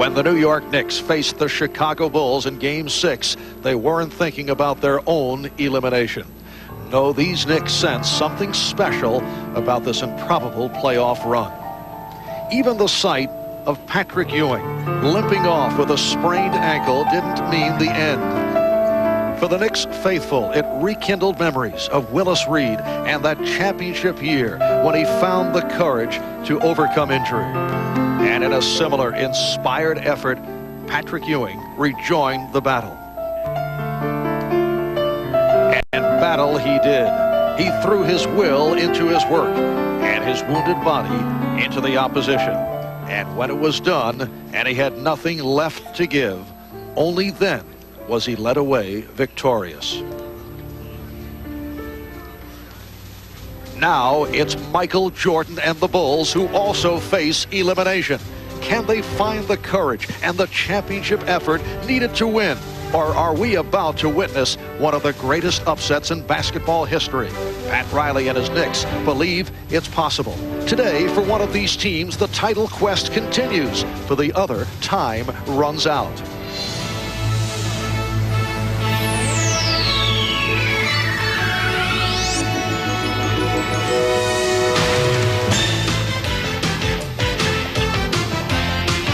When the New York Knicks faced the Chicago Bulls in Game 6, they weren't thinking about their own elimination. No, these Knicks sensed something special about this improbable playoff run. Even the sight of Patrick Ewing limping off with a sprained ankle didn't mean the end. For the Knicks faithful, it rekindled memories of Willis Reed and that championship year when he found the courage to overcome injury. And in a similar inspired effort, Patrick Ewing rejoined the battle. And battle he did. He threw his will into his work and his wounded body into the opposition. And when it was done and he had nothing left to give, only then was he led away victorious. Now it's Michael Jordan and the Bulls who also face elimination. Can they find the courage and the championship effort needed to win? Or are we about to witness one of the greatest upsets in basketball history? Pat Riley and his Knicks believe it's possible. Today, for one of these teams, the title quest continues. For the other, time runs out.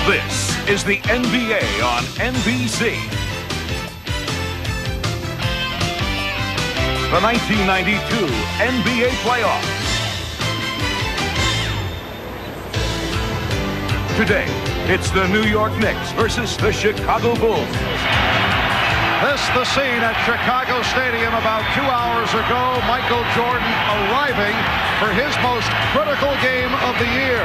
This is the NBA on NBC. The 1992 NBA playoffs. Today, it's the New York Knicks versus the Chicago Bulls. This the scene at Chicago Stadium about 2 hours ago. Michael Jordan arriving for his most critical game of the year.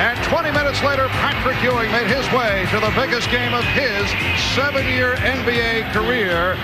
And 20 minutes later, Patrick Ewing made his way to the biggest game of his 7-year NBA career.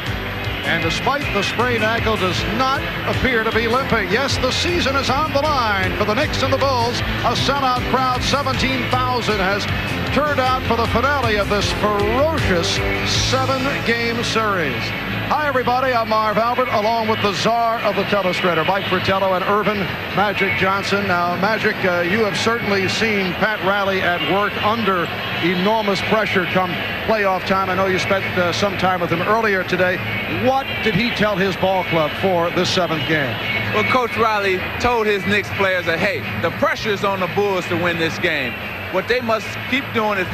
And despite the sprained ankle, does not appear to be limping. Yes, the season is on the line for the Knicks and the Bulls. A sellout crowd, 17,000, has turned out for the finale of this ferocious 7-game series. Hi, everybody. I'm Marv Albert, along with the czar of the telestrator, Mike Fratello and Irvin Magic Johnson. Now, Magic, you have certainly seen Pat Riley at work under enormous pressure come playoff time. I know you spent some time with him earlier today. What did he tell his ball club for this 7th game? Well, Coach Riley told his Knicks players that, hey, the pressure is on the Bulls to win this game. What they must keep doing is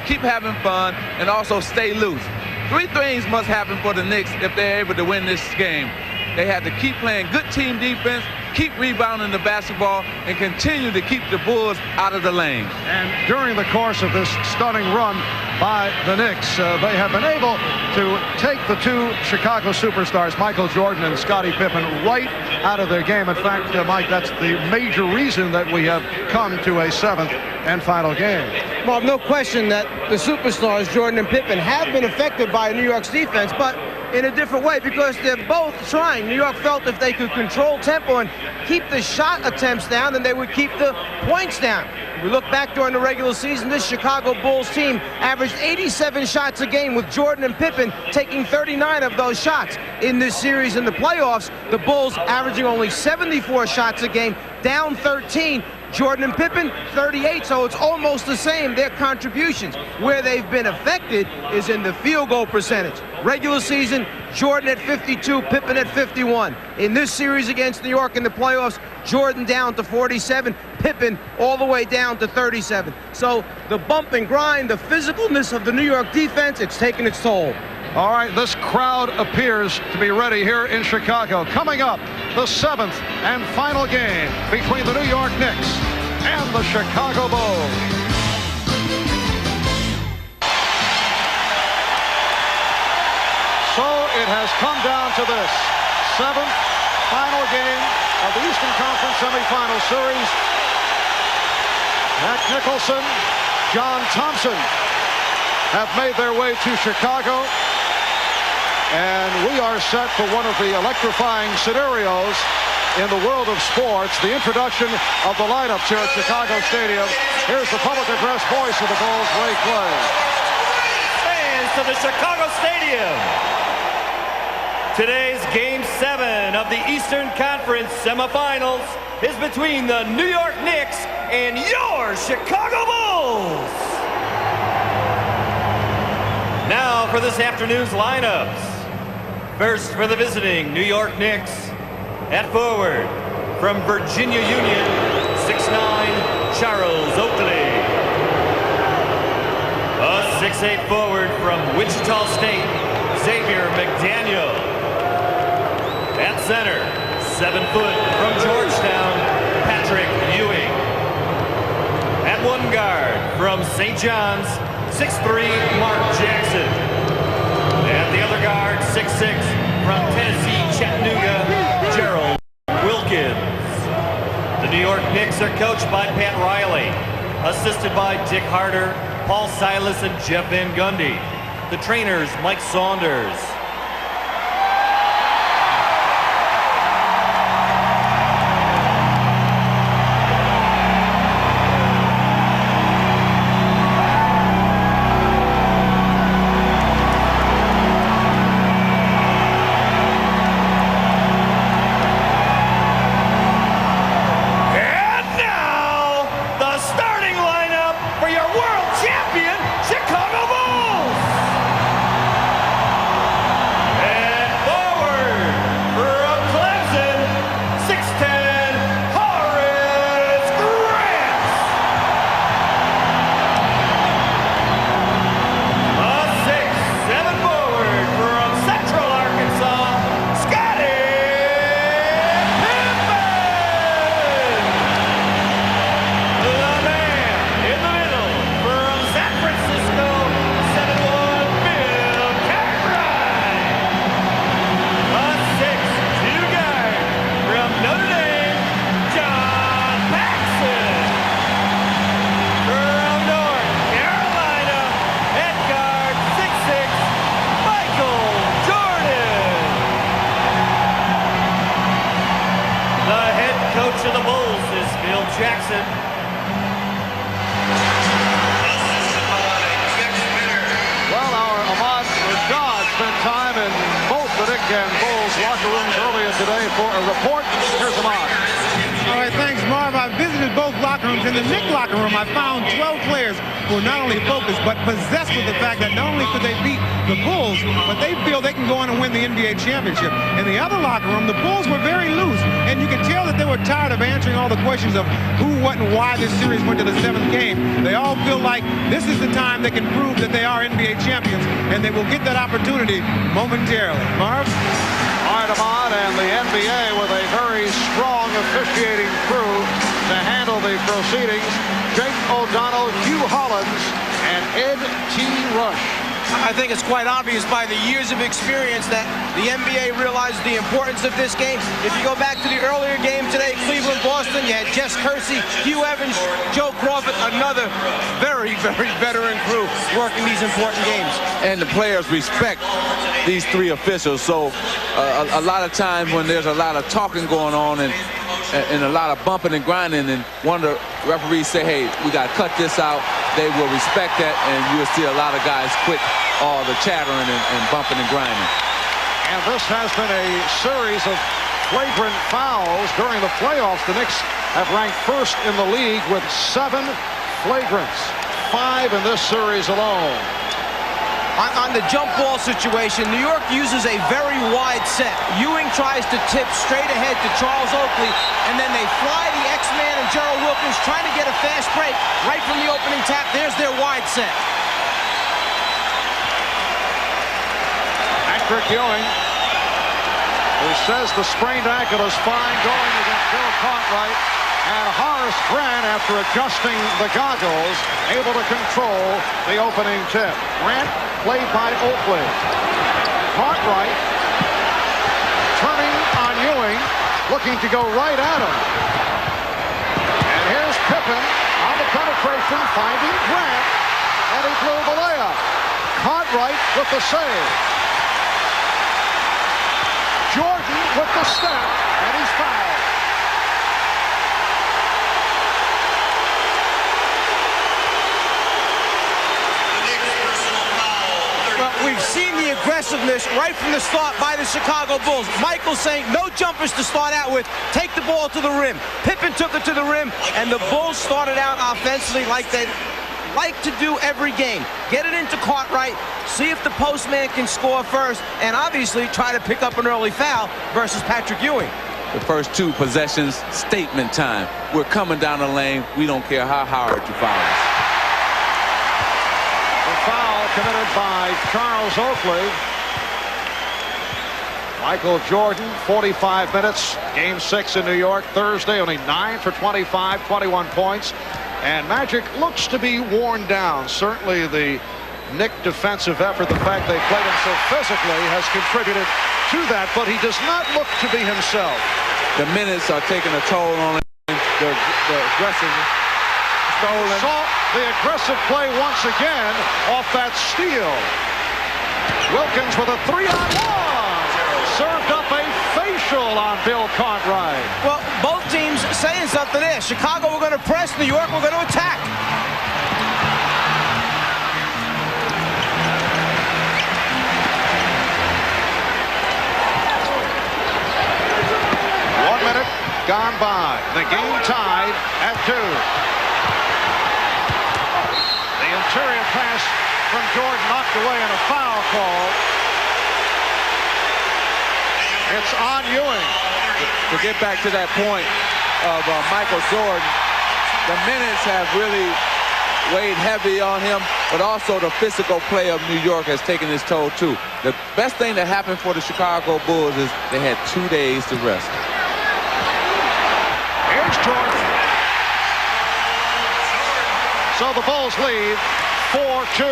keep having fun and also stay loose. 3 things must happen for the Knicks if they're able to win this game. They have to keep playing good team defense, keep rebounding the basketball, and continue to keep the Bulls out of the lane. And during the course of this stunning run by the Knicks, they have been able to take the 2 Chicago superstars, Michael Jordan and Scottie Pippen, right out of their game. In fact, Mike, that's the major reason that we have come to a 7th and final game. Well, no question that the superstars, Jordan and Pippen, have been affected by New York's defense, but in a different way because they're both trying. New York felt if they could control tempo and keep the shot attempts down, then they would keep the points down. We look back during the regular season, this Chicago Bulls team averaged 87 shots a game with Jordan and Pippen taking 39 of those shots. In this series in the playoffs, the Bulls averaging only 74 shots a game, down 13. Jordan and Pippen, 38, so it's almost the same, their contributions. Where they've been affected is in the field goal percentage. Regular season, Jordan at 52, Pippen at 51. In this series against New York in the playoffs, Jordan down to 47, Pippen all the way down to 37. So the bump and grind, the physicalness of the New York defense, it's taken its toll. All right, this crowd appears to be ready here in Chicago. Coming up, the 7th and final game between the New York Knicks and the Chicago Bulls. So it has come down to this 7th final game of the Eastern Conference semifinal series. Jack Nicholson, John Thompson have made their way to Chicago. And we are set for one of the electrifying scenarios in the world of sports, the introduction of the lineups here at Chicago Stadium. Here's the public address voice of the Bulls, Ray Clay. Fans to the Chicago Stadium. Today's Game 7 of the Eastern Conference semifinals is between the New York Knicks and your Chicago Bulls. Now for this afternoon's lineups. First for the visiting New York Knicks. At forward, from Virginia Union, 6'9", Charles Oakley. A 6'8" forward from Wichita State, Xavier McDaniel. At center, 7 foot from Georgetown, Patrick Ewing. At one guard from St. John's, 6'3", Mark Jackson. At the other guard, 6'6", from Tennessee Chattanooga, Gerald Wilkins. The New York Knicks are coached by Pat Riley, assisted by Dick Harder, Paul Silas, and Jeff Van Gundy. The trainers, Mike Saunders. Jackson. Well, our Ahmad Rashad spent time in both the Knicks and Bulls locker rooms earlier today for a report. Here's Ahmad. All right, thanks, Marv. I visited both locker rooms. In the Knicks locker room, I found 12 players who are not only focused, but possessed with the fact that not only could they beat the Bulls, but they feel they can go on and win the NBA championship. In the other locker room, the Bulls were very loose, and you could tell that they were tired of answering all the questions of who, what, and why this series went to the 7th game. They all feel like this is the time they can prove that they are NBA champions, and they will get that opportunity momentarily. Marv? All right, Ahmad, and the NBA with a very strong officiating crew to handle the proceedings. Jake O'Donnell, Hugh Hollins, and Ed T. Rush. I think it's quite obvious by the years of experience that the NBA realizes the importance of this game. If you go back to the earlier game today, Cleveland-Boston, you had Jess Kersey, Hugh Evans, Joe Crawford, another very, very veteran crew working these important games. And the players respect these 3 officials. So a lot of times when there's a lot of talking going on and a lot of bumping and grinding, and one of the referees say, hey, we got to cut this out, they will respect that, and you'll see a lot of guys quit all the chattering and bumping and grinding. And this has been a series of flagrant fouls during the playoffs. The Knicks have ranked first in the league with 7 flagrants, 5 in this series alone. On the jump ball situation, New York uses a very wide set. Ewing tries to tip straight ahead to Charles Oakley, and then they fly the X-Man and Gerald Wilkins trying to get a fast break right from the opening tap. There's their wide set. Patrick Ewing, who says the sprained ankle is fine, going against Bill Cartwright. And Horace Grant, after adjusting the goggles, able to control the opening tip. Grant played by Oakley. Cartwright turning on Ewing, looking to go right at him. And here's Pippen on the penetration, finding Grant, and he blew the layup. Cartwright with the save. Jordan with the step, and he's fouled. We've seen the aggressiveness right from the start by the Chicago Bulls. Michael saying no jumpers to start out with. Take the ball to the rim. Pippen took it to the rim, and the Bulls started out offensively like they like to do every game. Get it into Cartwright, see if the postman can score first, and obviously try to pick up an early foul versus Patrick Ewing. The first 2 possessions, statement time. We're coming down the lane. We don't care how hard you foul us. The foul committed by Charles Oakley. Michael Jordan, 45 minutes. Game 6 in New York Thursday. Only 9 for 25, 21 points. And Magic looks to be worn down. Certainly the Knicks defensive effort, the fact they played him so physically, has contributed to that, but he does not look to be himself. The minutes are taking a toll on him. The aggressive stolen. Saw the aggressive play once again off that steal. Wilkins with a 3-on-1. Served up a facial on Bill Cartwright. Well, both teams saying something there. Chicago, we're going to press. New York, we're going to attack. Gone by. The game tied at 2. The interior pass from Jordan knocked away and a foul call. It's on Ewing. To get back to that point of Michael Jordan, the minutes have really weighed heavy on him, but also the physical play of New York has taken its toll too. The best thing that happened for the Chicago Bulls is they had 2 days to rest. Jordan. So the Bulls lead 4-2.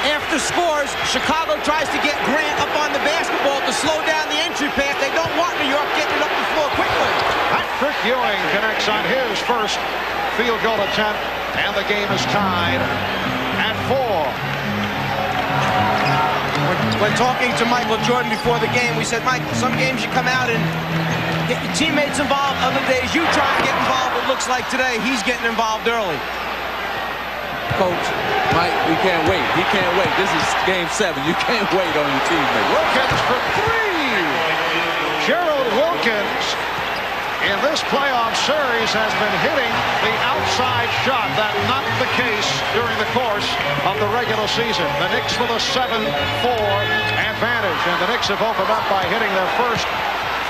After scores, Chicago tries to get Grant up on the basketball to slow down the entry path. They don't want New York getting it up the floor quickly. Patrick Ewing connects on his first field goal attempt, and the game is tied at 4. When talking to Michael Jordan before the game, we said, Mike, some games you come out and get your teammates involved. Other days you try and get involved. It looks like today he's getting involved early. Coach, Mike, we can't wait. He can't wait. This is game 7. You can't wait on your teammates. Wilkins for 3. Gerald Wilkins in this playoff series has been hitting the outside shot. That not the case during the course of the regular season. The Knicks with a 7-4 advantage, and the Knicks have opened up by hitting their first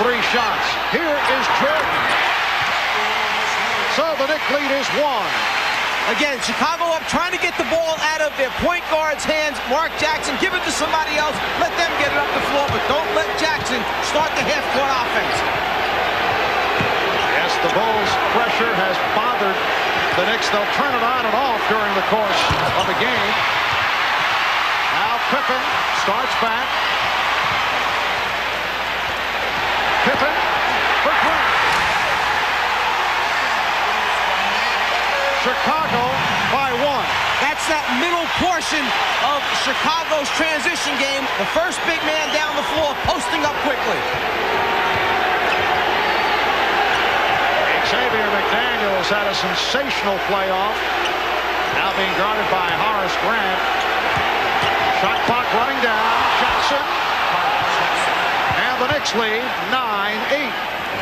3 shots. Here is Jordan. So the Knicks lead is 1. Again, Chicago up trying to get the ball out of their point guard's hands. Mark Jackson, give it to somebody else. Let them get it up the floor, but don't let Jackson start the half-court offense. Yes, the Bulls' pressure has bothered the Knicks. They'll turn it on and off during the course of the game. Now Pippen starts back. Pippen for Grant. Chicago by 1. That's that middle portion of Chicago's transition game. The first big man down the floor posting up quickly. Xavier McDaniels had a sensational playoff. Now being guarded by Horace Grant. Shot clock running down. Jackson. And the Knicks lead 9-8.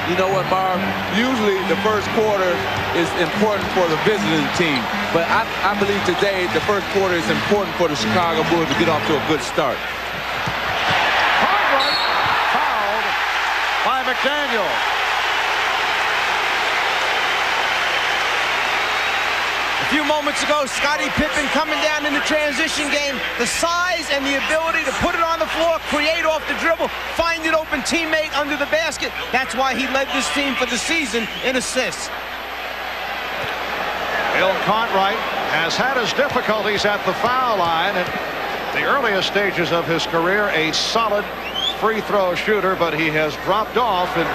You know what, Marv? Usually the first quarter is important for the visiting team. But I believe today the first quarter is important for the Chicago Bulls to get off to a good start. Cartwright fouled by McDaniel. A few moments ago, Scottie Pippen coming down in the transition game. The size and the ability to put it on the floor, create off the dribble, find an open teammate under the basket. That's why he led this team for the season in assists. Bill Cartwright has had his difficulties at the foul line. At the earliest stages of his career, a solid free throw shooter, but he has dropped off in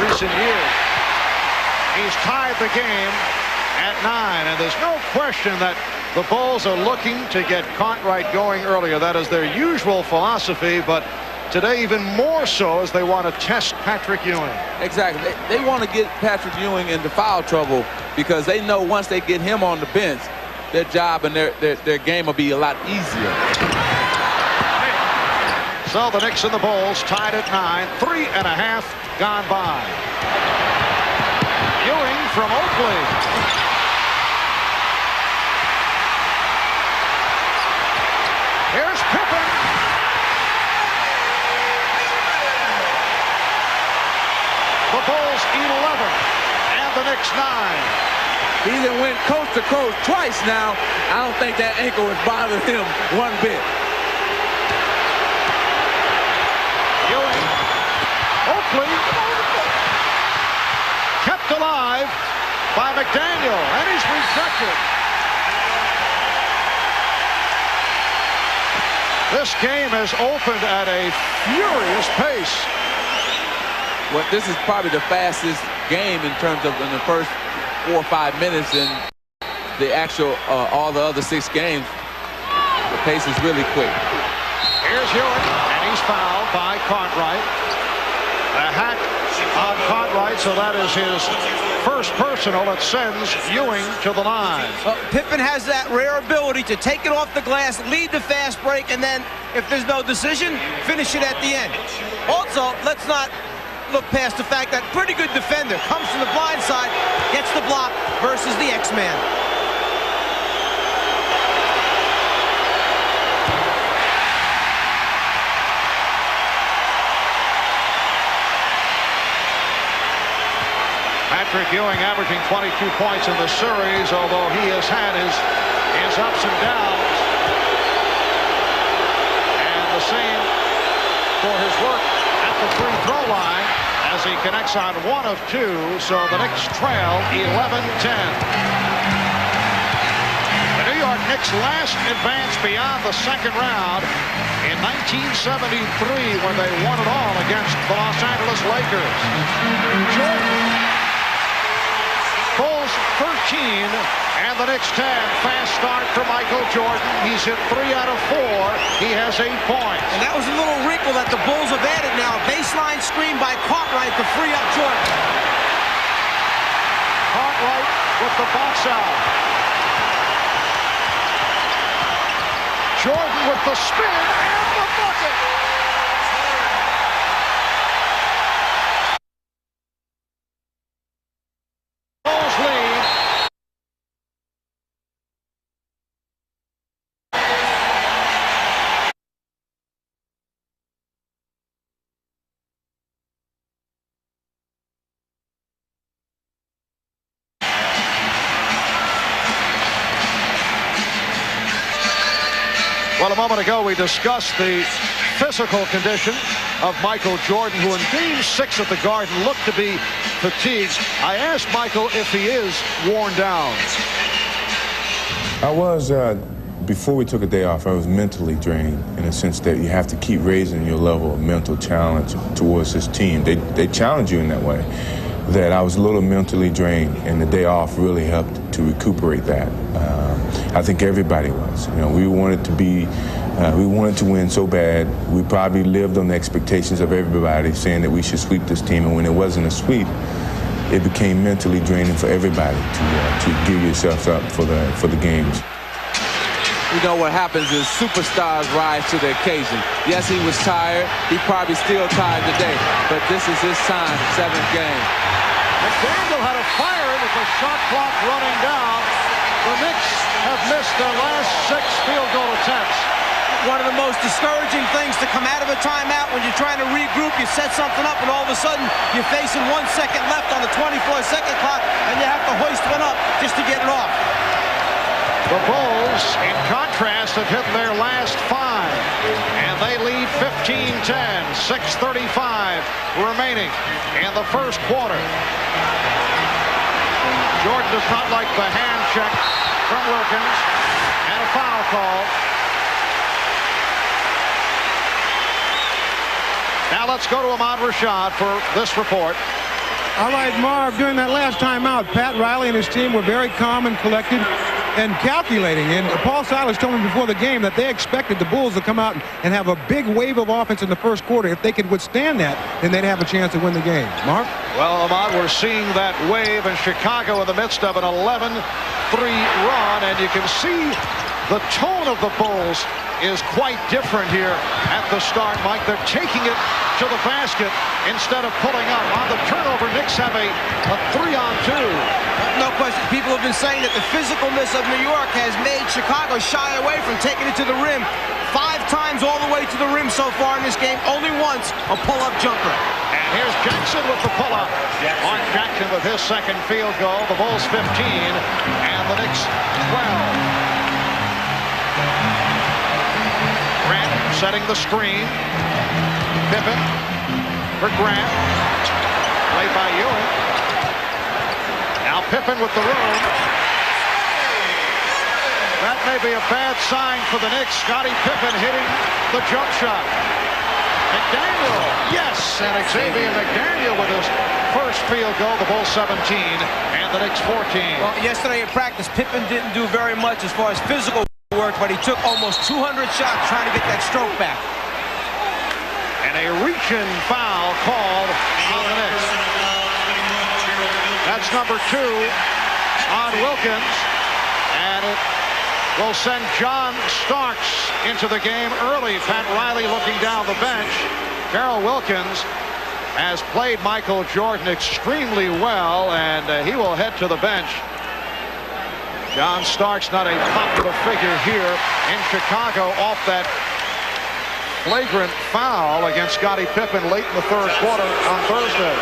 recent years. He's tied the game at 9, and there's no question that the Bulls are looking to get Cartwright going earlier. That is their usual philosophy, but today even more so as they want to test Patrick Ewing. Exactly. They want to get Patrick Ewing into foul trouble because they know once they get him on the bench, their job and their game will be a lot easier. So the Knicks and the Bulls tied at 9, 3.5 gone by. Ewing from Oakley. the Knicks 9. He done went coast to coast twice now. I don't think that ankle has bothered him one bit. Ewing. Oakley. Kept alive by McDaniel, and he's rejected. This game has opened at a furious pace. Well, this is probably the fastest game in terms of in the first 4 or 5 minutes in the actual all the other 6 games. The pace is really quick. Here's Ewing, and he's fouled by Cartwright. A hack on Cartwright, so that is his first personal that sends Ewing to the line. Pippen has that rare ability to take it off the glass, lead the fast break, and then if there's no decision, finish it at the end. Also, let's not look past the fact that pretty good defender comes from the blind side, gets the block versus the X-Man. Patrick Ewing averaging 22 points in the series, although he has had his ups and downs. And the same for his work at the free throw line as he connects on 1 of 2, so the Knicks trail 11-10. The New York Knicks last advanced beyond the second round in 1973 when they won it all against the Los Angeles Lakers. Jordan. Bulls 13 and the Knicks 10. Fast start for Michael Jordan. He's hit 3 out of 4. He has 8 points. And that was a little wrinkle that the Bulls have added now. A baseline screen by Cartwright to free up Jordan. Cartwright with the box out. Jordan with the spin and the bucket. Well, a moment ago, we discussed the physical condition of Michael Jordan, who in Game 6 at the Garden looked to be fatigued. I asked Michael if he is worn down. I was, before we took a day off, I was mentally drained in a sense that you have to keep raising your level of mental challenge towards this team. They challenge you in that way. That I was a little mentally drained, and the day off really helped to recuperate that. I think everybody was. You know, we wanted to win so bad. We probably lived on the expectations of everybody, saying that we should sweep this team, and when it wasn't a sweep, it became mentally draining for everybody to give yourselves up for the games. You know what happens is superstars rise to the occasion. Yes, he was tired. He's probably still tired today, but this is his time, 7th game. McDaniel had a fire with the shot clock running down. The Knicks have missed their last 6 field goal attempts. One of the most discouraging things to come out of a timeout when you're trying to regroup, you set something up, and all of a sudden you're facing 1 second left on the 24-second clock, and you have to hoist one up just to get it off. The Bulls, in contrast, have hit their last 5, and they lead 15-10, 6:35 remaining in the first quarter. Jordan does not like the hand check from Wilkins, and a foul call. Now let's go to Ahmad Rashad for this report. All right, Marv, during that last timeout, Pat Riley and his team were very calm and collected and calculating. And Paul Silas told me before the game that they expected the Bulls to come out and have a big wave of offense in the first quarter. If they could withstand that, then they'd have a chance to win the game. Mark? Well, Ahmad, we're seeing that wave in Chicago in the midst of an 11-3 run, and you can see the tone of the Bulls is quite different here at the start, Mike. They're taking it to the basket instead of pulling up. On the turnover, Knicks have a 3-on-2. No question. People have been saying that the physicalness of New York has made Chicago shy away from taking it to the rim. 5 times all the way to the rim so far in this game. Only once a pull-up jumper. Here's Jackson with the pull-up. Mark Jackson with his second field goal. The Bulls 15 and the Knicks 12. Grant setting the screen. Pippen for Grant. Played by Ewing. Now Pippen with the room. That may be a bad sign for the Knicks. Scottie Pippen hitting the jump shot. McDaniel, yes, and Xavier McDaniel with his first field goal. The Bulls 17 and the Knicks 14. Well, yesterday in practice, Pippen didn't do very much as far as physical work, but he took almost 200 shots trying to get that stroke back. And a reach-in foul called on the Knicks. That's number 2 on Wilkins, and it will send John Starks into the game early. Pat Riley looking down the bench. Darrell Wilkins has played Michael Jordan extremely well, and he will head to the bench. John Starks, not a popular figure here in Chicago, off that flagrant foul against Scottie Pippen late in the third quarter on Thursday.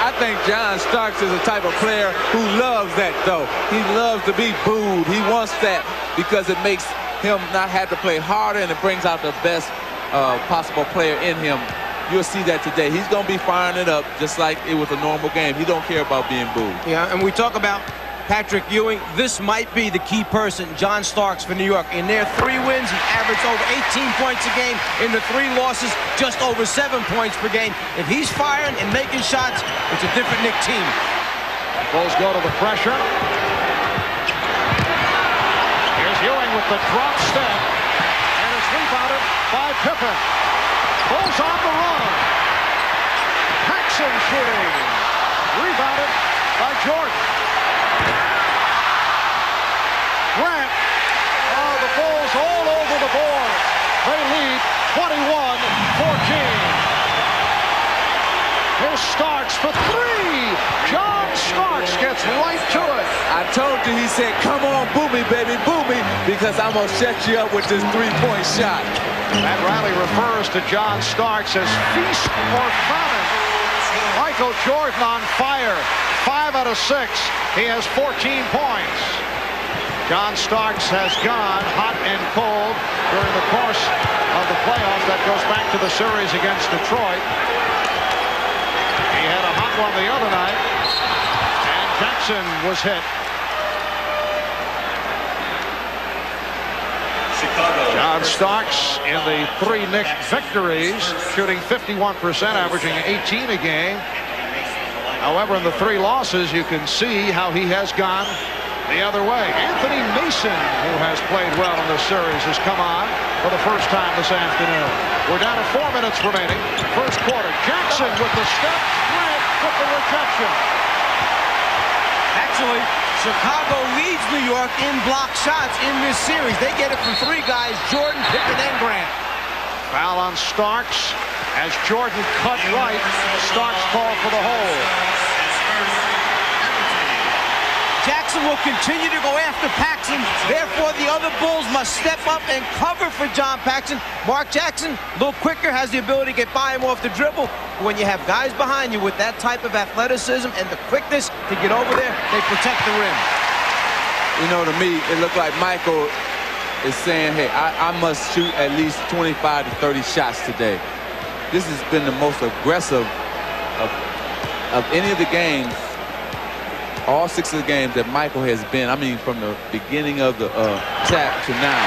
I think John Starks is a type of player who loves that, though. He loves to be booed. He wants that because it makes him not have to play harder, and it brings out the best possible player in him. You'll see that today. He's going to be firing it up just like it was a normal game. He don't care about being booed. Yeah, and we talk about Patrick Ewing. This might be the key person, John Starks for New York. In their 3 wins, he averaged over 18 points a game. In the 3 losses, just over 7 points per game. If he's firing and making shots, it's a different Knicks team. Bulls go to the pressure. Here's Ewing with the drop step, and it's rebounded by Pippen. Bulls on the run. Paxson shooting. Rebounded by Jordan. Grant. Oh, the Bulls all over the board. They lead 21-14. Here's Starks for 3. John Starks gets right to it. I told you, he said, come on, boo me, baby, boo me, because I'm going to shut you up with this 3-point shot. Pat Riley refers to John Starks as feast or famine. Michael Jordan on fire. 5 out of 6. He has 14 points. John Starks has gone hot and cold during the course of the playoffs. That goes back to the series against Detroit. He had a hot one the other night, and Jackson was hit. John Starks in the 3 Knicks victories, shooting 51%, averaging 18 a game. However, in the 3 losses, you can see how he has gone the other way. Anthony Mason, who has played well in this series, has come on for the first time this afternoon. We're down to 4 minutes remaining. First quarter. Jackson with the step. Grant with the rejection. Actually, Chicago leads New York in block shots in this series. They get it from 3 guys, Jordan, Pippen, and Grant. Foul on Starks as Jordan cut right. Starks called for the hold. Jackson will continue to go after Paxson. Therefore, the other Bulls must step up and cover for John Paxson. Mark Jackson, a little quicker, has the ability to get by him off the dribble. When you have guys behind you with that type of athleticism and the quickness to get over there, they protect the rim. You know, to me, it looked like Michael is saying, hey, I must shoot at least 25 to 30 shots today. This has been the most aggressive of any of the games. All 6 of the games that Michael has been, I mean, from the beginning of the tap to now.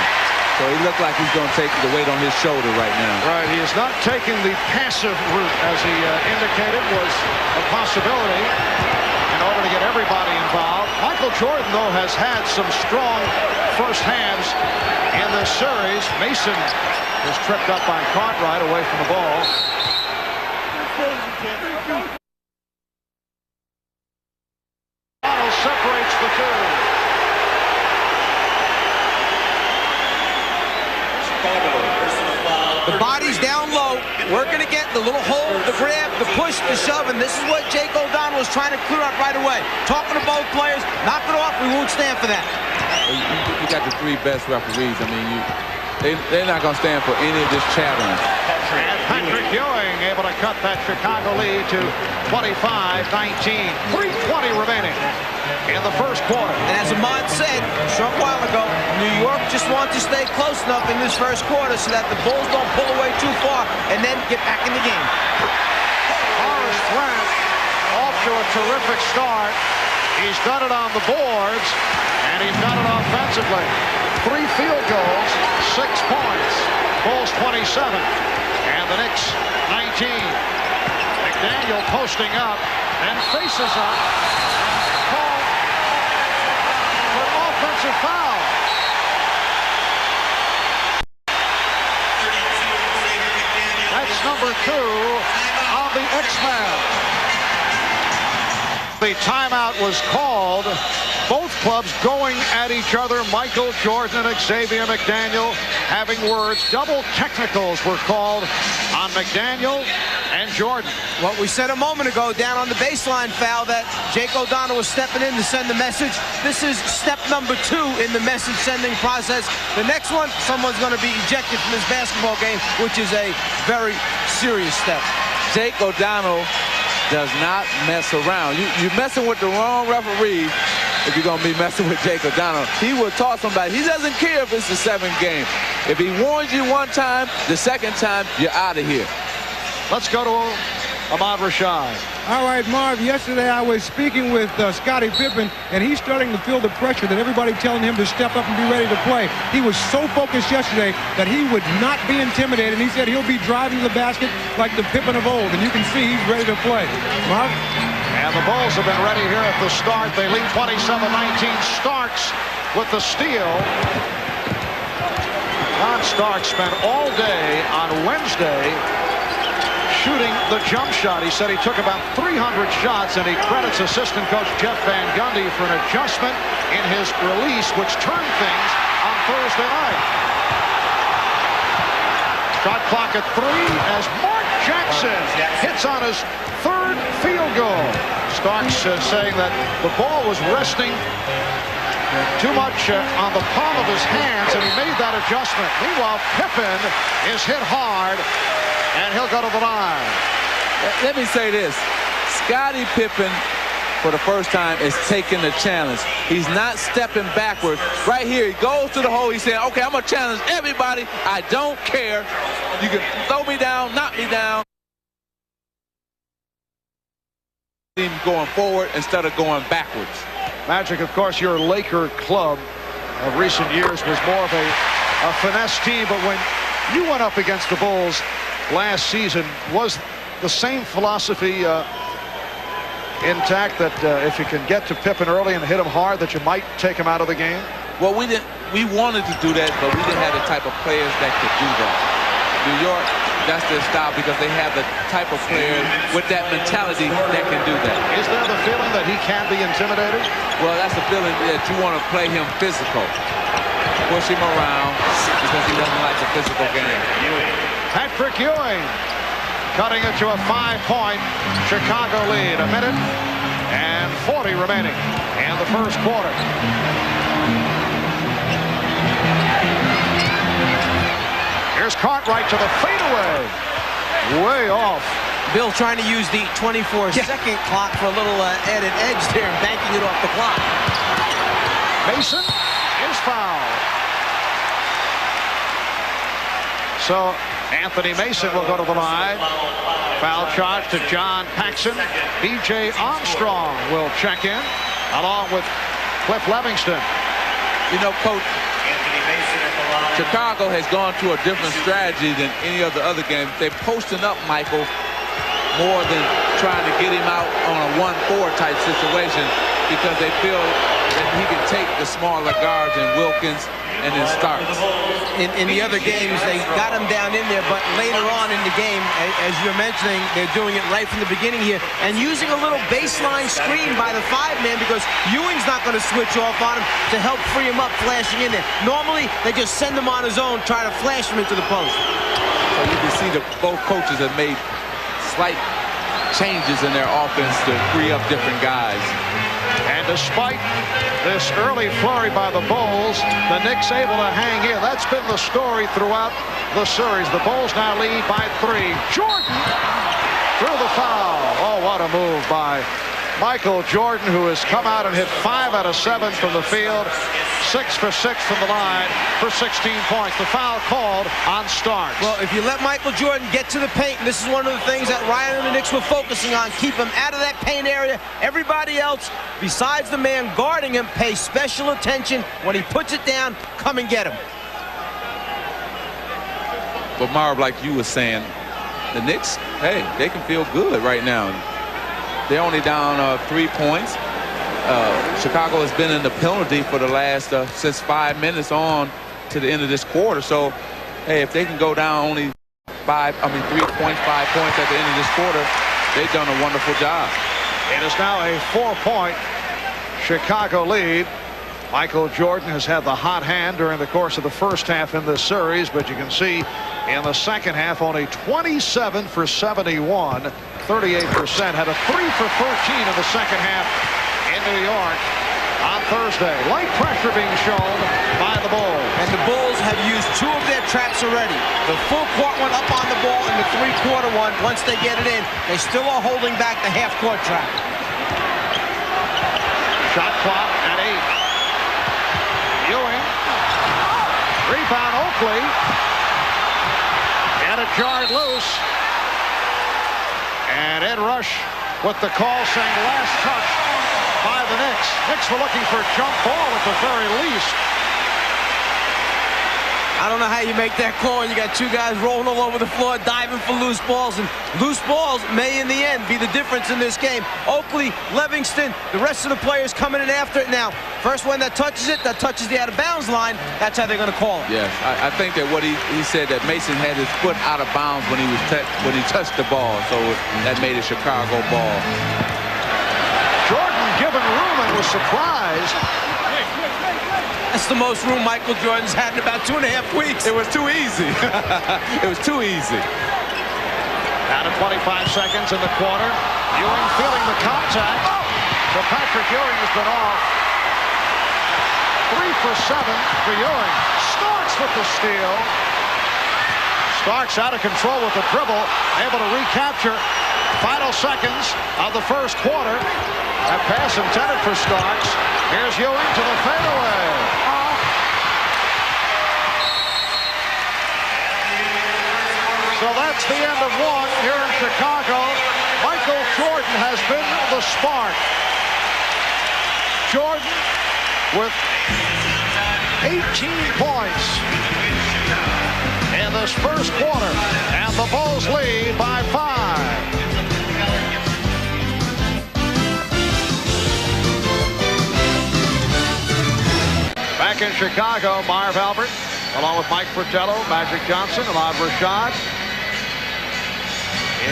So he looked like he's going to take the weight on his shoulder right now. Right, he is not taking the passive route, as he indicated was a possibility in order to get everybody involved. Michael Jordan, though, has had some strong first hands in this series. Mason was tripped up by Cartwright away from the ball. Separates the 2. The body's down low, working again, the little hold, the grab, the push, the shove, and this is what Jake O'Donnell O'Donnell is trying to clear out right away. Talking to both players, knock it off, we won't stand for that. You got the 3 best referees. I mean, they're not going to stand for any of this chattering. And Patrick Ewing able to cut that Chicago lead to 25-19. 3:20 remaining in the first quarter. And as Ahmad said a short while ago, New York just wants to stay close enough in this first quarter so that the Bulls don't pull away too far and then get back in the game. Horace Grant off to a terrific start. He's done it on the boards, and he's done it offensively. 3 field goals, 6 points. Bulls 27, and the Knicks 19. McDaniel posting up and faces up. Called for an offensive foul. That's number 2 on the X-Man. The timeout was called. Both clubs going at each other. Michael Jordan and Xavier McDaniel having words. Double technicals were called on McDaniel and Jordan. What we said a moment ago down on the baseline foul that Jake O'Donnell was stepping in to send the message. This is step number 2 in the message sending process. The next one, someone's going to be ejected from this basketball game, which is a very serious step. Jake O'Donnell does not mess around. You're messing with the wrong referee if you're going to be messing with Jake O'Donnell. He will toss somebody. He doesn't care if it's the 7th game. If he warns you one time, the second time, you're out of here. Let's go to Ahmad Rashad. All right, Marv, yesterday I was speaking with Scottie Pippen, and he's starting to feel the pressure that everybody telling him to step up and be ready to play. He was so focused yesterday that he would not be intimidated. He said he'll be driving to the basket like the Pippen of old, and you can see he's ready to play. Marv? And the Bulls have been ready here at the start. They lead 27-19. Starks with the steal. Ron Starks spent all day on Wednesday shooting the jump shot. He said he took about 300 shots, and he credits assistant coach Jeff Van Gundy for an adjustment in his release, which turned things on Thursday night. Shot clock at 3 as Mark Jackson hits on his 3rd field goal. Starks saying that the ball was resting too much on the palm of his hands, and he made that adjustment. Meanwhile, Pippen is hit hard, and he'll go to the line. Let me say this. Scottie Pippen, for the first time, is taking the challenge. He's not stepping backwards. Right here, he goes to the hole. He's saying, okay, I'm going to challenge everybody. I don't care. You can throw me down, knock me down. Going forward instead of going backwards. Magic, of course, your Laker club of recent years was more of a finesse team, but when you went up against the Bulls last season, was the same philosophy intact, that if you can get to Pippen early and hit him hard, that you might take him out of the game? Well, we wanted to do that, but we didn't have the type of players that could do that. New York, that's their style, because they have the type of players with that mentality that can do that. Is there the feeling that he can be intimidated? Well, that's the feeling that you want to play him physical. Push him around because he doesn't like the physical game. Patrick Ewing cutting it to a 5-point Chicago lead. 1 minute and 40 remaining in the first quarter. Here's Cartwright to the fadeaway. Way off. Bill trying to use the 24-second clock for a little added edge there and banking it off the clock. Mason is fouled. So Anthony Mason will go to the line. Foul charge to John Paxson. B.J. Armstrong will check in, along with Cliff Levingston. You know, Coach, Chicago has gone to a different strategy than any of the other games. They're posting up Michael more than trying to get him out on a 1-4 type situation, because they feel that he can take the smaller guards and Wilkins and then Starks. In the other games, they got him down in there, but later on in the game, as you're mentioning, they're doing it right from the beginning here and using a little baseline screen by the 5-man, because Ewing's not going to switch off on him to help free him up flashing in there. Normally, they just send him on his own, try to flash him into the post. So you can see that both coaches have made slight changes in their offense to free up different guys. And despite this early flurry by the Bulls, the Knicks able to hang in. That's been the story throughout the series. The Bulls now lead by 3. Jordan through the foul. Oh, what a move by Michael Jordan, who has come out and hit 5 out of 7 from the field, 6 for 6 from the line for 16 points. The foul called on Starks. Well, if you let Michael Jordan get to the paint, and this is one of the things that Ryan and the Knicks were focusing on, keep him out of that paint area. Everybody else, besides the man guarding him, pay special attention. When he puts it down, come and get him. But Marv, like you were saying, the Knicks, hey, they can feel good right now. They're only down 3 points. Chicago has been in the penalty for the last since 5 minutes on to the end of this quarter. So, hey, if they can go down only 3 points, 5 points at the end of this quarter, they've done a wonderful job. It is now a 4-point Chicago lead. Michael Jordan has had the hot hand during the course of the first half in this series, but you can see in the second half only 27 for 71, 38%, had a 3 for 13 in the second half in New York on Thursday. Light pressure being shown by the Bulls. And the Bulls have used 2 of their traps already. The full court one up on the ball and the 3-quarter one. Once they get it in, they still are holding back the half-court trap. Shot clock at 8. Ewing. Rebound Oakley. And it jarred loose. And Ed Rush with the call saying last touch by the Knicks. Knicks were looking for a jump ball at the very least. I don't know how you make that call. You got 2 guys rolling all over the floor, diving for loose balls, and loose balls may, in the end, be the difference in this game. Oakley, Livingston, the rest of the players coming in after it now. First one that touches it, that touches the out-of-bounds line, that's how they're going to call it. Yes, I think that what he said that Mason had his foot out of bounds when he touched the ball, so that made a Chicago ball. Jordan given room and was surprised. That's the most room Michael Jordan's had in about 2.5 weeks. It was too easy. It was too easy. Down to 25 seconds in the quarter. Ewing feeling the contact. So Patrick Ewing has been off. 3 for 7 for Ewing. Starks with the steal. Starks out of control with the dribble. Able to recapture. Final seconds of the first quarter. That pass intended for Starks. Here's Ewing to the fadeaway. So that's the end of one here in Chicago. Michael Jordan has been the spark. Jordan with 18 points in this first quarter. And the Bulls lead by 5. Back in Chicago, Marv Albert, along with Mike Fratello, Magic Johnson, Ahmad Rashad.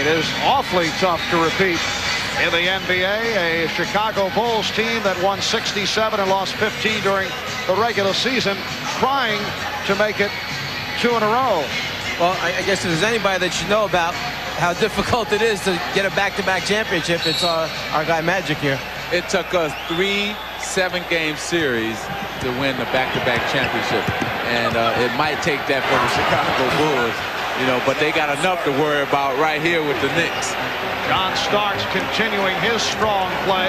It is awfully tough to repeat in the NBA. A Chicago Bulls team that won 67 and lost 15 during the regular season, trying to make it 2 in a row. Well, I guess if there's anybody that should know about how difficult it is to get a back-to-back championship, it's our guy Magic here. It took us 3 7-game series to win the back-to-back championship, and it might take that for the Chicago Bulls, but they got enough to worry about right here with the Knicks. John Starks continuing his strong play.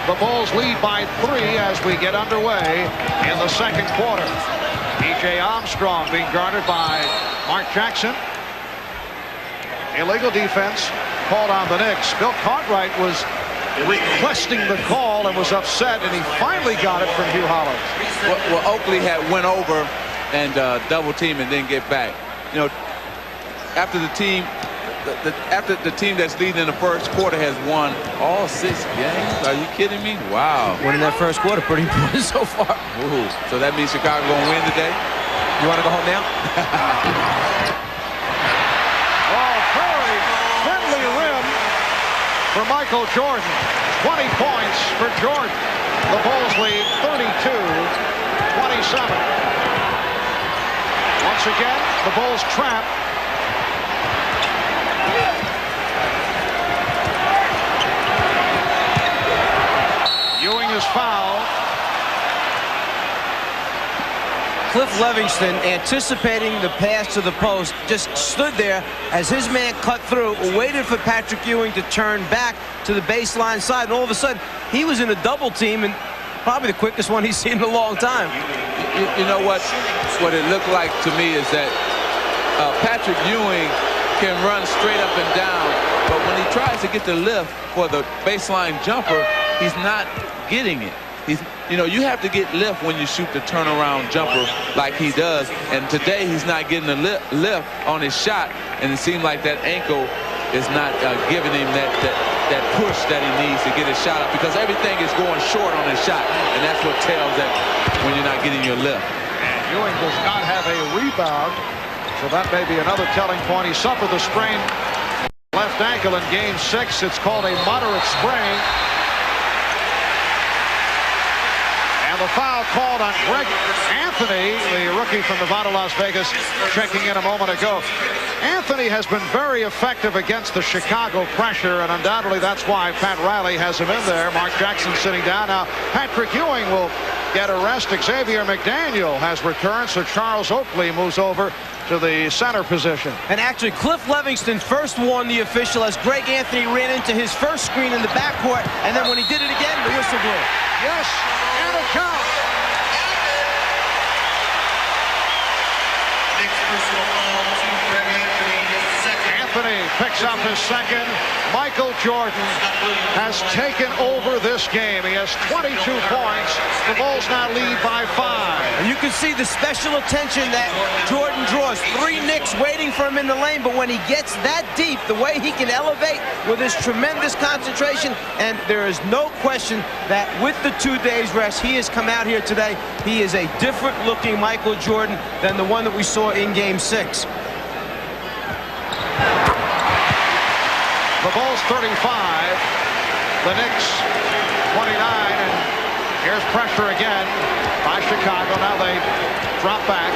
The Bulls lead by 3 as we get underway in the second quarter. E.J. Armstrong being guarded by Mark Jackson. Illegal defense called on the Knicks. Bill Cartwright was requesting the call and was upset, and he finally got it from Hugh Hollins. Well, Oakley had went over and double team and didn't get back. After the team that's leading in the first quarter has won all 6 games. Are you kidding me? Wow. Winning that first quarter, pretty important so far. Ooh. So that means Chicago gonna win today? You want to go home now? Very friendly rim for Michael Jordan. 20 points for Jordan. The Bulls lead 32-27. Once again, the Bulls trap. foul. Cliff Livingston, anticipating the pass to the post, just stood there as his man cut through, waited for Patrick Ewing to turn back to the baseline side, and all of a sudden he was in a double team, and probably the quickest one he's seen in a long time. You know what it looked like to me is that Patrick Ewing can run straight up and down, but when he tries to get the lift for the baseline jumper, he's not getting it. You have to get lift when you shoot the turnaround jumper like he does, and today he's not getting the lift on his shot, and it seemed like that ankle is not giving him that push that he needs to get his shot up, because everything is going short on his shot, and that's what tells that when you're not getting your lift. And Ewing does not have a rebound, so that may be another telling point. He suffered the sprain left ankle in Game 6. It's called a moderate sprain. The foul called on Greg Anthony, the rookie from Nevada, Las Vegas, checking in a moment ago. Anthony has been very effective against the Chicago pressure, and undoubtedly that's why Pat Riley has him in there. Mark Jackson sitting down. Now Patrick Ewing will get a rest. Xavier McDaniel has returned, so Charles Oakley moves over to the center position. And actually, Cliff Livingston first warned the official as Greg Anthony ran into his first screen in the backcourt, and then when he did it again, the whistle blew. Yes, and a count. Knicks personal foul to Greg Anthony, his second. Anthony picks up his second. Michael Jordan has taken over this game. He has 22 points. The Bulls now lead by 5. And you can see the special attention that Jordan draws. 3 Knicks waiting for him in the lane, but when he gets that deep, the way he can elevate with his tremendous concentration, and there is no question that with the 2 days rest, he has come out here today. He is a different looking Michael Jordan than the one that we saw in Game 6. The Bulls 35, the Knicks 29, and here's pressure again by Chicago. Now they drop back.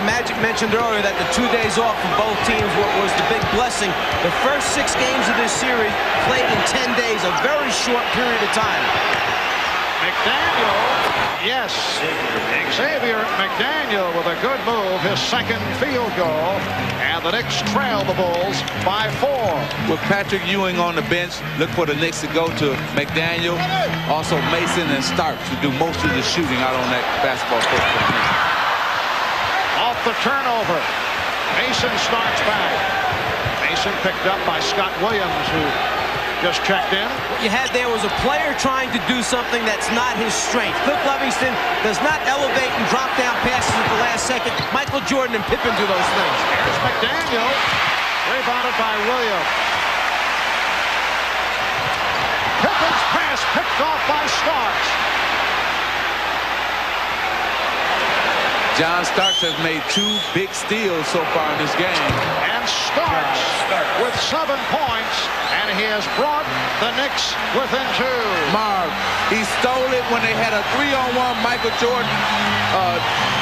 Magic mentioned earlier that the 2 days off for both teams was the big blessing. The first 6 games of this series played in 10 days, a very short period of time. McDaniel, yes, Xavier McDaniel with a good move, his second field goal, and the Knicks trail the Bulls by 4. With Patrick Ewing on the bench, look for the Knicks to go to McDaniel, also Mason and Starks, who do most of the shooting out on that basketball court. Off the turnover, Mason starts back. Mason picked up by Scott Williams, who just checked in. What you had there was a player trying to do something that's not his strength. Cliff Livingston does not elevate and drop down passes at the last second. Michael Jordan and Pippen do those things. Here's McDaniel, rebounded by Williams. Pippen's pass picked off by Starks. John Starks has made 2 big steals so far in this game. And Starks with 7 points, and he has brought the Knicks within 2. Marv, he stole it when they had a 3-on-1 Michael Jordan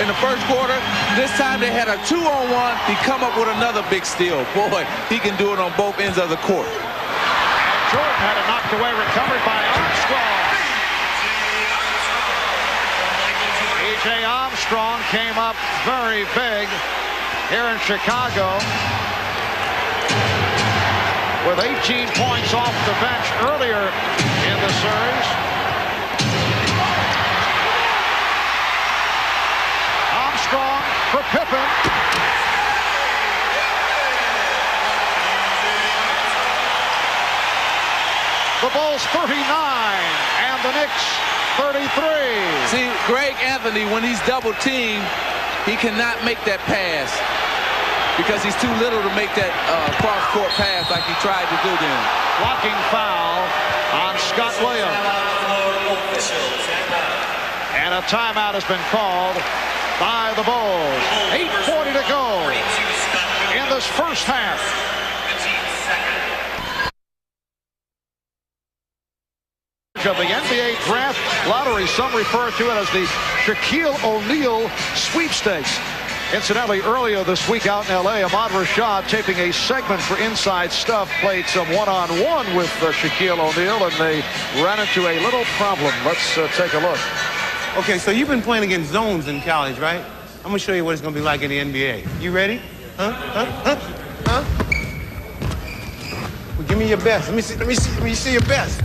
in the first quarter. This time they had a 2-on-1. He come up with another big steal. Boy, he can do it on both ends of the court. And Jordan had a knocked away recovery by Armstrong. E.J. Armstrong came up very big here in Chicago with 18 points off the bench earlier in the series. Armstrong for Pippen. The Bulls 39 and the Knicks 33. See, Greg Anthony, when he's double teamed, he cannot make that pass because he's too little to make that cross-court pass like he tried to do then. Blocking foul on Scott Williams. And a timeout has been called by the Bulls. 8:40 to go in this first half. Of the NBA draft lottery, some refer to it as the Shaquille O'Neal sweepstakes. Incidentally, earlier this week out in L.A., Ahmad Rashad, taping a segment for Inside Stuff, played some one-on-one with Shaquille O'Neal, and they ran into a little problem. Let's take a look. Okay, so you've been playing against zones in college, right? I'm going to show you what it's going to be like in the NBA. You ready? Huh? Well, give me your best. Let me see your best.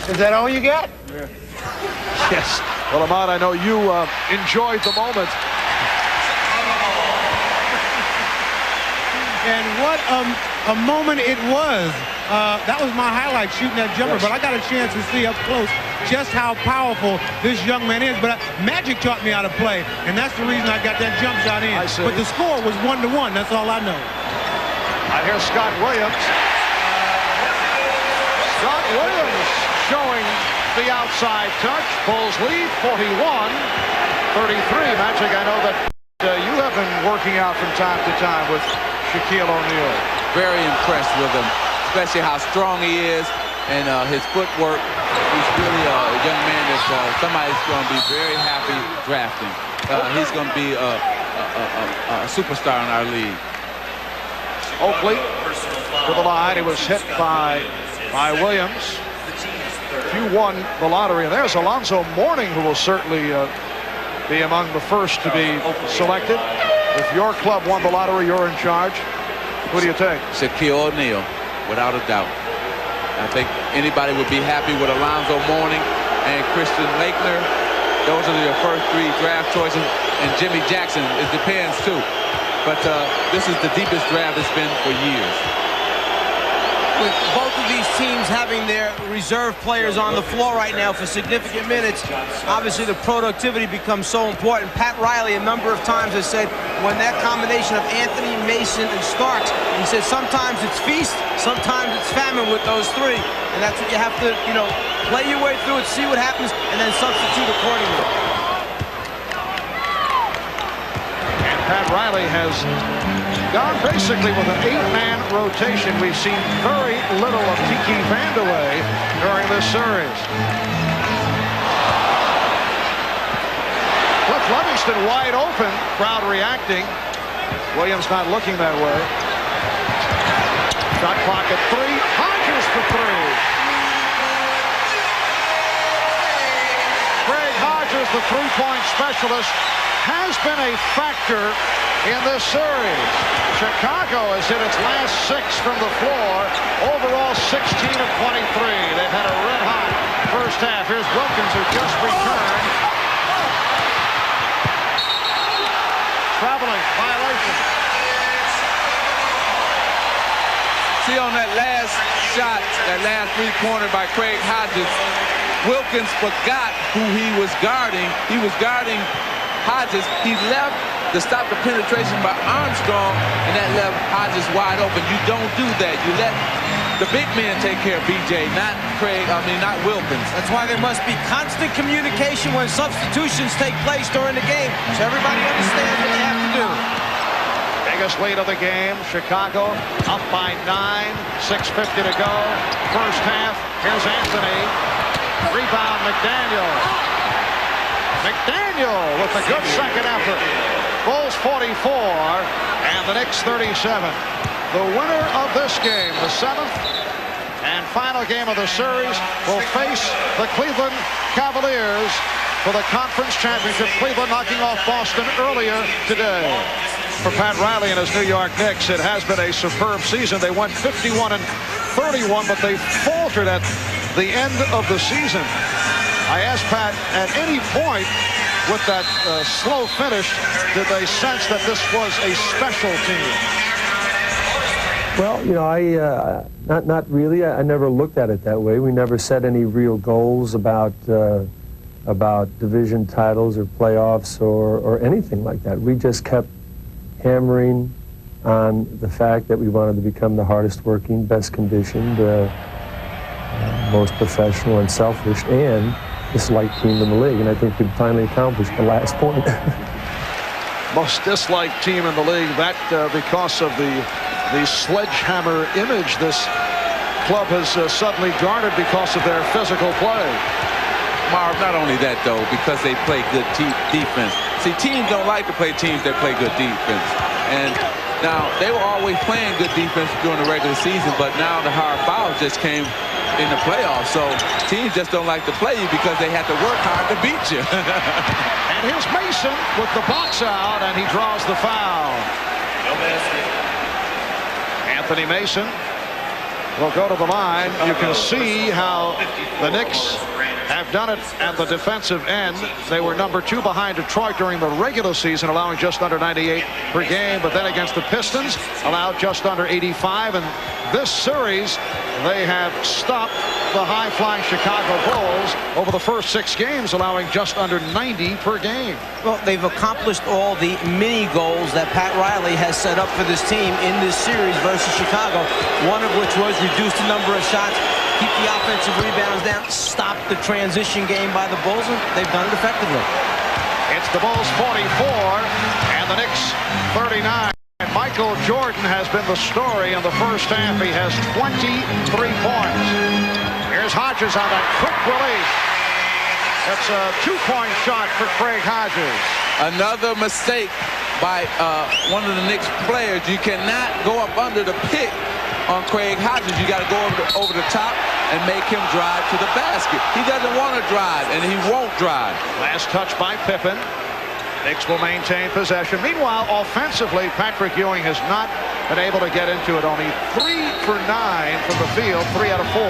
Is that all you got? Yeah. Yes. Well, Ahmad, I know you enjoyed the moment. And what a moment it was. That was my highlight, shooting that jumper. Yes. But I got a chance to see up close just how powerful this young man is. But Magic taught me how to play, and that's the reason I got that jump shot in. But the score was 1-1. That's all I know. I hear Scott Williams. Scott Williams showing the outside touch. Bulls lead 41-33. Magic, I know that you have been working out from time to time with Shaquille O'Neal. Very impressed with him, especially how strong he is and his footwork. He's really a young man that somebody's going to be very happy drafting. He's going to be a superstar in our league. Oakley to the line. He was hit by Williams. You won the lottery, and there's Alonzo Mourning, who will certainly be among the first to be selected. If your club won the lottery, you're in charge. Who do you take? Shaquille O'Neal, without a doubt. I think anybody would be happy with Alonzo Mourning and Christian Laettner. Those are your first 3 draft choices. And Jimmy Jackson, it depends too. But this is the deepest draft it's been for years. With both of these teams having their reserve players on the floor right now for significant minutes, obviously the productivity becomes so important. Pat Riley a number of times has said when that combination of Anthony, Mason, and Starks, he said sometimes it's feast, sometimes it's famine with those 3. And that's what you have to, play your way through it, see what happens, and then substitute accordingly. And Pat Riley has gone basically with an 8-man rotation. We've seen very little of Tiki Vandeweghe during this series. Cliff Livingston wide open, crowd reacting. Williams not looking that way. Shot clock at 3. Hodges for 3. Greg Hodges, the three-point specialist, has been a factor in this series. Chicago has hit its last 6 from the floor. Overall, 16 of 23. They've had a red-hot first half. Here's Wilkins, who just returned. Traveling, violation. See, on that last shot, that last three-pointer by Craig Hodges, Wilkins forgot who he was guarding. He was guarding Hodges. He left to stop the penetration by Armstrong, and that left Hodges wide open. You don't do that. You let the big man take care of BJ, not Wilkins. That's why there must be constant communication when substitutions take place during the game, so everybody understands what they have to do. Biggest lead of the game. Chicago up by 9. 6:50 to go. First half. Here's Anthony. Rebound, McDaniel. McDaniel with a good second effort. Bulls 44 and the Knicks 37. The winner of this game, the 7th and final game of the series, will face the Cleveland Cavaliers for the conference championship. Cleveland knocking off Boston earlier today. For Pat Riley and his New York Knicks, it has been a superb season. They went 51-31, but they faltered at the end of the season. I asked Pat, at any point with that slow finish, did they sense that this was a special team? Well, not really. I never looked at it that way. We never set any real goals about division titles or playoffs or anything like that. We just kept hammering on the fact that we wanted to become the hardest working, best conditioned, most professional and selfish, and disliked team in the league, and I think we finally accomplished the last point. Most disliked team in the league, that because of the sledgehammer image this club has suddenly garnered because of their physical play. Marv, not only that, though, because they play good defense. See, teams don't like to play teams that play good defense. And now, they were always playing good defense during the regular season, but now the hard fouls just came in the playoffs. So teams just don't like to play you because they have to work hard to beat you. And here's Mason with the box out, and he draws the foul. Anthony Mason will go to the line. You can see how the Knicks have done it at the defensive end. They were number 2 behind Detroit during the regular season, allowing just under 98 per game. But then against the Pistons, allowed just under 85. And this series, they have stopped the high-flying Chicago Bulls over the first 6 games, allowing just under 90 per game. Well, they've accomplished all the mini goals that Pat Riley has set up for this team in this series versus Chicago, one of which was reduce the number of shots, keep the offensive rebounds down, stop the transition game by the Bulls, and they've done it effectively. It's the Bulls 44 and the Knicks 39. And Michael Jordan has been the story in the first half. He has 23 points. Here's Hodges on that quick release. That's a 2-point shot for Craig Hodges. Another mistake by one of the Knicks players. You cannot go up under the pick on Craig Hodges. You got to go over the top and make him drive to the basket. He doesn't want to drive, and he won't drive. Last touch by Pippen. Knicks will maintain possession. Meanwhile, offensively, Patrick Ewing has not been able to get into it. Only 3 for 9 from the field, 3 out of 4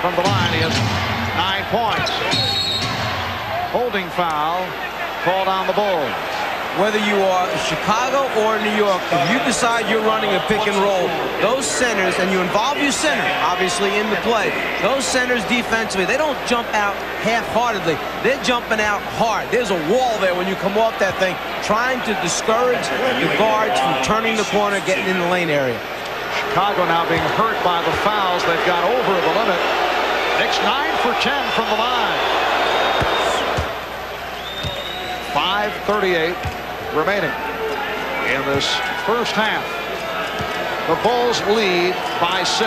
from the line. He has 9 points. Holding foul called on the Bulls. Whether you are Chicago or New York, if you decide you're running a pick and roll, those centers, and you involve your center, obviously, in the play, those centers defensively, they don't jump out half-heartedly. They're jumping out hard. There's a wall there when you come off that thing, trying to discourage the guards from turning the corner, getting in the lane area. Chicago now being hurt by the fouls. They've got over the limit. Knicks 9 for 10 from the line. 5:38 remaining in this first half. The Bulls lead by 6.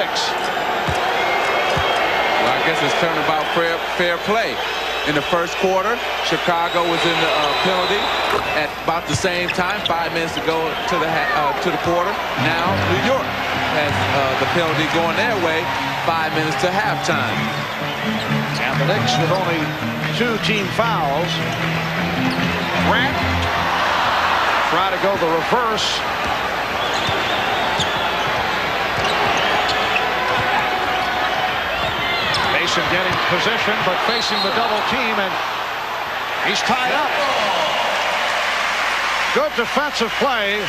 Well, I guess it's turnabout fair play. In the first quarter, Chicago was in the penalty at about the same time, 5 minutes to go to the quarter. Now New York has the penalty going their way, 5 minutes to halftime. And the Knicks with only 2 team fouls. Grant try to go the reverse. Mason getting position, but facing the double team, and he's tied up. Good defensive play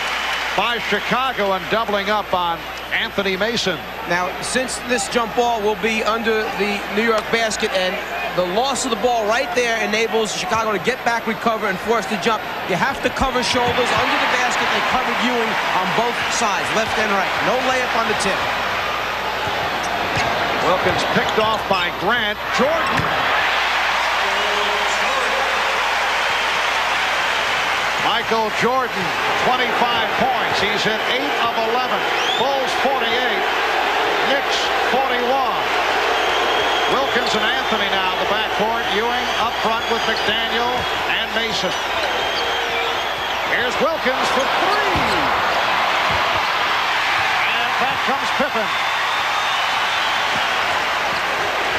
by Chicago and doubling up on Anthony Mason. Now, since this jump ball will be under the New York basket, and the loss of the ball right there enables Chicago to get back, recover, and force the jump. You have to cover shoulders under the basket. They covered Ewing on both sides, left and right. No layup on the tip. Wilkins picked off by Grant. Jordan. Michael Jordan, 25 points. He's hit 8 of 11. Bulls 48. Knicks 41. Wilkins and Anthony now in the backcourt. Ewing up front with McDaniel and Mason. Here's Wilkins for 3. And back comes Pippen.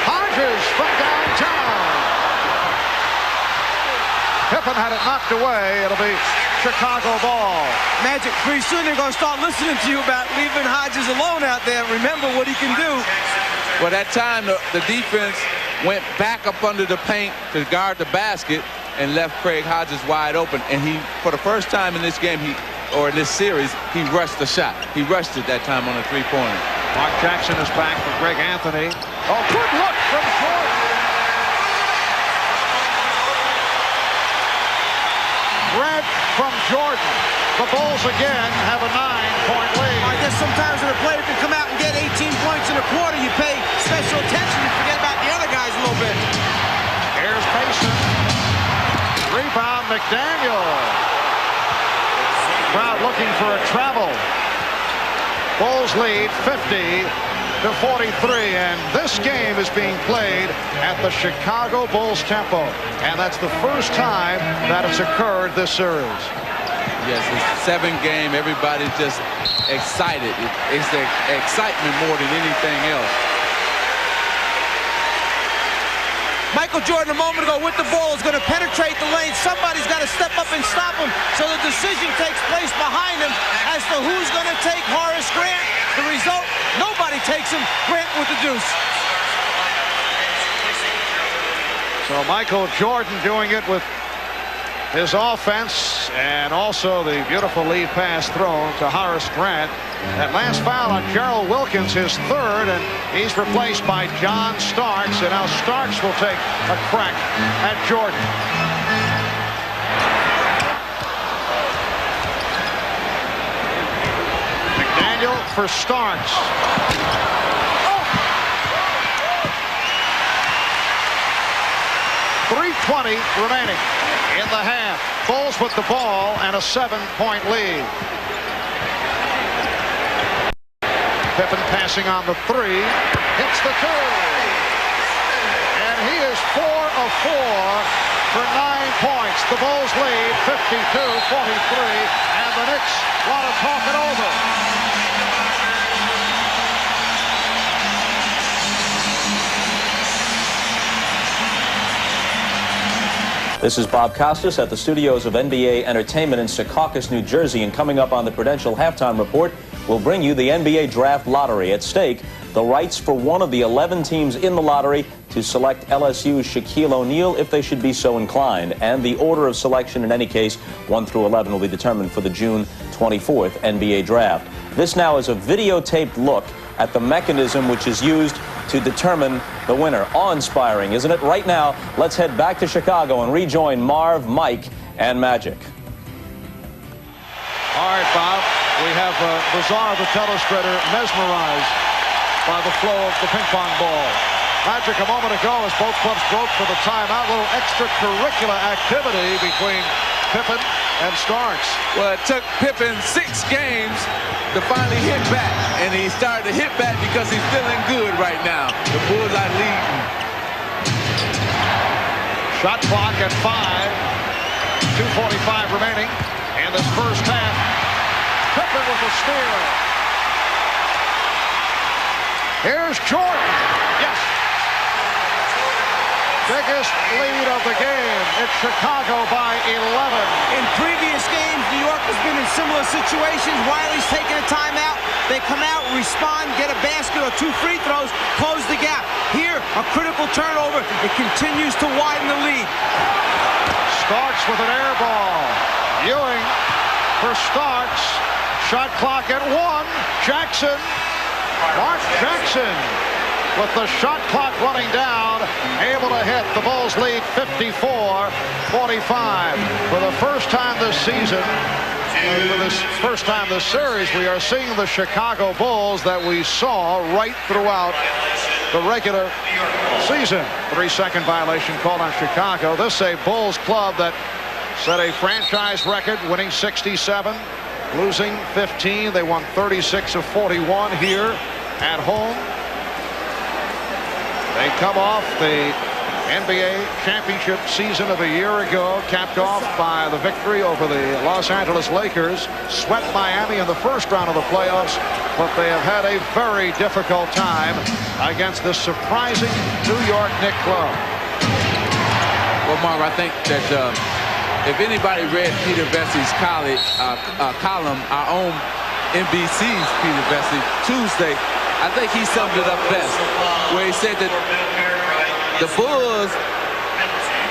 Hodges from downtown. Pippen had it knocked away. It'll be Chicago ball. Magic, pretty soon they're going to start listening to you about leaving Hodges alone out there. Remember what he can do. Well, that time the defense went back up under the paint to guard the basket and left Craig Hodges wide open. And he, for the first time in this game, in this series, he rushed the shot. He rushed it that time on a 3-pointer. Mark Jackson is back for Greg Anthony. Oh, good look from Jordan. Grant from Jordan. The Bulls again have a 9-point lead. I guess sometimes when a player can come out and get 18 points in a quarter, you pay special attention. You forget about the other guys a little bit. Here's Mason. Rebound McDaniel. Crowd looking for a travel. Bulls lead 50 to 43, and this game is being played at the Chicago Bulls tempo, and that's the first time that it's occurred this series. Yes, it's a 7-game. Everybody's just excited. It's the excitement more than anything else. Michael Jordan a moment ago with the ball is going to penetrate the lane. Somebody's got to step up and stop him. So the decision takes place behind him as to who's going to take Horace Grant. The result, nobody takes him. Grant with the deuce. So Michael Jordan doing it with his offense and also the beautiful lead pass thrown to Horace Grant. That last foul on Gerald Wilkins, his third, and he's replaced by John Starks, and now Starks will take a crack at Jordan. McDaniel for Starks. 3:20 remaining in the half. Bulls with the ball and a 7-point lead. Pippen passing on the 3, hits the 2, and he is 4 of 4 for 9 points. The Bulls lead 52-43, and the Knicks want to talk it over. This is Bob Costas at the studios of NBA Entertainment in Secaucus, New Jersey, and coming up on the Prudential Halftime Report, we'll bring you the NBA Draft Lottery. At stake, the rights for one of the 11 teams in the lottery to select LSU's Shaquille O'Neal if they should be so inclined. And the order of selection in any case, 1 through 11, will be determined for the June 24th NBA Draft. This now is a videotaped look at the mechanism which is used to determine the winner. Awe-inspiring, isn't it? Right now, let's head back to Chicago and rejoin Marv, Mike, and Magic. All right, Bob. We have Bizarre, the telestrator, mesmerized by the flow of the ping pong ball. Magic a moment ago as both clubs broke for the timeout. A little extracurricular activity between Pippen and Starks. Well, it took Pippen 6 games to finally hit back, and he started to hit back because he's feeling good right now. The Bulls are leading. Shot clock at 5. 2:45 remaining in this first half. Pippen with a steal. Here's Jordan. Yes. Biggest lead of the game. It's Chicago by 11. In previous games, New York has been in similar situations. Wiley's taking a timeout. They come out, respond, get a basket or 2 free throws, close the gap. Here, a critical turnover. It continues to widen the lead. Starks with an air ball. Ewing for Starks. Shot clock at 1. Jackson. Mark Jackson with the shot clock running down, able to hit. The Bulls lead 54-45. For the first time this season, for this first time this series, we are seeing the Chicago Bulls that we saw right throughout the regular season. 3-second violation called on Chicago. This is a Bulls club that set a franchise record, winning 67, losing 15. They won 36 of 41 here at home. They come off the NBA championship season of a year ago, capped off by the victory over the Los Angeles Lakers, swept Miami in the first round of the playoffs, but they have had a very difficult time against this surprising New York Knicks club. Well, Marv, I think that if anybody read Peter Vessey's column, our own NBC's Peter Vessey, Tuesday, I think he summed it up best, where he said that the Bulls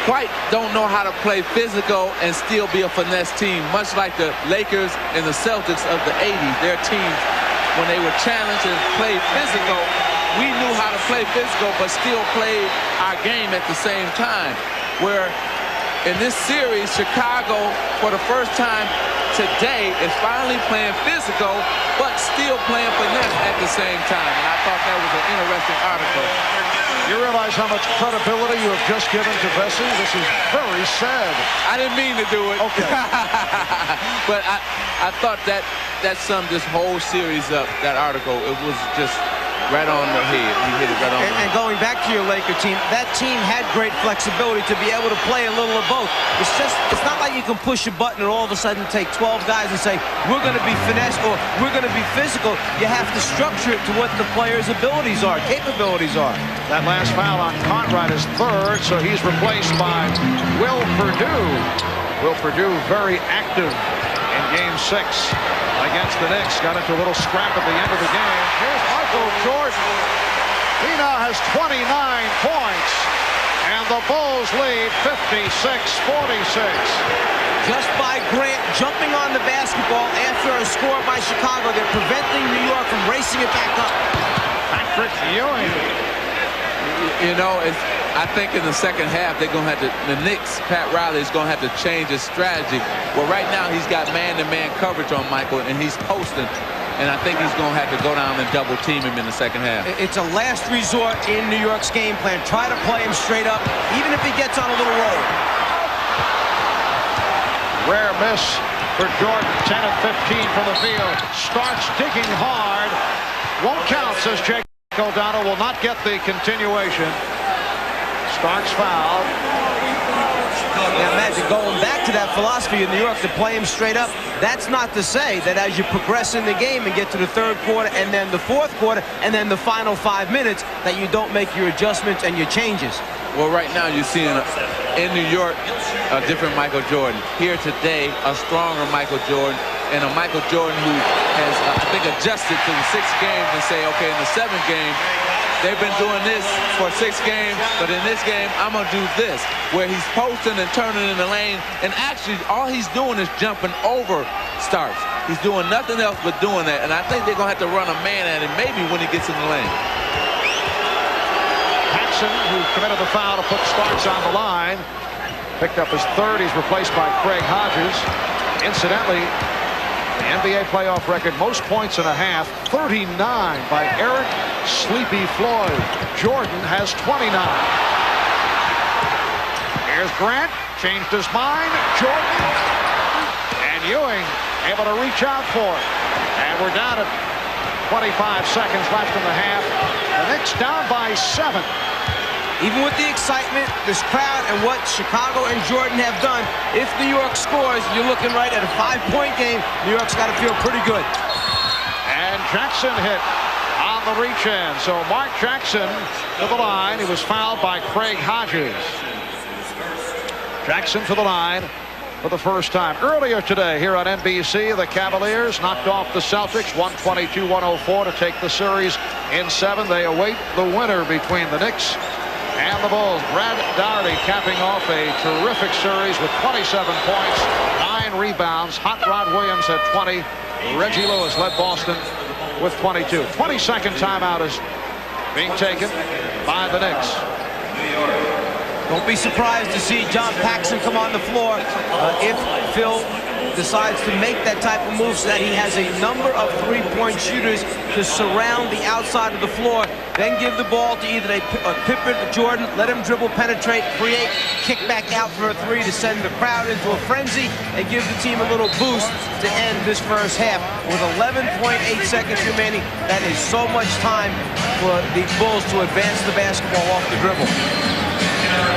quite don't know how to play physical and still be a finesse team, much like the Lakers and the Celtics of the 80s. Their teams, when they were challenged and played physical, we knew how to play physical but still played our game at the same time. Where in this series, Chicago, for the first time today, is finally playing physical, but still playing finesse at the same time. And I thought that was an interesting article. You realize how much credibility you have just given to Vesey? This is very sad. I didn't mean to do it. Okay. But I thought that summed this whole series up, that article. It was just right on the head. He hit it right on the head. And going back to your Laker team, that team had great flexibility to be able to play a little of both. It's not like you can push a button and all of a sudden take 12 guys and say, we're going to be finesse or we're going to be physical. You have to structure it to what the players' abilities are, capabilities are. That last foul on Conrad is third, so he's replaced by Will Perdue. Will Perdue very active in Game 6 against the Knicks. Got into a little scrap at the end of the game. Here's Michael Jordan. He now has 29 points, and the Bulls lead 56-46. Just by Grant jumping on the basketball after a score by Chicago, they're preventing New York from racing it back up. Patrick Ewing. You know, I think in the second half, they're going to have to, the Knicks, Pat Riley is going to have to change his strategy. Well, right now, he's got man-to-man coverage on Michael, and he's posting. And I think he's going to have to go down and double-team him in the second half. It's a last resort in New York's game plan. Try to play him straight up, even if he gets on a little roll. Rare miss for Jordan. 10 of 15 from the field. Starks digging hard. Won't count, says Jake O'Donnell. Will not get the continuation. Starks fouled. Now imagine going back to that philosophy in New York to play him straight up. That's not to say that as you progress in the game and get to the third quarter and then the fourth quarter and then the final 5 minutes that you don't make your adjustments and your changes. Well, right now you're seeing in New York a different Michael Jordan. Here today, a stronger Michael Jordan and a Michael Jordan who has, I think, adjusted to the 6 games and say, okay, in the 7th game, they've been doing this for 6 games, but in this game, I'm going to do this, where he's posting and turning in the lane, and actually, all he's doing is jumping over Starks. He's doing nothing else but doing that, and I think they're going to have to run a man at him maybe when he gets in the lane. Paxson, who committed the foul to put Starks on the line, picked up his third. He's replaced by Craig Hodges. Incidentally, the NBA playoff record, most points in a half, 39 by Eric Sleepy Floyd. Jordan has 29. Here's Grant, changed his mind. Jordan and Ewing able to reach out for it. And we're down at 25 seconds left in the half. The Knicks down by 7. Even with the excitement, this crowd, and what Chicago and Jordan have done, if New York scores, you're looking right at a 5-point game. New York's got to feel pretty good. And Jackson hit on the reach-in. So Mark Jackson to the line. He was fouled by Craig Hodges. Jackson to the line for the first time. Earlier today here on NBC, the Cavaliers knocked off the Celtics 122-104 to take the series in 7. They await the winner between the Knicks and the Bulls. Brad Daugherty capping off a terrific series with 27 points, 9 rebounds. Hot Rod Williams had 20. Reggie Lewis led Boston with 22. 22nd timeout is being taken by the Knicks. Don't be surprised to see John Paxson come on the floor if Phil decides to make that type of move so that he has a number of three-point shooters to surround the outside of the floor. Then give the ball to either Pippen or Jordan, let him dribble, penetrate, create, kick back out for a 3 to send the crowd into a frenzy and give the team a little boost to end this first half. With 11.8 seconds remaining, that is so much time for the Bulls to advance the basketball off the dribble. And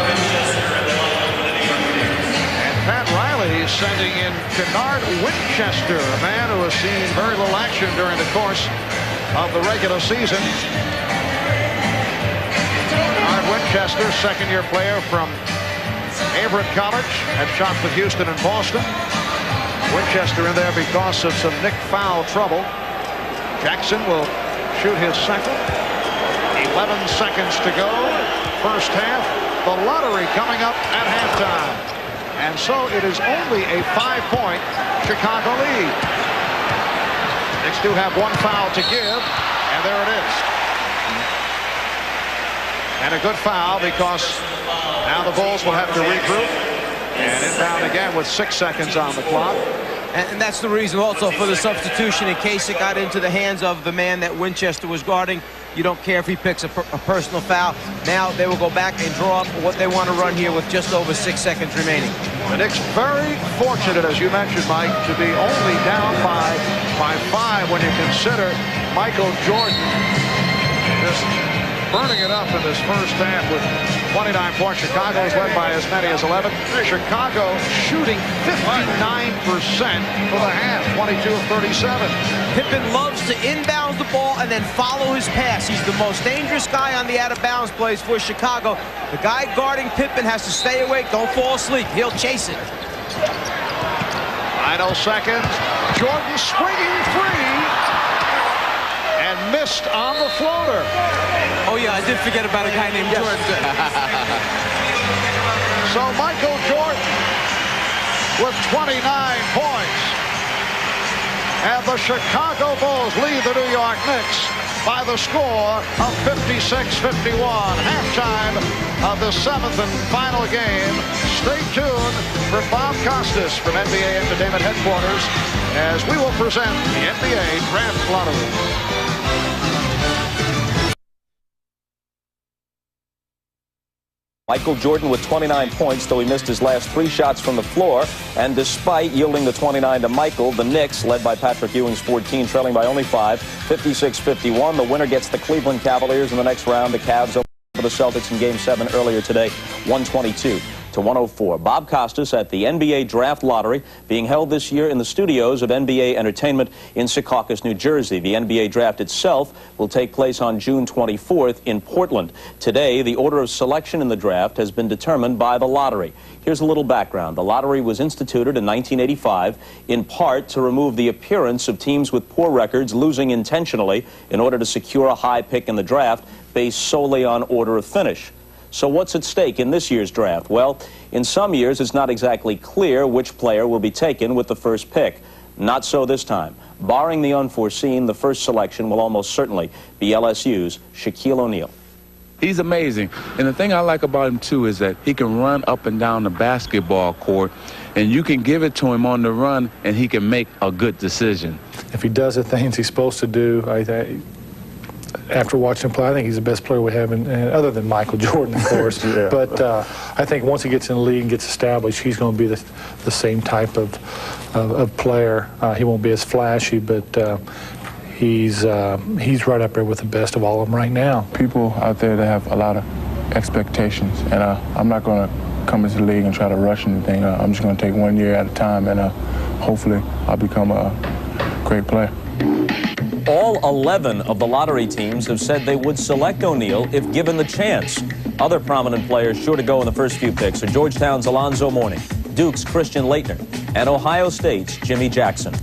Pat Riley sending in Kennard Winchester, a man who has seen very little action during the course of the regular season. Kennard Winchester, second-year player from Everett College, had shot with Houston and Boston. Winchester in there because of some Knick foul trouble. Jackson will shoot his second. 11 seconds to go. First half. The lottery coming up at halftime. And so it is only a 5-point Chicago lead. Knicks do have one foul to give, and there it is. And a good foul because now the Bulls will have to regroup and inbound again with 6 seconds on the clock. And that's the reason also for the substitution in case it got into the hands of the man that Winchester was guarding. You don't care if he picks a personal foul. Now they will go back and draw up what they want to run here with just over 6 seconds remaining. The Knicks very fortunate, as you mentioned, Mike, to be only down by 5 when you consider Michael Jordan just burning it up in this first half with 29 points. Chicago is led by as many as 11. Chicago shooting 59% for the half, 22 of 37. Pippen loves to inbound the ball and then follow his pass. He's the most dangerous guy on the out-of-bounds plays for Chicago. The guy guarding Pippen has to stay awake. Don't fall asleep. He'll chase it. Final seconds. Jordan swinging free and missed on the floater. Oh, yeah, I did forget about a guy named Jordan. So Michael Jordan with 29 points. And the Chicago Bulls lead the New York Knicks by the score of 56-51. Halftime of the 7th and final game. Stay tuned for Bob Costas from NBA Entertainment Headquarters as we will present the NBA Draft Lottery. Michael Jordan with 29 points, though he missed his last 3 shots from the floor. And despite yielding the 29 to Michael, the Knicks, led by Patrick Ewing's 14, trailing by only 5, 56-51. The winner gets the Cleveland Cavaliers in the next round. The Cavs over the Celtics in Game 7 earlier today, 122-104. Bob Costas at the NBA Draft Lottery, being held this year in the studios of NBA Entertainment in Secaucus, New Jersey. The NBA Draft itself will take place on June 24th in Portland. Today, the order of selection in the draft has been determined by the lottery. Here's a little background. The lottery was instituted in 1985 in part to remove the appearance of teams with poor records losing intentionally in order to secure a high pick in the draft based solely on order of finish. So what's at stake in this year's draft? Well, in some years, it's not exactly clear which player will be taken with the first pick. Not so this time. Barring the unforeseen, the first selection will almost certainly be LSU's Shaquille O'Neal. He's amazing. And the thing I like about him, too, is that he can run up and down the basketball court, and you can give it to him on the run, and he can make a good decision. If he does the things he's supposed to do, after watching him play, I think he's the best player we have, other than Michael Jordan, of course. Yeah. But I think once he gets in the league and gets established, he's going to be the same type of player. He won't be as flashy, but he's right up there with the best of all of them right now. People out there that have a lot of expectations, and I'm not going to come into the league and try to rush anything. I'm just going to take 1 year at a time, and hopefully I'll become a great player. All 11 of the lottery teams have said they would select O'Neal if given the chance. Other prominent players sure to go in the first few picks are Georgetown's Alonzo Mourning, Duke's Christian Laettner, and Ohio State's Jimmy Jackson.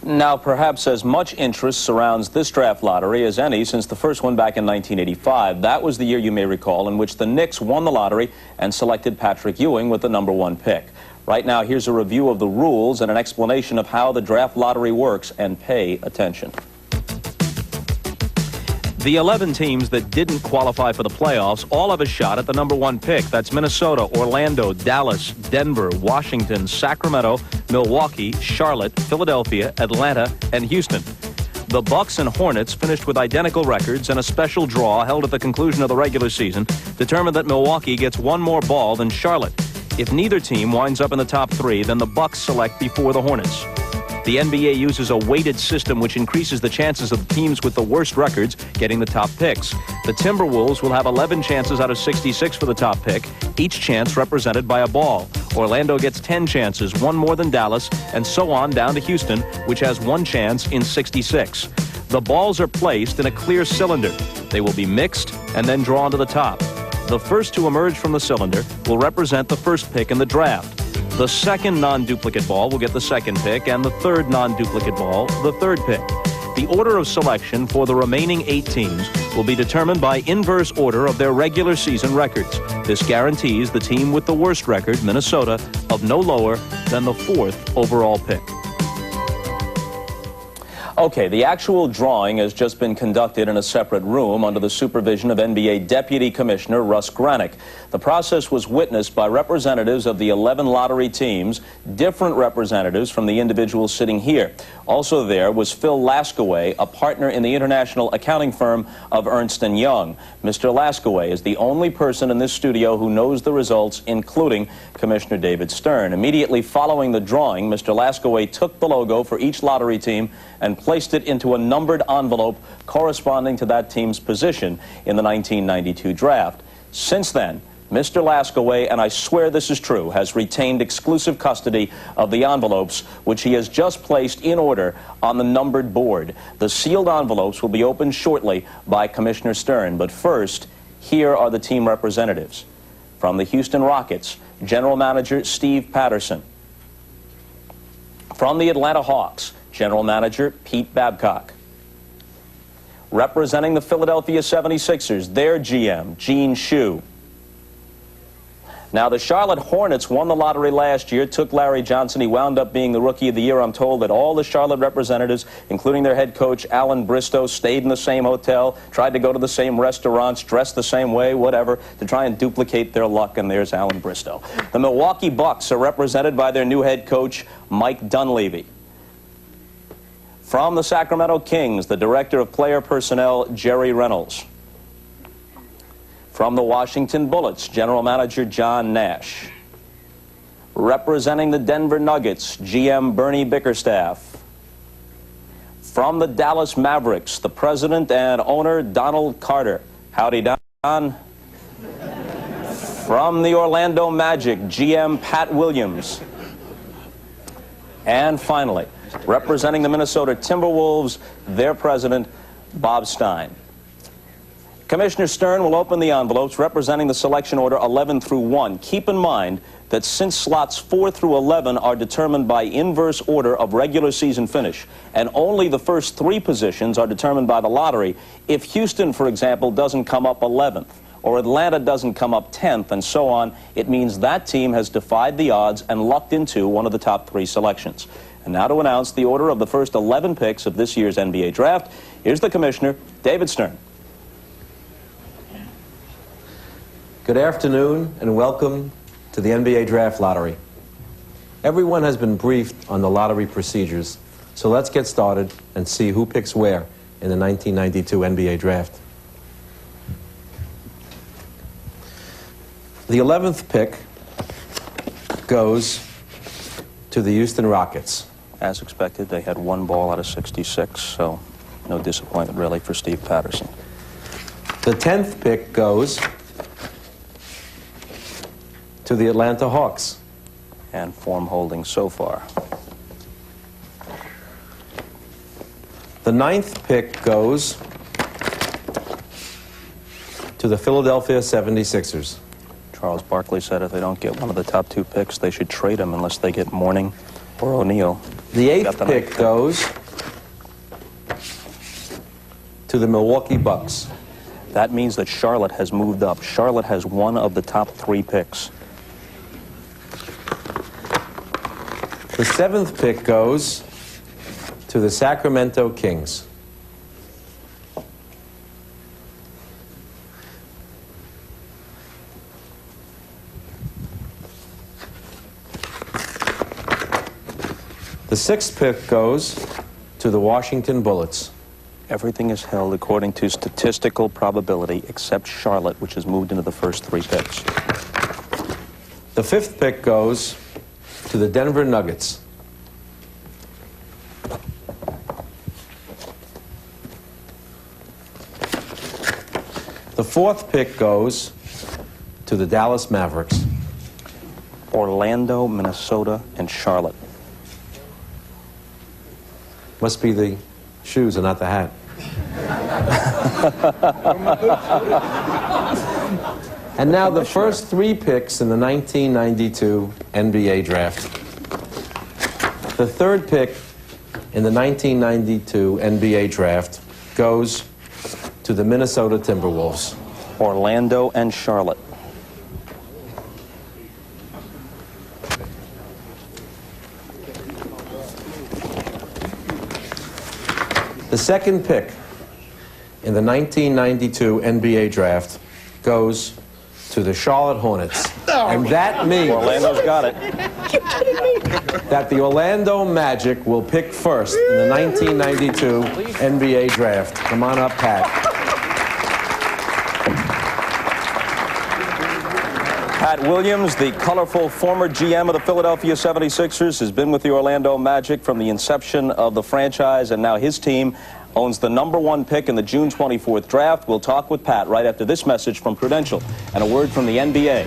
Now, perhaps as much interest surrounds this draft lottery as any since the first one back in 1985. That was the year, you may recall, in which the Knicks won the lottery and selected Patrick Ewing with the #1 pick. Right now, here's a review of the rules and an explanation of how the draft lottery works, and pay attention. The 11 teams that didn't qualify for the playoffs all have a shot at the #1 pick. That's Minnesota, Orlando, Dallas, Denver, Washington, Sacramento, Milwaukee, Charlotte, Philadelphia, Atlanta, and Houston. The Bucks and Hornets finished with identical records, and a special draw held at the conclusion of the regular season determined that Milwaukee gets one more ball than Charlotte. If neither team winds up in the top 3, then the Bucks select before the Hornets. The NBA uses a weighted system which increases the chances of the teams with the worst records getting the top picks. The Timberwolves will have 11 chances out of 66 for the top pick, each chance represented by a ball. Orlando gets 10 chances, one more than Dallas, and so on down to Houston, which has 1 chance in 66. The balls are placed in a clear cylinder. They will be mixed and then drawn to the top. The first to emerge from the cylinder will represent the first pick in the draft. The second non-duplicate ball will get the second pick, and the third non-duplicate ball, the third pick. The order of selection for the remaining 8 teams will be determined by inverse order of their regular season records. This guarantees the team with the worst record, Minnesota, of no lower than the 4th overall pick. Okay, the actual drawing has just been conducted in a separate room under the supervision of NBA Deputy Commissioner Russ Granick. The process was witnessed by representatives of the 11 lottery teams, different representatives from the individuals sitting here. Also there was Phil Laskaway, a partner in the international accounting firm of Ernst & Young. Mr. Laskaway is the only person in this studio who knows the results, including Commissioner David Stern. Immediately following the drawing, Mr. Laskaway took the logo for each lottery team and placed it into a numbered envelope corresponding to that team's position in the 1992 draft. Since then, Mr. Laskaway, and I swear this is true, has retained exclusive custody of the envelopes, which he has just placed in order on the numbered board. The sealed envelopes will be opened shortly by Commissioner Stern. But first, here are the team representatives. From the Houston Rockets, General Manager Steve Patterson. From the Atlanta Hawks, General Manager Pete Babcock. Representing the Philadelphia 76ers, their GM, Gene Shue. Now, the Charlotte Hornets won the lottery last year, took Larry Johnson. He wound up being the Rookie of the Year. I'm told that all the Charlotte representatives, including their head coach, Alan Bristow, stayed in the same hotel, tried to go to the same restaurants, dressed the same way, whatever, to try and duplicate their luck, and there's Alan Bristow. The Milwaukee Bucks are represented by their new head coach, Mike Dunleavy. From the Sacramento Kings, the Director of Player Personnel, Jerry Reynolds. From the Washington Bullets, General Manager John Nash. Representing the Denver Nuggets, GM Bernie Bickerstaff. From the Dallas Mavericks, the President and owner Donald Carter. Howdy, Don. From the Orlando Magic, GM Pat Williams. And finally, representing the Minnesota Timberwolves, their president, Bob Stein. Commissioner Stern will open the envelopes representing the selection order 11 through 1. Keep in mind that since slots 4 through 11 are determined by inverse order of regular season finish, and only the first 3 positions are determined by the lottery, if Houston, for example, doesn't come up 11th, or Atlanta doesn't come up 10th, and so on, it means that team has defied the odds and lucked into one of the top 3 selections. And now to announce the order of the first 11 picks of this year's NBA draft, here's the Commissioner, David Stern. Good afternoon and welcome to the NBA Draft Lottery. Everyone has been briefed on the lottery procedures, so let's get started and see who picks where in the 1992 NBA Draft. The 11th pick goes to the Houston Rockets. As expected, they had 1 ball out of 66, so no disappointment really for Steve Patterson. The 10th pick goes to the Atlanta Hawks. And form holding so far. The 9th pick goes to the Philadelphia 76ers. Charles Barkley said if they don't get one of the top 2 picks, they should trade him unless they get Mourning or O'Neal. The 8th pick goes to the Milwaukee Bucks. That means that Charlotte has moved up. Charlotte has one of the top 3 picks. The 7th pick goes to the Sacramento Kings. The 6th pick goes to the Washington Bullets. Everything is held according to statistical probability except Charlotte, which has moved into the first 3 picks. The 5th pick goes to the Denver Nuggets. The 4th pick goes to the Dallas Mavericks. Orlando, Minnesota, and Charlotte. Must be the shoes and not the hat. And now the first 3 picks in the 1992 NBA Draft. The 3rd pick in the 1992 NBA Draft goes to the Minnesota Timberwolves. Orlando and Charlotte. The second pick in the 1992 NBA draft goes to the Charlotte Hornets. And that means Orlando's got it. that the Orlando Magic will pick first in the 1992 NBA draft. Come on up, Pat. Pat Williams, the colorful former GM of the Philadelphia 76ers, has been with the Orlando Magic from the inception of the franchise, and now his team owns the #1 pick in the June 24th draft. We'll talk with Pat right after this message from Prudential and a word from the NBA.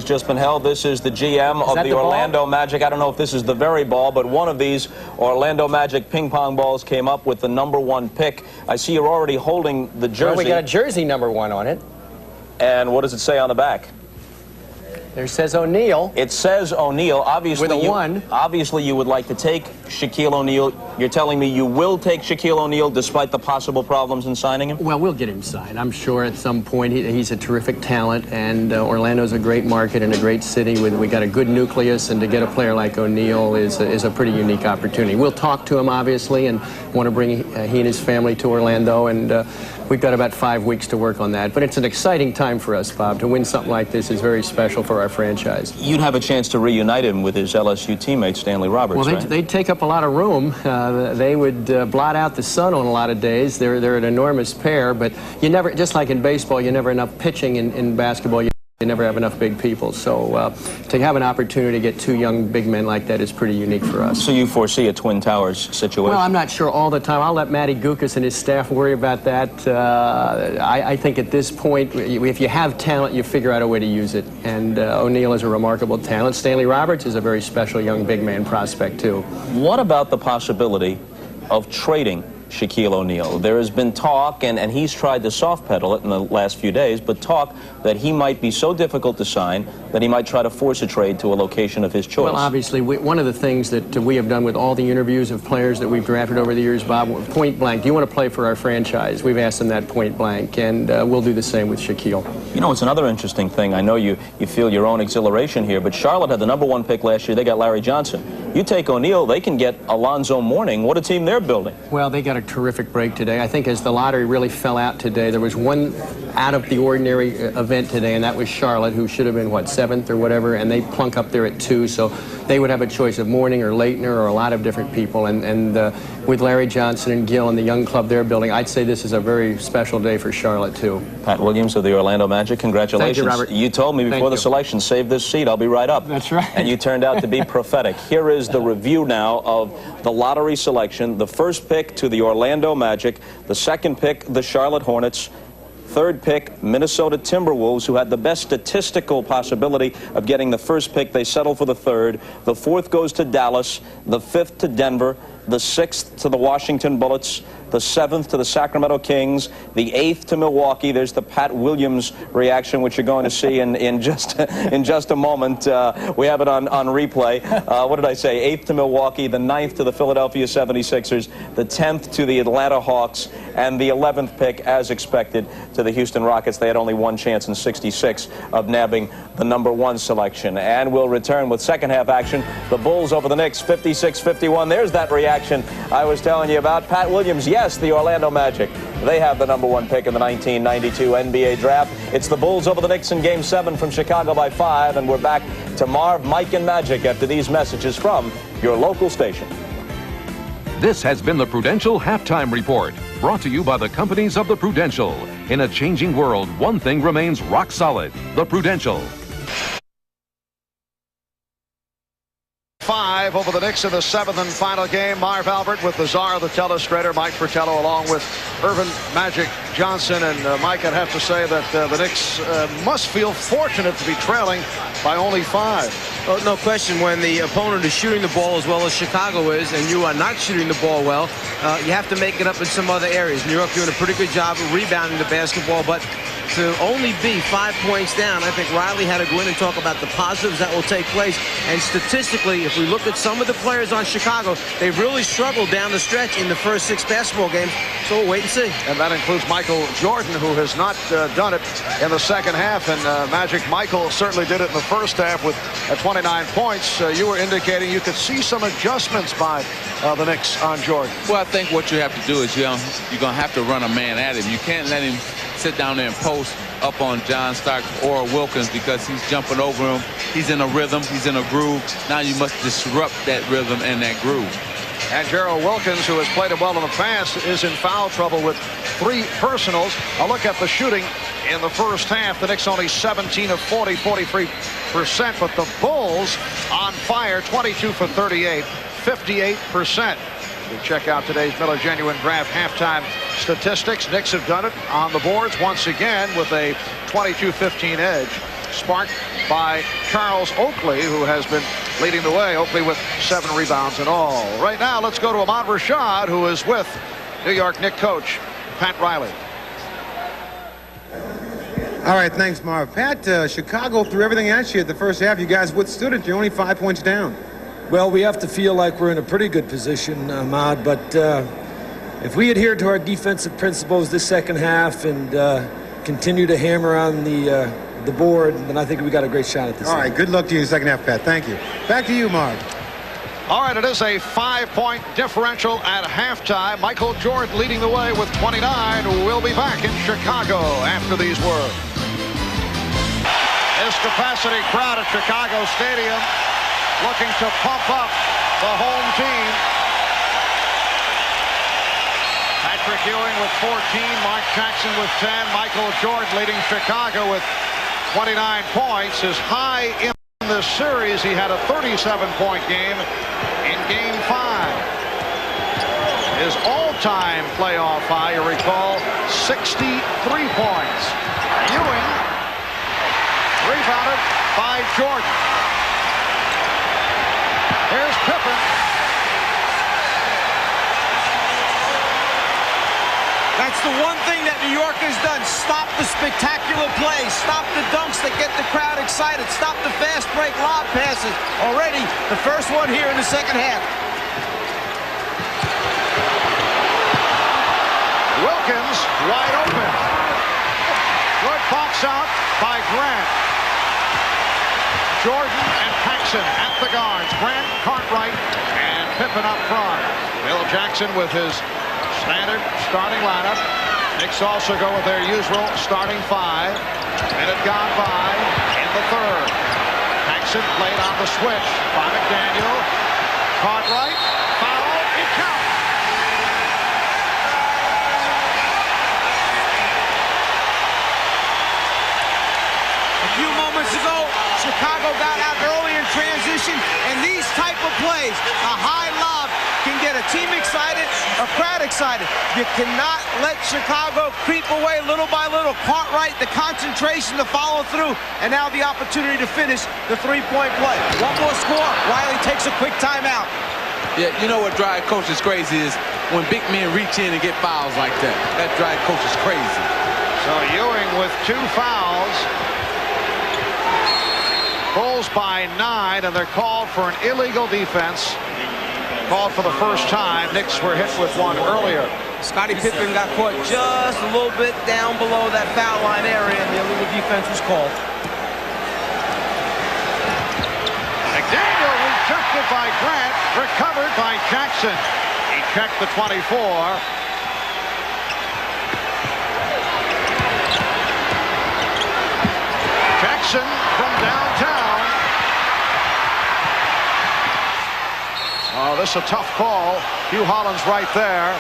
Just been held. This is the GM of the Orlando Magic. I don't know if this is the very ball, but one of these Orlando Magic ping pong balls came up with the #1 pick. I see you're already holding the jersey. Well, we got a jersey #1 on it. And what does it say on the back? There says O'Neal. It says O'Neal. Obviously, with a 1. Obviously, you would like to take Shaquille O'Neal. You're telling me you will take Shaquille O'Neal despite the possible problems in signing him? Well, we'll get him signed. I'm sure at some point he's a terrific talent, and Orlando's a great market and a great city. We got a good nucleus, and to get a player like O'Neal is a pretty unique opportunity. We'll talk to him, obviously, and want to bring he and his family to Orlando, and we've got about 5 weeks to work on that. But it's an exciting time for us, Bob. To win something like this is very special for our franchise. You'd have a chance to reunite him with his LSU teammate, Stanley Roberts, well, right? they'd take up a lot of room. They would blot out the sun on a lot of days. They're an enormous pair, but you never, just like in baseball, you never enough pitching in basketball. You never have enough big people. So to have an opportunity to get 2 young big men like that is pretty unique for us. So you foresee a Twin Towers situation? Well, I'm not sure all the time. I'll let Matty Gukas and his staff worry about that. I think at this point, if you have talent, you figure out a way to use it. And O'Neal is a remarkable talent. Stanley Roberts is a very special young big man prospect, too. What about the possibility of trading Shaquille O'Neal? There has been talk, and he's tried to soft pedal it in the last few days, but talk that he might be so difficult to sign that he might try to force a trade to a location of his choice. Well, obviously, one of the things that we have done with all the interviews of players that we've drafted over the years, Bob, point blank, do you want to play for our franchise? We've asked them that point blank, and we'll do the same with Shaquille. You know, it's another interesting thing. I know you feel your own exhilaration here, but Charlotte had the #1 pick last year. They got Larry Johnson. You take O'Neal, they can get Alonzo Mourning. What a team they're building. Well, they got a terrific break today. I think as the lottery really fell out today, there was one out-of-the-ordinary event today, and that was Charlotte, who should have been, what, 7th or whatever, and they plunk up there at 2, so they would have a choice of Mourning or Leitner or a lot of different people, and with Larry Johnson and Gill and the young club they're building, I'd say this is a very special day for Charlotte, too. Pat Williams of the Orlando Magic, congratulations. Thank you, Robert. You told me before the selection, save this seat, I'll be right up. That's right. And you turned out to be prophetic. Here is the review now of the lottery selection. The first pick to the Orlando Magic, the second pick, the Charlotte Hornets, third pick, Minnesota Timberwolves, who had the best statistical possibility of getting the first pick. They settled for the third. The fourth goes to Dallas, the fifth to Denver, the sixth to the Washington Bullets, the seventh to the Sacramento Kings, the eighth to Milwaukee. There's the Pat Williams reaction, which you're going to see in just a moment. We have it on replay. What did I say? Eighth to Milwaukee, the ninth to the Philadelphia 76ers, the 10th to the Atlanta Hawks, and the 11th pick, as expected, to the Houston Rockets. They had only one chance in 66 of nabbing the #1 selection. And we'll return with second half action. The Bulls over the Knicks, 56-51. There's that reaction I was telling you about. Pat Williams, yes, the Orlando Magic. They have the #1 pick in the 1992 NBA draft. It's the Bulls over the Knicks in Game 7 from Chicago by 5. And we're back to Marv, Mike, and Magic after these messages from your local station. This has been the Prudential Halftime Report, brought to you by the companies of the Prudential. In a changing world, one thing remains rock solid: the Prudential. 5 over the Knicks in the 7th and final game. Marv Albert with the czar of the telestrator, Mike Fratello, along with Irvin Magic Johnson. And Mike, I'd have to say that the Knicks must feel fortunate to be trailing by only 5. Oh, no question. When the opponent is shooting the ball as well as Chicago is, and you are not shooting the ball well, you have to make it up in some other areas. New York doing a pretty good job of rebounding the basketball, but to only be 5 points down. I think Riley had to go in and talk about the positives that will take place. And statistically, if we look at some of the players on Chicago, they've really struggled down the stretch in the first 6 basketball games. So we'll wait and see. And that includes Michael Jordan, who has not done it in the second half. And Magic Michael certainly did it in the first half with 29 points. You were indicating you could see some adjustments by the Knicks on Jordan. Well, I think what you have to do is you're going to have to run a man at him. You can't let him sit down there and post up on John Starks or Wilkins because he's jumping over him. He's in a rhythm. He's in a groove. Now you must disrupt that rhythm and that groove. And Gerald Wilkins, who has played it well in the past, is in foul trouble with 3 personals. A look at the shooting in the first half. The Knicks only 17 of 40, 43%. But the Bulls on fire, 22 for 38, 58%. You check out today's Miller Genuine Draft halftime statistics. Knicks have done it on the boards once again with a 22-15 edge, sparked by Charles Oakley, who has been leading the way. Oakley with 7 rebounds in all. Right now, let's go to Ahmad Rashad, who is with New York Knicks coach Pat Riley. All right, thanks, Marv. Pat, Chicago threw everything at you at the first half. You guys withstood it. You're only 5 points down. Well, we have to feel like we're in a pretty good position, Ahmad, but if we adhere to our defensive principles this second half and continue to hammer on the board, then I think we got a great shot at this. All right, good luck to you in the second half, Pat. Thank you. Back to you, Marv. All right, it is a 5-point differential at halftime. Michael Jordan leading the way with 29. We'll be back in Chicago after these words. This capacity crowd at Chicago Stadium looking to pump up the home team. Patrick Ewing with 14, Mark Jackson with 10, Michael Jordan leading Chicago with 29 points. His high in this series, he had a 37-point game in Game 5. His all-time playoff high, you recall, 63 points. Ewing rebounded by Jordan. Here's Pippen. That's the one thing that New York has done. Stop the spectacular plays. Stop the dunks that get the crowd excited. Stop the fast break lob passes. Already the first one here in the second half. Wilkins wide open. Good box out by Grant. Jordan and Paxson at the guards. Grant, Cartwright, and Pippen up front. Bill Jackson with his standard starting lineup. Knicks also go with their usual starting 5. Minute gone by in the third. Paxson played on the switch by McDaniel. Cartwright, foul, it counts. A few moments ago, Chicago got out early in transition, and these type of plays, a high lob, can get a team excited, a crowd excited. You cannot let Chicago creep away little by little. Cartwright, the concentration, the follow through, and now the opportunity to finish the 3-point play. One more score. Riley takes a quick timeout. Yeah, you know what drive coaches crazy is? When big men reach in and get fouls like that. That drive coach is crazy. So Ewing with 2 fouls. Bulls by 9, and they're called for an illegal defense. Called for the first time. Knicks were hit with one earlier. Scottie Pippen got caught just a little bit down below that foul line area, and the illegal defense was called. McDaniel rejected by Grant, recovered by Jackson. He checked the 24. Jackson from downtown. Oh, this is a tough call. Hugh Holland's right there.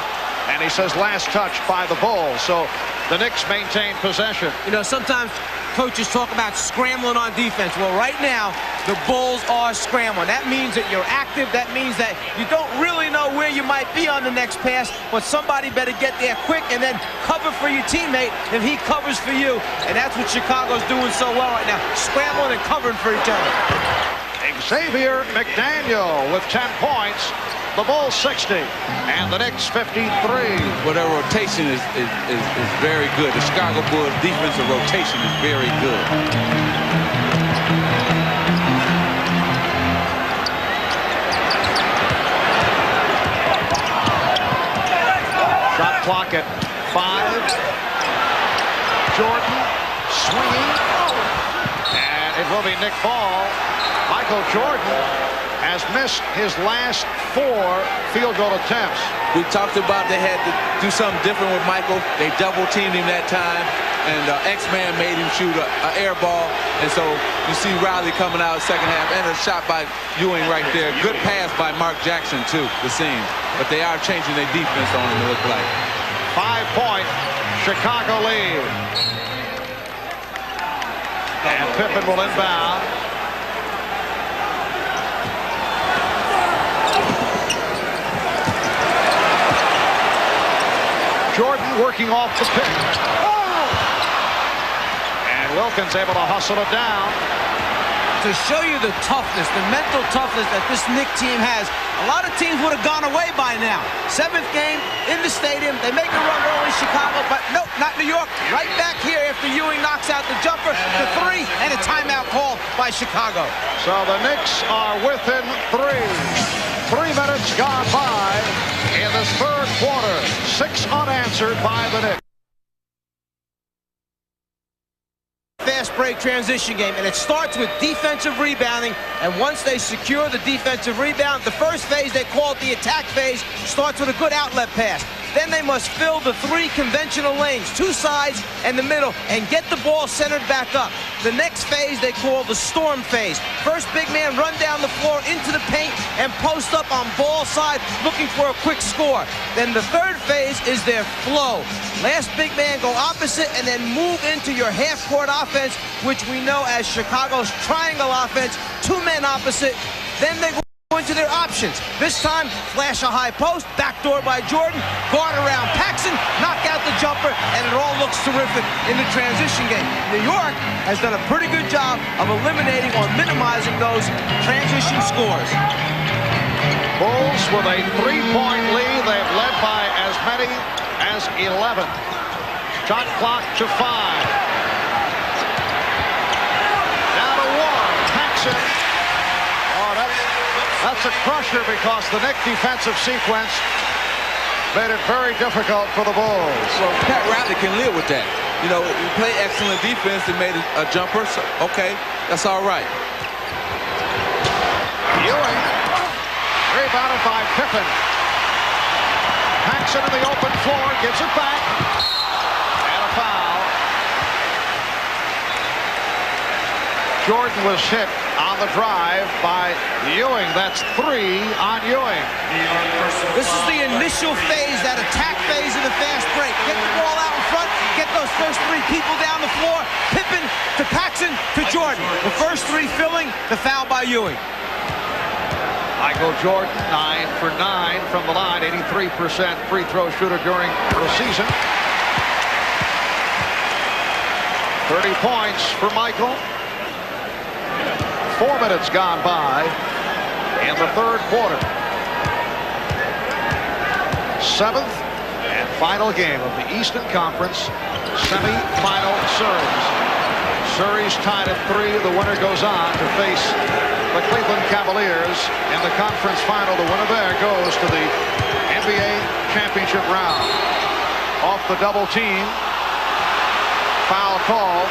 And he says last touch by the Bulls. So the Knicks maintain possession. You know, sometimes coaches talk about scrambling on defense. Well, right now, the Bulls are scrambling. That means that you're active. That means that you don't really know where you might be on the next pass, but somebody better get there quick and then cover for your teammate if he covers for you. And that's what Chicago's doing so well right now, scrambling and covering for each other. Xavier McDaniel with 10 points. The Bulls 60 and the Knicks 53. Well, their rotation is very good. The Chicago Bulls defensive rotation is very good. Shot clock at 5. Jordan swinging, and it will be Nick Ball. Michael Jordan has missed his last 4 field goal attempts. We talked about they had to do something different with Michael. They double-teamed him that time, and X-Man made him shoot an air ball. And so you see Riley coming out second half, and a shot by Ewing right there. Good pass by Mark Jackson, too, the seam. But they are changing their defense on him, it looks like. 5-point Chicago lead. And Pippen will inbound. Jordan working off the pick. And Wilkins able to hustle it down. To show you the toughness, the mental toughness that this Knicks team has, a lot of teams would have gone away by now. 7th game in the stadium. They make a run early, Chicago, but nope, not New York. Right back here after Ewing knocks out the jumper, the 3, and a timeout called by Chicago. So the Knicks are within 3. 3 minutes gone by in this third quarter. 6 unanswered by the Knicks. Fast break transition game, and it starts with defensive rebounding, and once they secure the defensive rebound, the first phase, they call it the attack phase, starts with a good outlet pass. Then they must fill the 3 conventional lanes, 2 sides and the middle, and get the ball centered back up. The next phase they call the storm phase. First big man run down the floor into the paint and post up on ball side looking for a quick score. Then the third phase is their flow. Last big man go opposite and then move into your half-court offense, which we know as Chicago's triangle offense, 2 men opposite. Then they go into their options. This time, flash a high post, backdoor by Jordan, guard around Paxson, knock out the jumper, and it all looks terrific in the transition game. New York has done a pretty good job of eliminating or minimizing those transition scores. Bulls with a 3-point lead. They've led by as many as 11. Shot clock to 5. Down to 1. Paxson. Oh, that's a crusher because the Knicks defensive sequence made it very difficult for the Bulls. Well, Pat Riley can live with that. You know, you play excellent defense and made a jumper. So, okay, that's all right. Ewing rebounded by Pippen. Paxson in the open floor, gives it back. And a foul. Jordan was hit on the drive by Ewing. That's 3 on Ewing. This is the initial phase, that attack phase in the fast break. Get the ball out in front, get those first 3 people down the floor. Pippen to Paxson to Jordan. The first 3 filling, the foul by Ewing. Michael Jordan, 9 for 9 from the line, 83% free throw shooter during the season. 30 points for Michael. 4 minutes gone by in the third quarter. 7th and final game of the Eastern Conference semi-final series. Series tied at 3. The winner goes on to face the Cleveland Cavaliers in the conference final. The winner there goes to the NBA championship round. Off the double team. Foul call.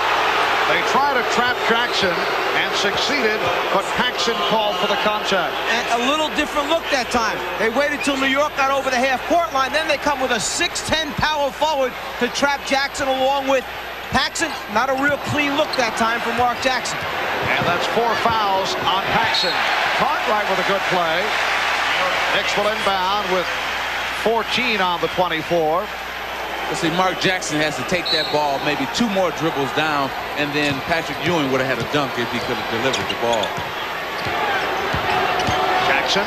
They tried to trap Jackson and succeeded, but Paxson called for the contact. And a little different look that time. They waited till New York got over the half-court line. Then they come with a 6'10" power forward to trap Jackson along with Paxson. Not a real clean look that time from Mark Jackson. And that's 4 fouls on Paxson. Cartwright with a good play. Knicks will inbound with 14 on the 24. Let's see, Mark Jackson has to take that ball maybe 2 more dribbles down, and then Patrick Ewing would have had a dunk if he could have delivered the ball. Jackson.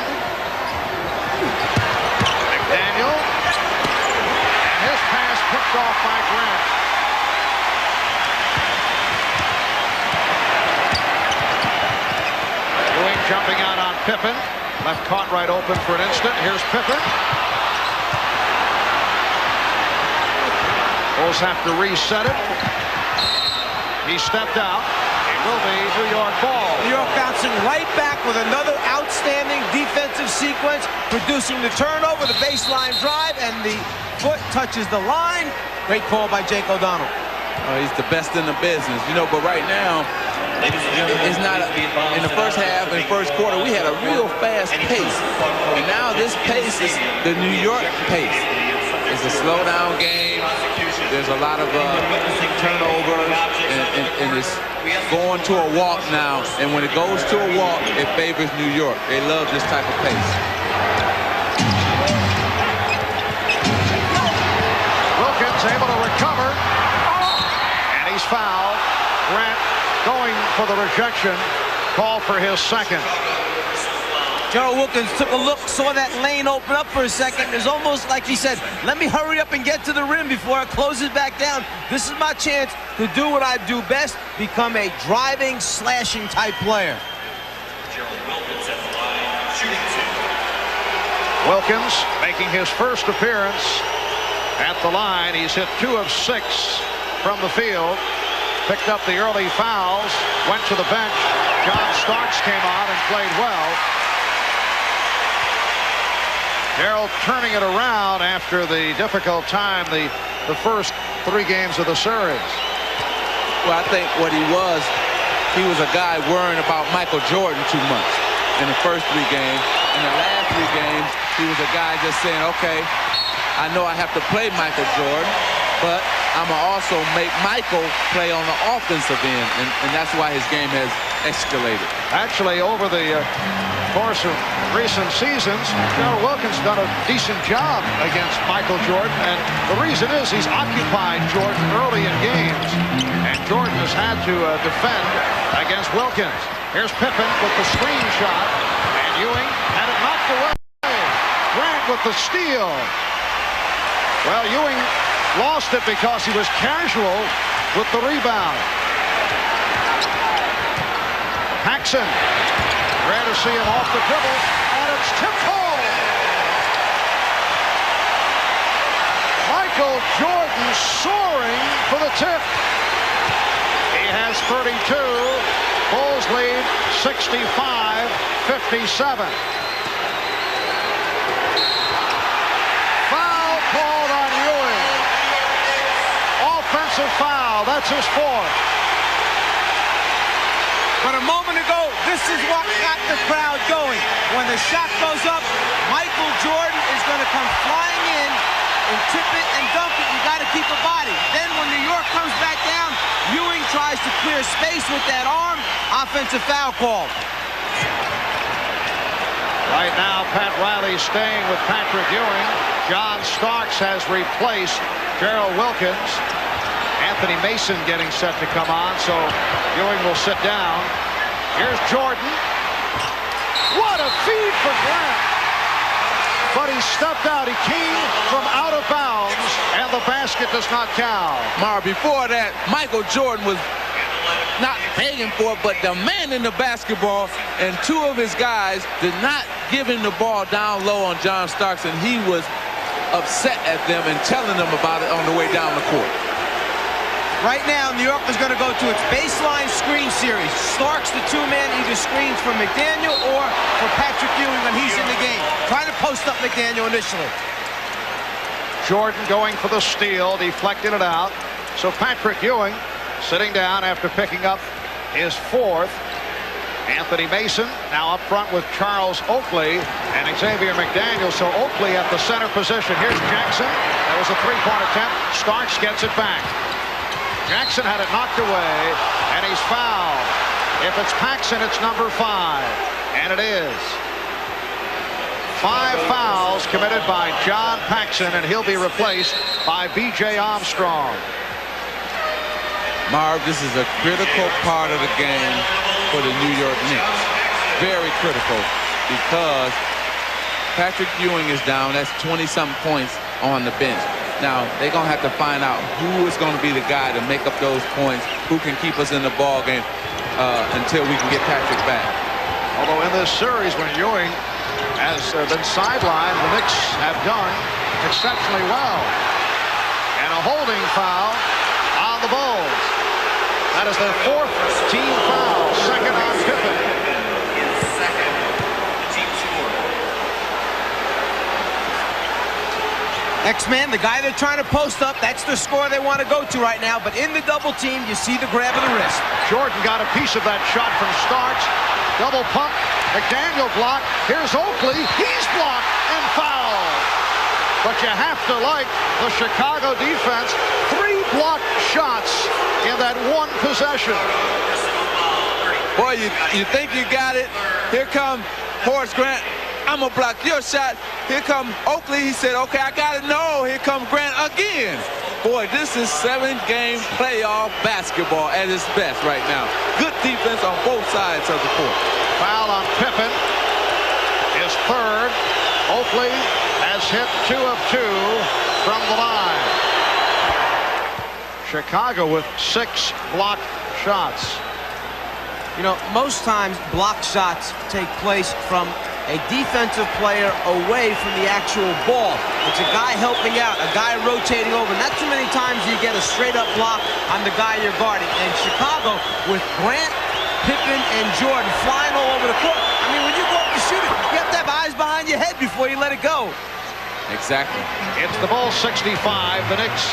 McDaniel. And his pass picked off by Grant. Ewing jumping out on Pippen. Left caught right open for an instant. Here's Pippen. Bulls have to reset it. He stepped out. It will be New York ball. New York bouncing right back with another outstanding defensive sequence, producing the turnover, the baseline drive, and the foot touches the line. Great call by Jake O'Donnell. He's the best in the business, you know, but right now, it's not in the first half and first quarter, we had a real fast pace. And now this pace is the New York pace. It's a slow down game. There's a lot of turnovers, and it's going to a walk now. And when it goes to a walk, it favors New York. They love this type of pace. Wilkins able to recover, and he's fouled. Grant going for the rejection, call for his second. Gerald Wilkins took a look, saw that lane open up for a second. It's almost like he said, let me hurry up and get to the rim before it closes back down. This is my chance to do what I do best, become a driving, slashing type player. Wilkins making his first appearance at the line. He's hit 2 of 6 from the field. Picked up the early fouls, went to the bench. John Starks came on and played well. Darryl turning it around after the difficult time the first 3 games of the series. Well, I think what he was a guy worrying about Michael Jordan too much in the first 3 games. In the last 3 games, he was a guy just saying, okay, I know I have to play Michael Jordan, but I'm going to also make Michael play on the offensive end, and that's why his game has escalated. Actually, over the course of recent seasons, Gerald Wilkins done a decent job against Michael Jordan, and the reason is he's occupied Jordan early in games, and Jordan has had to defend against Wilkins. Here's Pippen with the screen shot, and Ewing had it knocked away. Grant with the steal. Well, Ewing lost it because he was casual with the rebound. Paxson, rare to see him off the dribble, and it's tipped home. Michael Jordan soaring for the tip. He has 32. Bulls lead 65-57. Foul called on Ewing. Offensive foul. That's his 4th. But a moment ago, this is what got the crowd going. When the shot goes up, Michael Jordan is going to come flying in and tip it and dump it. You got to keep a body. Then when New York comes back down, Ewing tries to clear space with that arm. Offensive foul call. Right now, Pat Riley staying with Patrick Ewing. John Starks has replaced Gerald Wilkins. Anthony Mason getting set to come on, so Ewing will sit down. Here's Jordan. What a feed for Grant. But he stepped out. He came from out of bounds, and the basket does not count. Mar, before that, Michael Jordan was not begging for it, but demanding the basketball, and 2 of his guys did not give him the ball down low on John Starks, and he was upset at them and telling them about it on the way down the court. Right now, New York is going to go to its baseline screen series. Starks, the 2-man, either screens for McDaniel or for Patrick Ewing when he's in the game. Trying to post up McDaniel initially. Jordan going for the steal, deflected it out. So Patrick Ewing sitting down after picking up his 4th. Anthony Mason now up front with Charles Oakley and Xavier McDaniel. So Oakley at the center position. Here's Jackson. That was a 3-point attempt. Starks gets it back. Jackson had it knocked away, and he's fouled. If it's Paxson, it's number 5, and it is. 5 fouls committed by John Paxson, and he'll be replaced by B.J. Armstrong. Marv, this is a critical part of the game for the New York Knicks. Very critical, because Patrick Ewing is down. That's 20-something points on the bench. Now, they're going to have to find out who is going to be the guy to make up those points, who can keep us in the ball game until we can get Patrick back. Although in this series, when Ewing has been sidelined. The Knicks have done exceptionally well. And a holding foul on the Bulls. That is their 4th team foul, 2nd on Pippen. X-Man, the guy they're trying to post up, that's the score they want to go to right now. But in the double team, you see the grab of the wrist. Jordan got a piece of that shot from Starks. Double pump. McDaniel blocked. Here's Oakley. He's blocked and fouled. But you have to like the Chicago defense. 3 blocked shots in that one possession. Boy, you think you got it. Here come Horace Grant. I'm going to block your shot. Here come Oakley. He said, okay, I got it. No, here comes Grant again. Boy, this is 7-game playoff basketball at its best right now. Good defense on both sides of the court. Foul on Pippen. His 3rd. Oakley has hit 2 of 2 from the line. Chicago with 6 blocked shots. You know, most times blocked shots take place from a defensive player away from the actual ball. It's a guy helping out, a guy rotating over. Not too many times you get a straight-up block on the guy you're guarding. And Chicago, with Grant, Pippen, and Jordan flying all over the court. I mean, when you go up to shoot it, you have to have eyes behind your head before you let it go. Exactly. It's the Bulls 65, the Knicks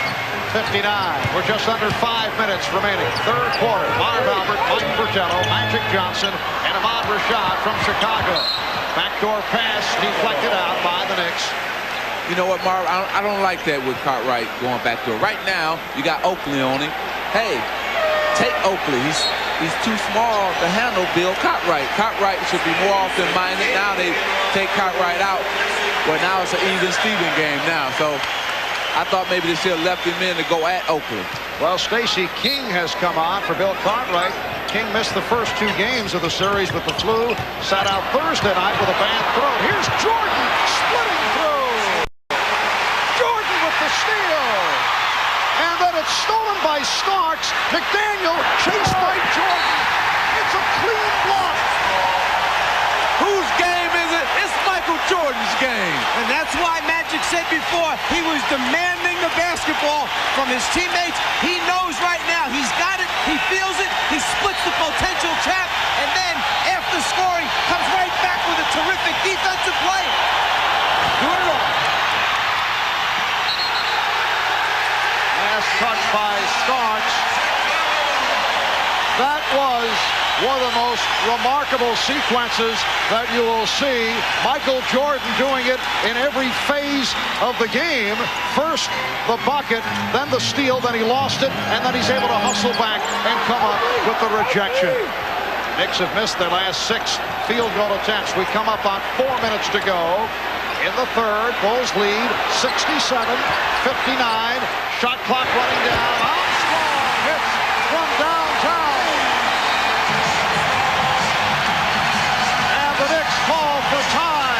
59. We're just under 5 minutes remaining. 3rd quarter. Marv Albert, Mike Fratello, Magic Johnson, and Ahmad Rashad from Chicago. Backdoor pass deflected out by the Knicks. You know what, Marv? I don't like that with Cartwright going backdoor. Right now, you got Oakley on him. Hey, take Oakley. He's too small to handle Bill Cartwright. Cartwright should be more often-minded. Now they take Cartwright out. Well, now it's an even-Steven game now. So I thought maybe they should have left him in to go at Oakley. Well, Stacey King has come on for Bill Cartwright. King missed the first 2 games of the series with the flu. Sat out Thursday night with a bad throat. Here's Jordan splitting through. Jordan with the steal. And then it's stolen by Starks. McDaniel chased by Jordan. It's a clean block. Whose game is it? It's Michael Jordan's game. And that's why Magic said before he was demanding the basketball from his teammates. He knows right now he's got it. He feels it. He splits the potential trap. And then after scoring, comes right back with a terrific defensive play. Doing it all. Last touch by Starks. That was one of the most remarkable sequences that you will see. Michael Jordan doing it in every phase of the game. First the bucket, then the steal, then he lost it, and then he's able to hustle back and come up with the rejection. Knicks have missed their last 6 field goal attempts. We come up on 4 minutes to go. In the 3rd, Bulls lead 67-59. Shot clock running down. Armstrong hits from downtown. The Knicks call for time.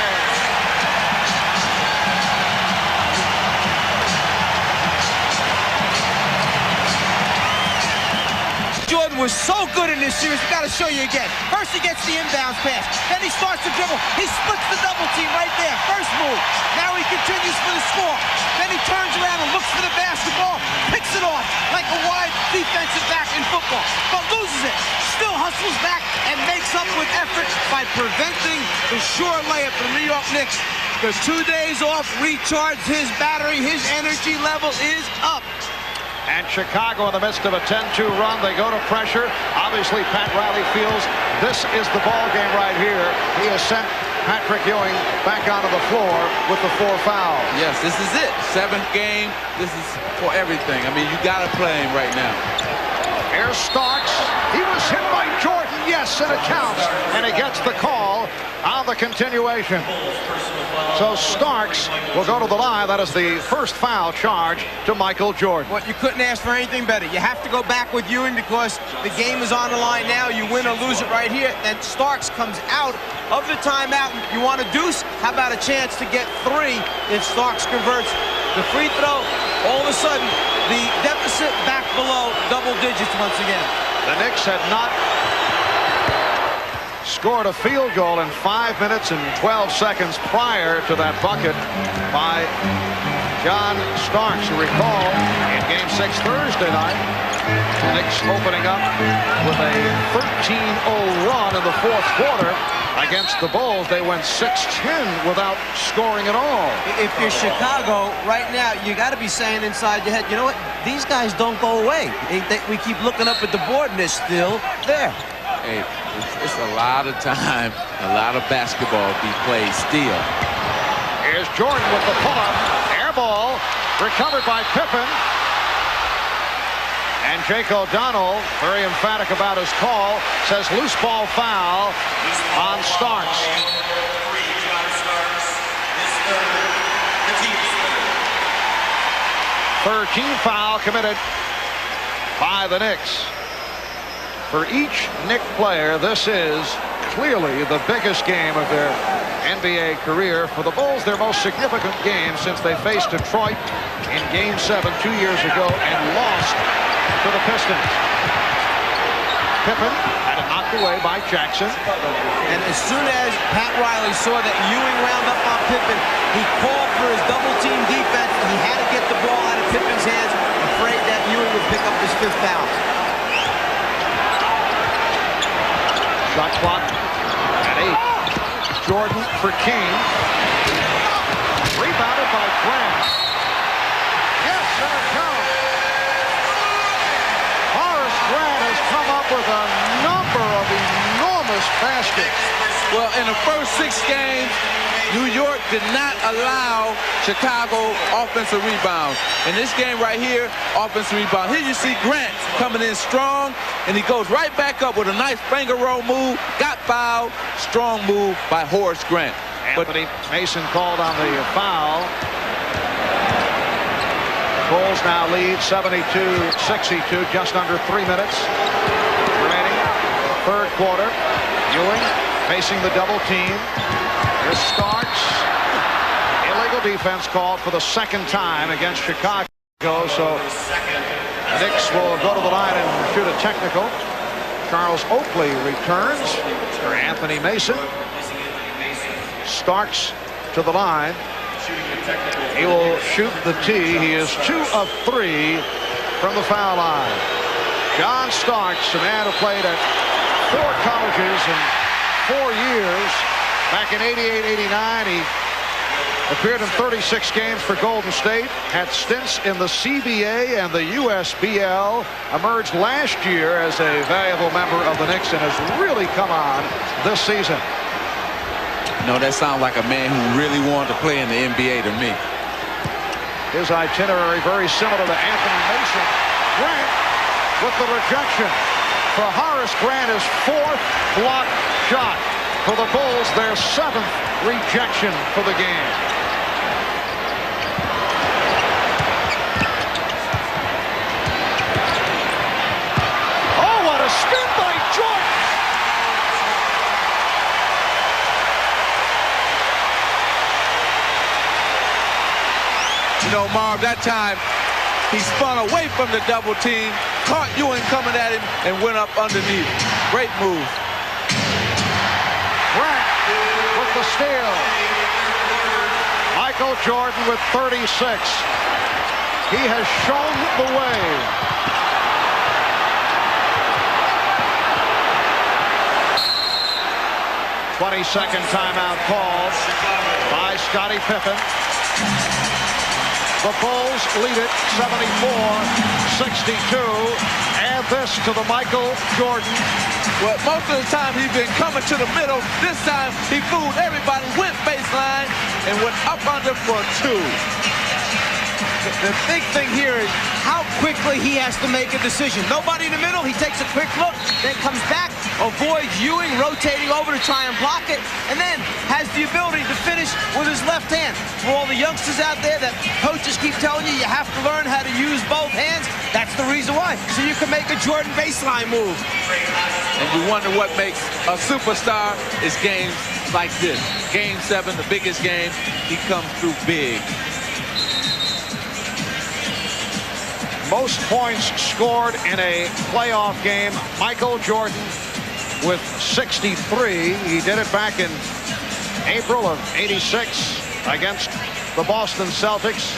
Jordan was so good in this series. We got to show you again. First he gets the inbounds pass. Then he starts to dribble. He splits the double team right there. First move. Now he continues for the score. Then he turns around and looks for the basketball. Picks it off like a wide defensive back in football. But loses it. Still hustles back and makes up with effort by preventing the sure layup for the New York Knicks. The 2 days off recharged his battery. His energy level is up. And Chicago in the midst of a 10-2 run. They go to pressure. Obviously, Pat Riley feels this is the ball game right here. He has sent Patrick Ewing back onto the floor with the 4 fouls. Yes, this is it. 7th game. This is for everything. I mean, you got to play him right now. Here's Starks. He was hit by Jordan. Yes, and it counts. And he gets the call on the continuation. So Starks will go to the line. That is the first foul charge to Michael Jordan. Well, you couldn't ask for anything better. You have to go back with Ewing because the game is on the line now. You win or lose it right here. Then Starks comes out of the timeout. You want a deuce? How about a chance to get 3 if Starks converts the free throw? All of a sudden, the deficit back below double digits once again. The Knicks had not scored a field goal in 5 minutes and 12 seconds prior to that bucket by John Starks. You recall in Game 6 Thursday night, the Knicks opening up with a 13-0 run in the fourth quarter against the Bulls. They went 6-10 without scoring at all. If you're Chicago right now, you got to be saying inside your head, you know what? These guys don't go away. We keep looking up at the board and they're still there. Hey, it's a lot of time, a lot of basketball be played still. Here's Jordan with the pull-up. Air ball recovered by Pippen. And Jake O'Donnell, very emphatic about his call, says loose ball foul on Starks. 13th foul committed by the Knicks. For each Knick player, this is clearly the biggest game of their NBA career. For the Bulls, their most significant game since they faced Detroit in Game 7 2 years ago and lost to the Pistons. Pippen had it knocked away by Jackson. And as soon as Pat Riley saw that Ewing wound up on Pippen, he called for his double-team defense. He had to get the ball out of Pippen's hands, afraid that Ewing would pick up his 5th foul. Shot clock at 8. Jordan for King. Rebounded by Grant. Yes, and it counts. Horace Grant has come up with a number of enormous baskets. Well, in the first 6 games, New York did not allow Chicago offensive rebounds. In this game right here, offensive rebound. Here you see Grant coming in strong, and he goes right back up with a nice finger roll move. Got fouled. Strong move by Horace Grant. Anthony Mason called on the foul. Bulls now lead 72-62, just under 3 minutes remaining. Third quarter. Ewing facing the double team. Here's Starks. Illegal defense called for the 2nd time against Chicago. So the Knicks will go to the line and shoot a technical. Charles Oakley returns for Anthony Mason. Starks to the line. He will shoot the tee. He is 2 of 3 from the foul line. John Starks, a man who played at 4 colleges in 4 years. Back in 88-89, he appeared in 36 games for Golden State, had stints in the CBA and the USBL, emerged last year as a valuable member of the Knicks and has really come on this season. No, that sounds like a man who really wanted to play in the NBA to me. His itinerary very similar to Anthony Mason. Grant with the rejection. For Horace Grant, his 4th block shot. For the Bulls, their 7th rejection for the game. Oh, what a spin by Jordan! You know, Marv, that time he spun away from the double team, caught Ewing coming at him, and went up underneath. Great move. Grant with the steal. Michael Jordan with 36. He has shown the way. "20-second timeout called by Scottie Pippen. The Bulls lead it 74-62. Add this to the Michael Jordan. Well, most of the time he's been coming to the middle. This time he fooled everybody, went baseline, and went up under for 2. The big thing here is how quickly he has to make a decision. Nobody in the middle. He takes a quick look, then comes back, avoids Ewing rotating over to try and block it, and then has the ability to finish with his left hand. For all the youngsters out there that coaches keep telling you have to learn how to use both hands, that's the reason why. So you can make a Jordan baseline move. And you wonder what makes a superstar is games like this. Game 7, the biggest game, he comes through big. Most points scored in a playoff game. Michael Jordan with 63. He did it back in April of '86 against the Boston Celtics.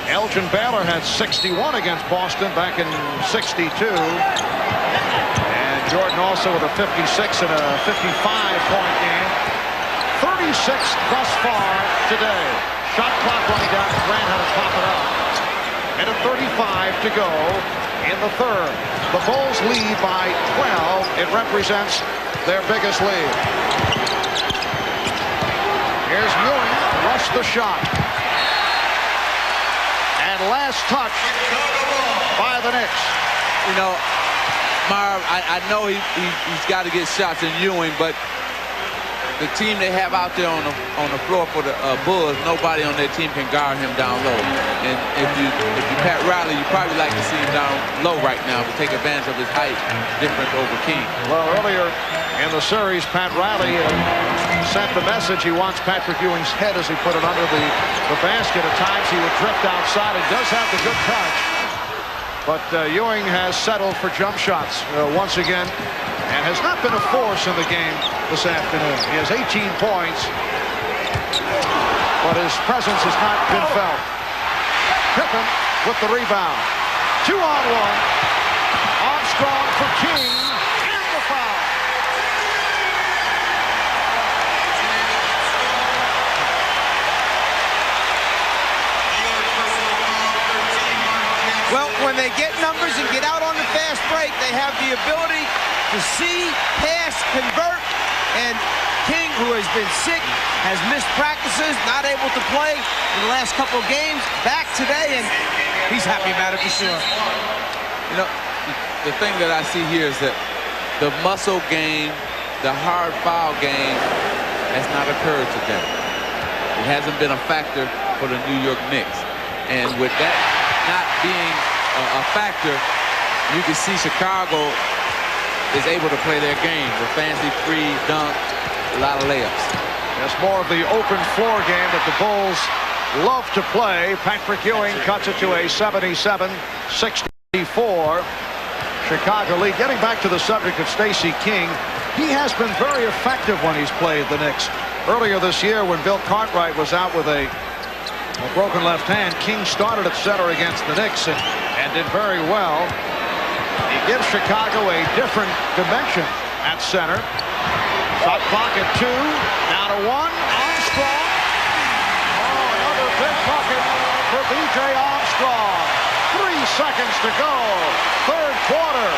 Elgin Baylor had 61 against Boston back in '62. And Jordan also with a 56 and a 55-point game. 36 thus far today. Shot clock running down. Grant had to pop it up. Minute 35 to go in the third. The Bulls lead by 12. It represents their biggest lead. Here's Ewing. Rush the shot. And last touch by the Knicks. You know, Marv, I know he's got to get shots in Ewing, but the team they have out there on the floor for the Bulls, nobody on their team can guard him down low. And if you Pat Riley, you probably like to see him down low right now to take advantage of his height difference over King. Well, earlier in the series, Pat Riley sent the message he wants Patrick Ewing's head as he put it under the basket. At times he would drift outside. He does have the good touch. But Ewing has settled for jump shots once again and has not been a force in the game this afternoon. He has 18 points, but his presence has not been felt. Pippen with the rebound. 2-on-1. Armstrong for King and the foul. Well, when they get numbers and get out on the fast break, they have the ability to see, pass, convert, and King, who has been sick, has missed practices, not able to play in the last couple of games, back today, and he's happy about it for sure. You know, the thing that I see here is that the muscle game, the hard foul game has not occurred today. It hasn't been a factor for the New York Knicks. And with that not being a factor, you can see Chicago is able to play their game with fancy free dunk, a lot of layups. It's more of the open floor game that the Bulls love to play. Patrick Ewing cuts it to a 77-64 Chicago lead. Getting back to the subject of Stacey King, he has been very effective when he's played the Knicks. Earlier this year when Bill Cartwright was out with a broken left hand, King started at center against the Knicks and did very well. He gives Chicago a different dimension at center. Shot clock at 2, down to 1. Armstrong. Oh, another big bucket for B.J. Armstrong. 3 seconds to go. Third quarter.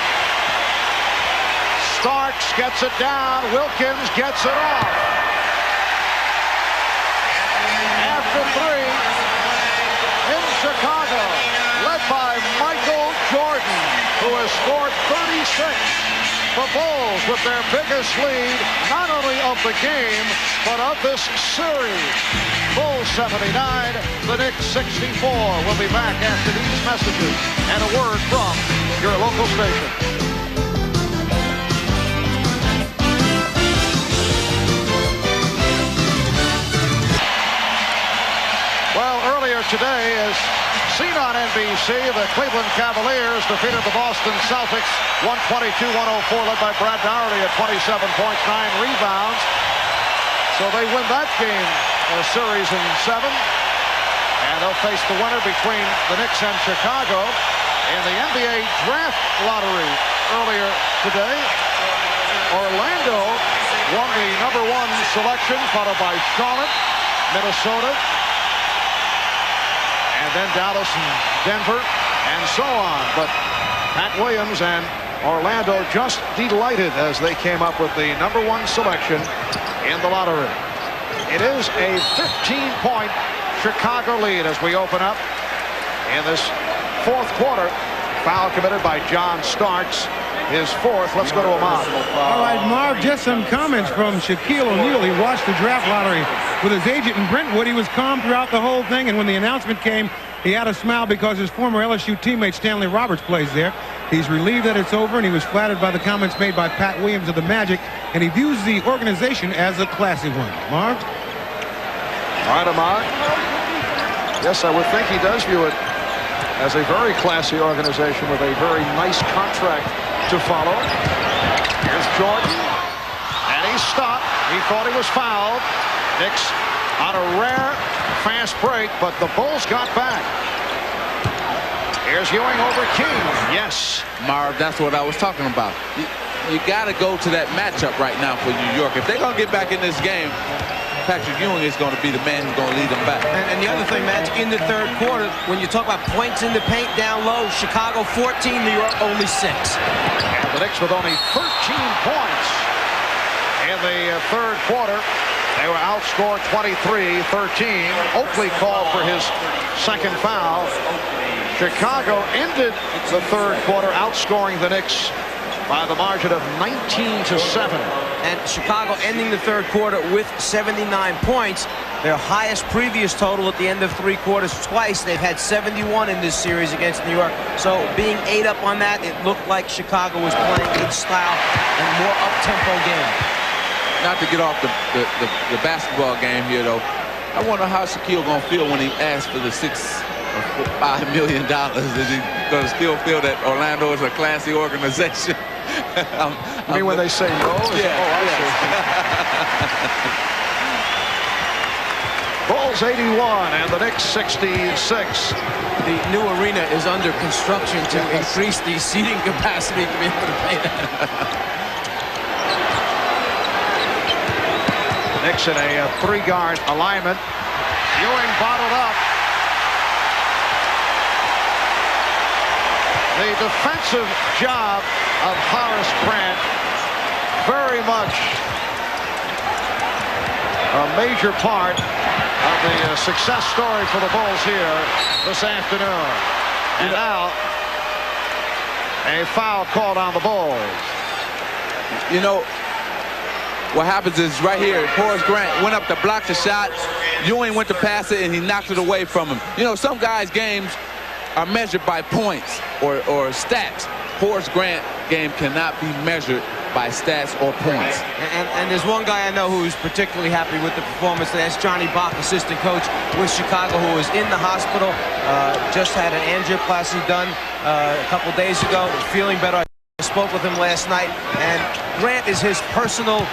Starks gets it down. Wilkins gets it off. After 3 in Chicago, led by Michael Jordan, who has scored 36. The Bulls with their biggest lead, not only of the game, but of this series. Bulls 79, the Knicks 64. We'll be back after these messages and a word from your local station. Today, as seen on NBC, the Cleveland Cavaliers defeated the Boston Celtics 122-104, led by Brad Daugherty at 27 points, 9 rebounds. So they win that game, series in 7. And they'll face the winner between the Knicks and Chicago in the NBA draft lottery earlier today. Orlando won the #1 selection, followed by Charlotte, Minnesota, and then Dallas and Denver, and so on. But Pat Williams and Orlando just delighted as they came up with the #1 selection in the lottery. It is a 15-point Chicago lead as we open up in this fourth quarter. Foul committed by John Starks, his 4th. Let's go to Ahmad. All right, Marv, just some comments from Shaquille O'Neal. He watched the draft lottery with his agent in Brentwood. He was calm throughout the whole thing, and when the announcement came, he had a smile because his former LSU teammate Stanley Roberts plays there. He's relieved that it's over, and he was flattered by the comments made by Pat Williams of the Magic, and he views the organization as a classy one. Marv? All right, Ahmad. Yes, I would think he does view it as a very classy organization with a very nice contract to follow. Here's Jordan. stopped. He thought he was fouled. Knicks on a rare fast break, but the Bulls got back. Here's Ewing over King. Yes. Marv, that's what I was talking about. You got to go to that matchup right now for New York. If they're going to get back in this game, Patrick Ewing is going to be the man who's going to lead them back. And the other thing, Matt, in the third quarter, when you talk about points in the paint down low, Chicago 14, New York only 6. And the Knicks with only 13 points in the third quarter. They were outscored 23-13. Oakley called for his second foul. Chicago ended the third quarter outscoring the Knicks by the margin of 19-7. And Chicago ending the third quarter with 79 points, their highest previous total at the end of three quarters twice. They've had 71 in this series against New York. So being 8 up on that, it looked like Chicago was playing its style and more up-tempo game. Not to get off the basketball game here, though, I wonder how Shaquille going to feel when he asked for the $5 million. Is he going to still feel that Orlando is a classy organization? I mean, when they say no? Yeah. Oh, I see. Bulls 81 and the Knicks 66. The new arena is under construction to increase the seating capacity to be able to play that. Knicks in a three-guard alignment. Ewing bottled up. The defensive job of Horace Grant, very much a major part of the success story for the Bulls here this afternoon. And now a foul called on the Bulls. You know, what happens is right here, Horace Grant went up to block the shot. Ewing went to pass it, and he knocked it away from him. You know, some guys' games are measured by points or stats. Horace Grant game cannot be measured by stats or points. And there's one guy I know who's particularly happy with the performance. That's Johnny Bach, assistant coach with Chicago, who was in the hospital, just had an angioplasty done a couple days ago, feeling better. I spoke with him last night, and Grant is his personal,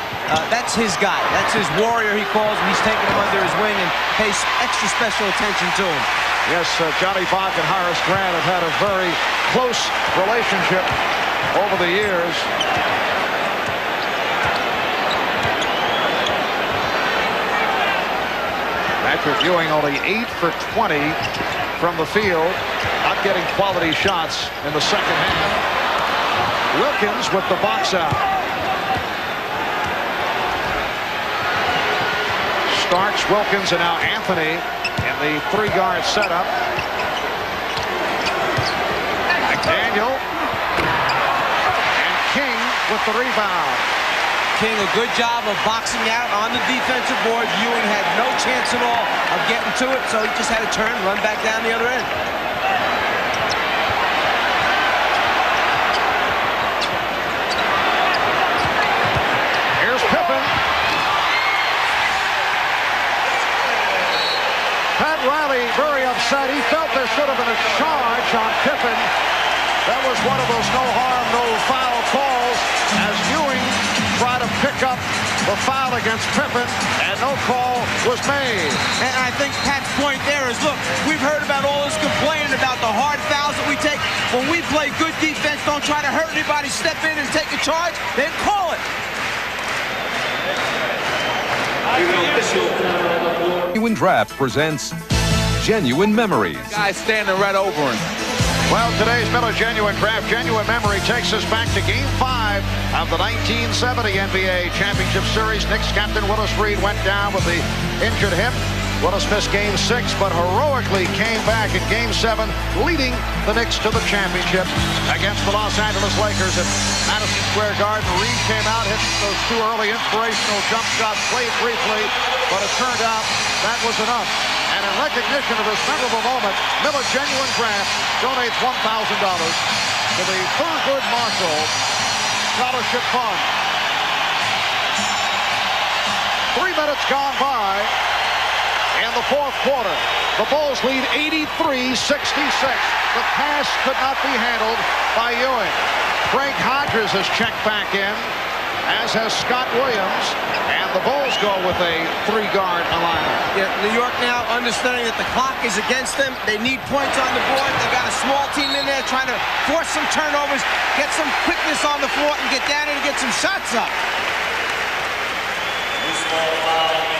that's his guy. That's his warrior, he calls him. He's taking him under his wing and pays extra special attention to him. Yes, Johnny Bach and Horace Grant have had a very close relationship over the years. Patrick Ewing only 8 for 20 from the field, not getting quality shots in the second half. Wilkins with the box out. Starks, Wilkins, and now Anthony in the three-guard setup. McDaniel and King with the rebound. King, a good job of boxing out on the defensive board. Ewing had no chance at all of getting to it, so he just had to turn, run back down the other end. Pat Riley very upset. He felt there should have been a charge on Pippen. That was one of those no harm, no foul calls as Ewing tried to pick up the foul against Pippen, and no call was made. And I think Pat's point there is, look, we've heard about all this complaining about the hard fouls that we take. When we play good defense, don't try to hurt anybody, step in and take a charge, then call it. Genuine Draft presents Genuine Memories. Guys standing right over him. Well, today's Miller Genuine Draft Genuine Memory takes us back to Game 5 of the 1970 NBA Championship Series. Knicks captain Willis Reed went down with the injured hip. Willis missed Game 6, but heroically came back in Game 7, leading the Knicks to the championship against the Los Angeles Lakers at Madison Square Garden. Reed came out, hit those two early inspirational jump shots, played briefly, but it turned out that was enough. And in recognition of this memorable moment, Miller Genuine Draft donates $1,000 to the Thurgood Marshall Scholarship Fund. 3 minutes gone by in the fourth quarter. The Bulls lead 83-66. The pass could not be handled by Ewing. Frank Hodges has checked back in. as has Scott Williams, and the Bulls go with a 3-guard alignment. Yeah, New York now understanding that the clock is against them. They need points on the board. They got a small team in there trying to force some turnovers, get some quickness on the floor, and get down and get some shots up.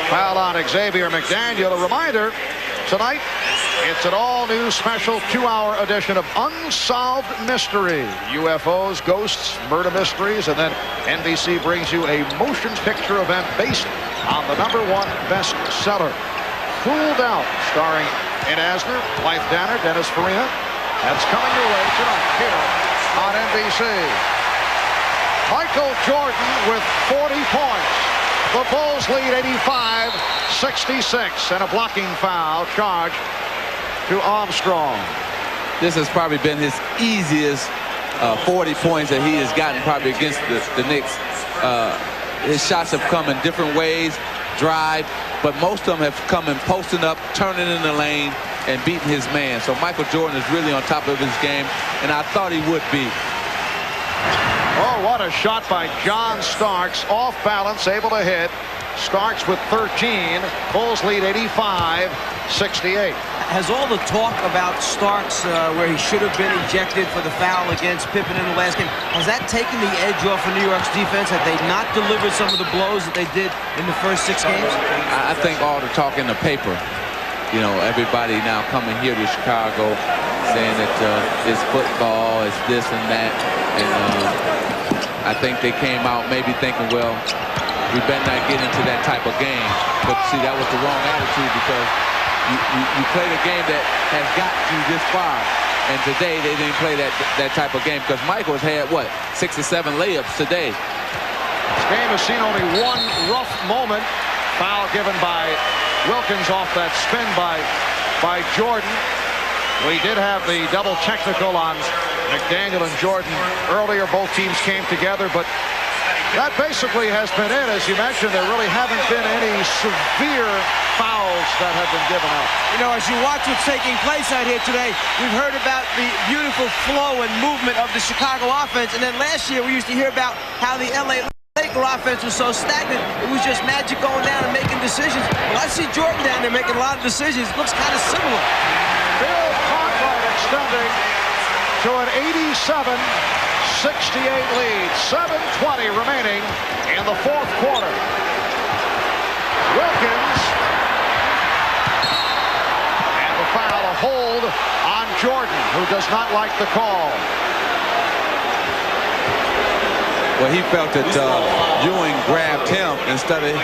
Foul on Xavier McDaniel. A reminder, tonight, it's an all-new special 2-hour edition of Unsolved Mystery. UFOs, ghosts, murder mysteries, and then NBC brings you a motion picture event based on the #1 bestseller, Cooled Out, starring Ed Asner, Blythe Danner, Dennis Farina. That's coming your way tonight here on NBC. Michael Jordan with 40 points. The Bulls lead 85-66, and a blocking foul charged to Armstrong. This has probably been his easiest 40 points that he has gotten probably against the Knicks. His shots have come in different ways, drive, but most of them have come in posting up, turning in the lane, and beating his man. So Michael Jordan is really on top of his game, and I thought he would be. Oh, what a shot by John Starks. Off balance, able to hit. Starks with 13. Bulls lead 85-68. Has all the talk about Starks, where he should have been ejected for the foul against Pippen in the last game, has that taken the edge off of New York's defense? Have they not delivered some of the blows that they did in the first 6 games? I think all the talk in the paper, you know, everybody now coming here to Chicago saying that it's football, it's this and that. And I think they came out maybe thinking, well, we better not get into that type of game. But see, that was the wrong attitude, because you played a game that has got you this far. And today they didn't play that type of game, because Michael's had, what, 6 or 7 layups today. This game has seen only one rough moment. Foul given by Wilkins off that spin by Jordan. We did have the double technical on McDaniel and Jordan earlier. Both teams came together, but that basically has been it. As you mentioned, there really haven't been any severe fouls that have been given up. You know, as you watch what's taking place out here today, we've heard about the beautiful flow and movement of the Chicago offense, and then last year we used to hear about how the LA Laker offense was so stagnant. It was just Magic going down and making decisions. Well, I see Jordan down there making a lot of decisions. It looks kind of similar. Bill Cartwright extending to an 87-68 lead. 7:20 remaining in the 4th quarter. Wilkins, and the foul, a hold on Jordan, who does not like the call. Well, he felt that Ewing grabbed him instead of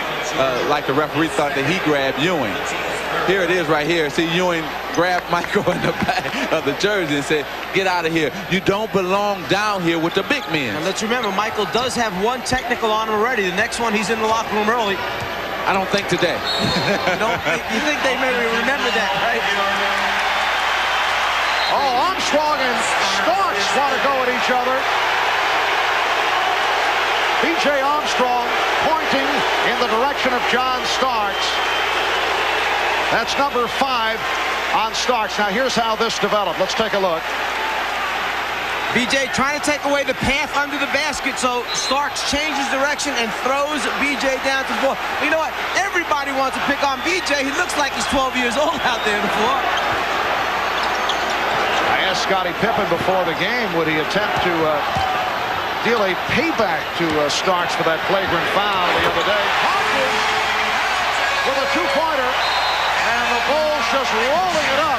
like the referee thought that he grabbed Ewing. Here it is right here. See, Ewing grabbed Michael in the back of the jersey and said, get out of here. You don't belong down here with the big men. And let's remember, Michael does have 1 technical on him already. The next one, he's in the locker room early. I don't think today. You think they maybe remember that, right? Oh, Armstrong and Starks want to go at each other. B.J. Armstrong pointing in the direction of John Starks. That's number 5 on Starks. Now here's how this developed. Let's take a look. B.J. trying to take away the path under the basket, so Starks changes direction and throws B.J. down to the floor. You know what? Everybody wants to pick on B.J. He looks like he's 12 years old out there on the floor. I asked Scottie Pippen before the game, would he attempt to deal a payback to Starks for that flagrant foul the other day. Hawkins with a 2-pointer, and the Bulls just rolling it up.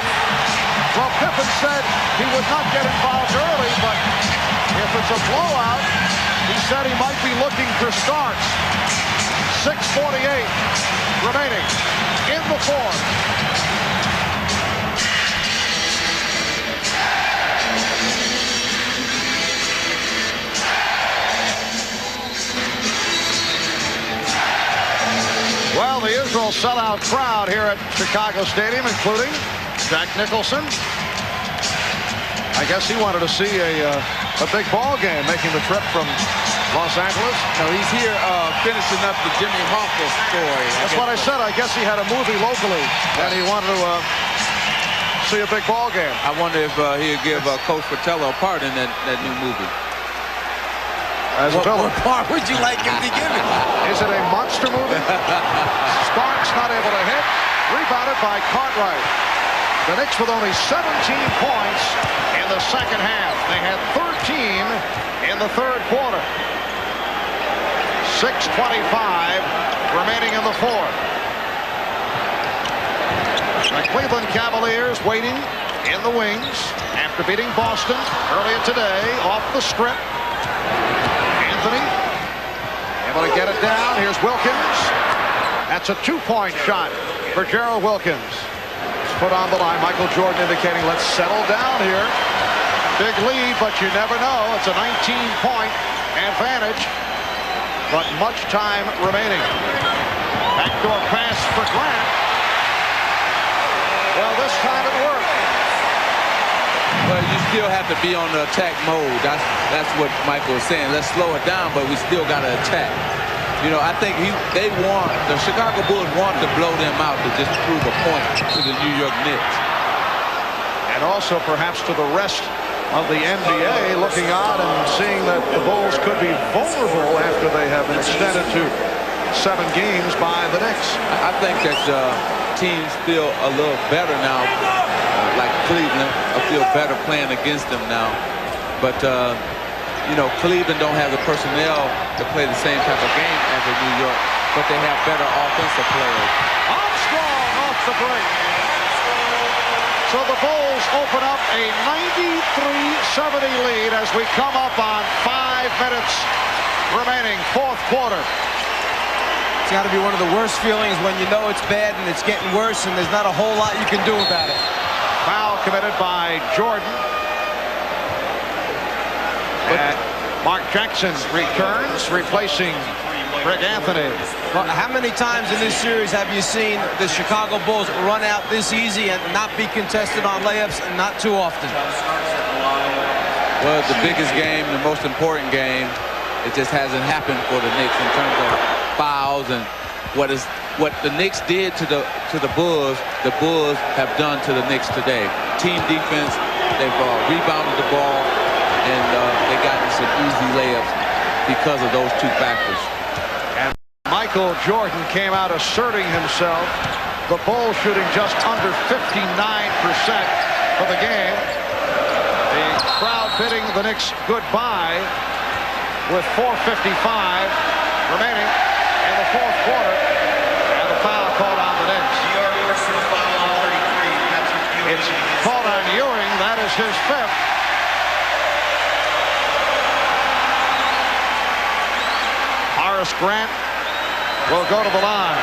Well, Pippen said he would not get involved early, but if it's a blowout, he said he might be looking for Starks. 6:48 remaining in the 4th. Well, the usual sellout crowd here at Chicago Stadium, including Jack Nicholson. I guess he wanted to see a big ball game, making the trip from Los Angeles. No, he's here finishing up the Jimmy Hoffa story. That's what I said. I guess he had a movie locally, and he wanted to see a big ball game. I wonder if he'll give Coach Fratello a part in that new movie. as a villain. What part would you like him to give it? Is it a monster movie? Starks not able to hit. Rebounded by Cartwright. The Knicks with only 17 points in the second half. They had 13 in the third quarter. 6:25 remaining in the fourth. The Cleveland Cavaliers waiting in the wings after beating Boston earlier today off the strip. Anthony able to get it down. Here's Wilkins. That's a two-point shot for Gerald Wilkins. Put on the line. Michael Jordan indicating, let's settle down here. Big lead, but you never know. It's a 19-point advantage, but much time remaining. Backdoor pass for Grant. Well, this time it worked. Well, you still have to be on the attack mode. That's what Michael was saying. Let's slow it down, but we still got to attack. You know, I think the Chicago Bulls want to blow them out to just prove a point to the New York Knicks. And also perhaps to the rest of the NBA looking on and seeing that the Bulls could be vulnerable after they have been extended to 7 games by the Knicks. I think that teams feel a little better now, like Cleveland. I feel better playing against them now. But you know, Cleveland don't have the personnel to play the same type of game as the New York, but they have better offensive players. Armstrong off the break. So the Bulls open up a 93-70 lead as we come up on 5 minutes remaining, fourth quarter. It's got to be one of the worst feelings when you know it's bad and it's getting worse and there's not a whole lot you can do about it. Foul committed by Jordan. And Mark Jackson returns, replacing Greg Anthony. Well, how many times in this series have you seen the Chicago Bulls run out this easy and not be contested on layups, and not too often? Well, the biggest game, the most important game, it just hasn't happened for the Knicks in terms of fouls and what the Knicks did to the Bulls have done to the Knicks today. Team defense, they've rebounded the ball, and they got some easy layups because of those two factors. And Michael Jordan came out asserting himself. The Bulls shooting just under 59% for the game. The crowd bidding the Knicks goodbye with 4:55 remaining in the fourth quarter. And the foul called on the Knicks. It's called on Ewing. That is his 5th. Horace Grant will go to the line.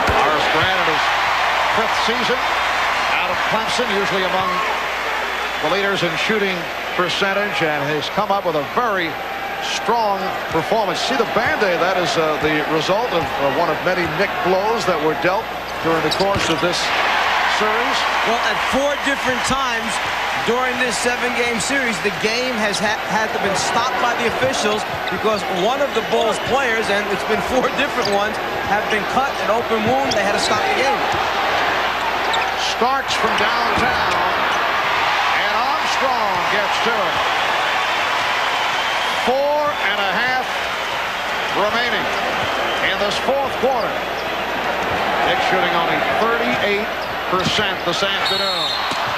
Horace Grant in his 5th season out of Clemson, usually among the leaders in shooting percentage, and has come up with a very strong performance. See the Band-Aid, that is the result of one of many Knick blows that were dealt during the course of this series. Well, at 4 different times during this 7-game series, the game has had to been stopped by the officials because one of the Bulls players, and it's been 4 different ones, have been cut, an open wound. They had to stop the game. Starks from downtown, and Armstrong gets to it. 4.5 remaining in this fourth quarter. Knicks shooting only 38% this afternoon.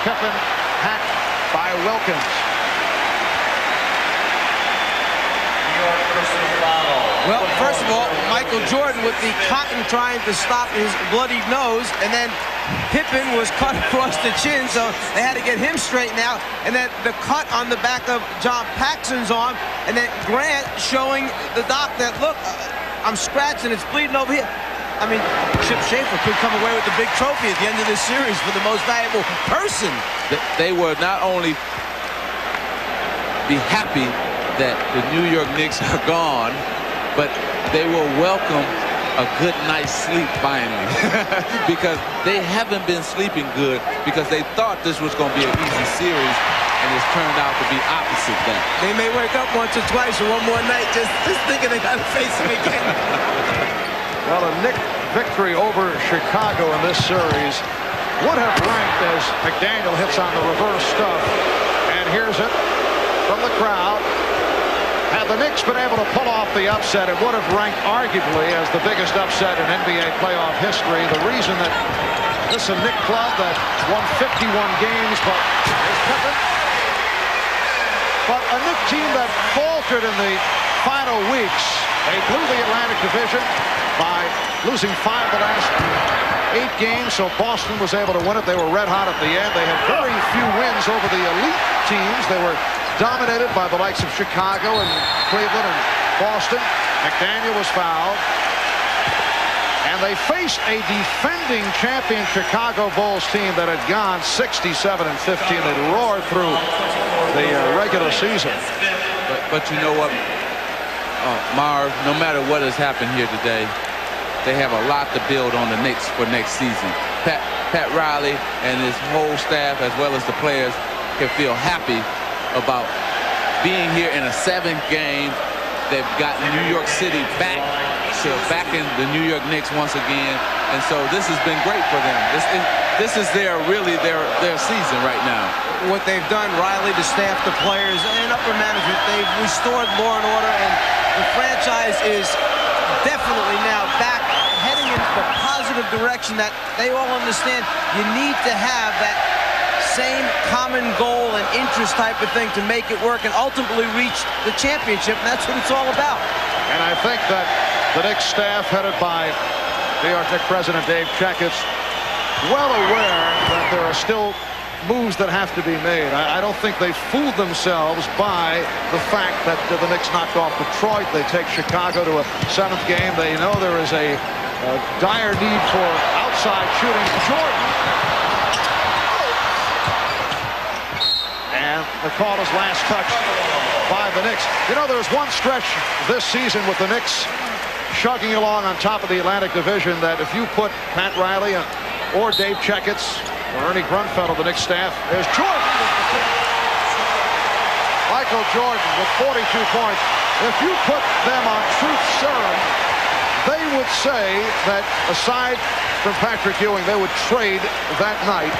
Pippen hacked by Wilkins. Well, first of all, Michael Jordan with the cotton trying to stop his bloodied nose, and then Pippen was cut across the chin, so they had to get him straightened out. And then the cut on the back of John Paxson's arm, and then Grant showing the doc that, look, I'm scratched and it's bleeding over here. I mean, Chip Schaefer could come away with the big trophy at the end of this series for the most valuable person. They will not only be happy that the New York Knicks are gone, but they will welcome a good night's sleep finally. Because they haven't been sleeping good because they thought this was going to be an easy series, and it's turned out to be opposite that. They may wake up once or twice or one more night just thinking they got to face him again. Well, a Knick victory over Chicago in this series would have ranked as McDaniel hits on the reverse stuff. And here's it from the crowd. Had the Knicks been able to pull off the upset, it would have ranked arguably as the biggest upset in NBA playoff history. The reason that this is a Knicks club that won 51 games, but there's Pippen. But a Knicks team that faltered in the final weeks. They blew the Atlantic Division by losing 5 of the last 8 games, so Boston was able to win it. They were red hot at the end. They had very few wins over the elite teams. They were dominated by the likes of Chicago and Cleveland and Boston. McDaniel was fouled. And they faced a defending champion Chicago Bulls team that had gone 67-15. They roared through the regular season. But you know what, Marv, no matter what has happened here today, they have a lot to build on the Knicks for next season. Pat Riley and his whole staff, as well as the players, can feel happy about being here in a 7th game. They've got New York City back in the New York Knicks once again, and so this has been great for them. This is really their season right now. What they've done, Riley, the staff, the players, and upper management, they've restored law and order, and the franchise is definitely now back heading in the positive direction that they all understand. You need to have that same common goal and interest type of thing to make it work and ultimately reach the championship, and that's what it's all about. And I think that the Knicks staff, headed by New York Knicks president Dave Checketts, well aware that there are still moves that have to be made. I don't think they fooled themselves by the fact that the Knicks knocked off Detroit. They take Chicago to a 7th game. They know there is a dire need for outside shooting. Jordan. And the call is last touched by the Knicks. You know, there's one stretch this season with the Knicks chugging along on top of the Atlantic Division that if you put Pat Riley or Dave Checketts or Ernie Grunfeld of the Knicks staff, there's Jordan. Michael Jordan with 42 points. If you put them on truth serum, they would say that aside from Patrick Ewing, they would trade that night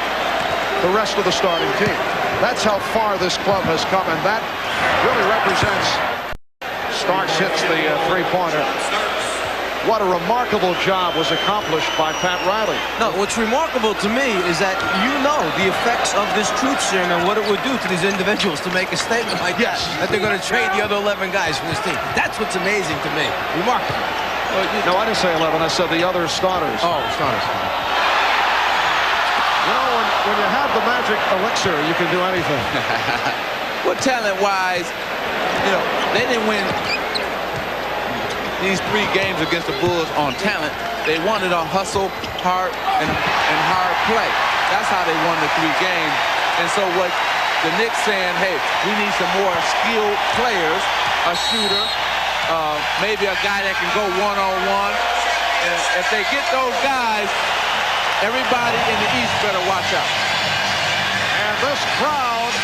the rest of the starting team. That's how far this club has come, and that really represents. Starks hits the three-pointer. What a remarkable job was accomplished by Pat Riley. No, what's remarkable to me is that you know the effects of this truth serum and what it would do to these individuals to make a statement like that they're going to trade the other 11 guys from this team. That's what's amazing to me. Remarkable. No, I didn't say 11. I said the other starters. Oh, starters. You know, when you have the magic elixir, you can do anything. Well, talent-wise, you know, they didn't win these 3 games against the Bulls on talent. They won it on hustle, heart, and hard play. That's how they won the 3 games. And so what the Knicks saying, hey, we need some more skilled players, a shooter, maybe a guy that can go one-on-one. And if they get those guys, everybody in the East better watch out. And this crowd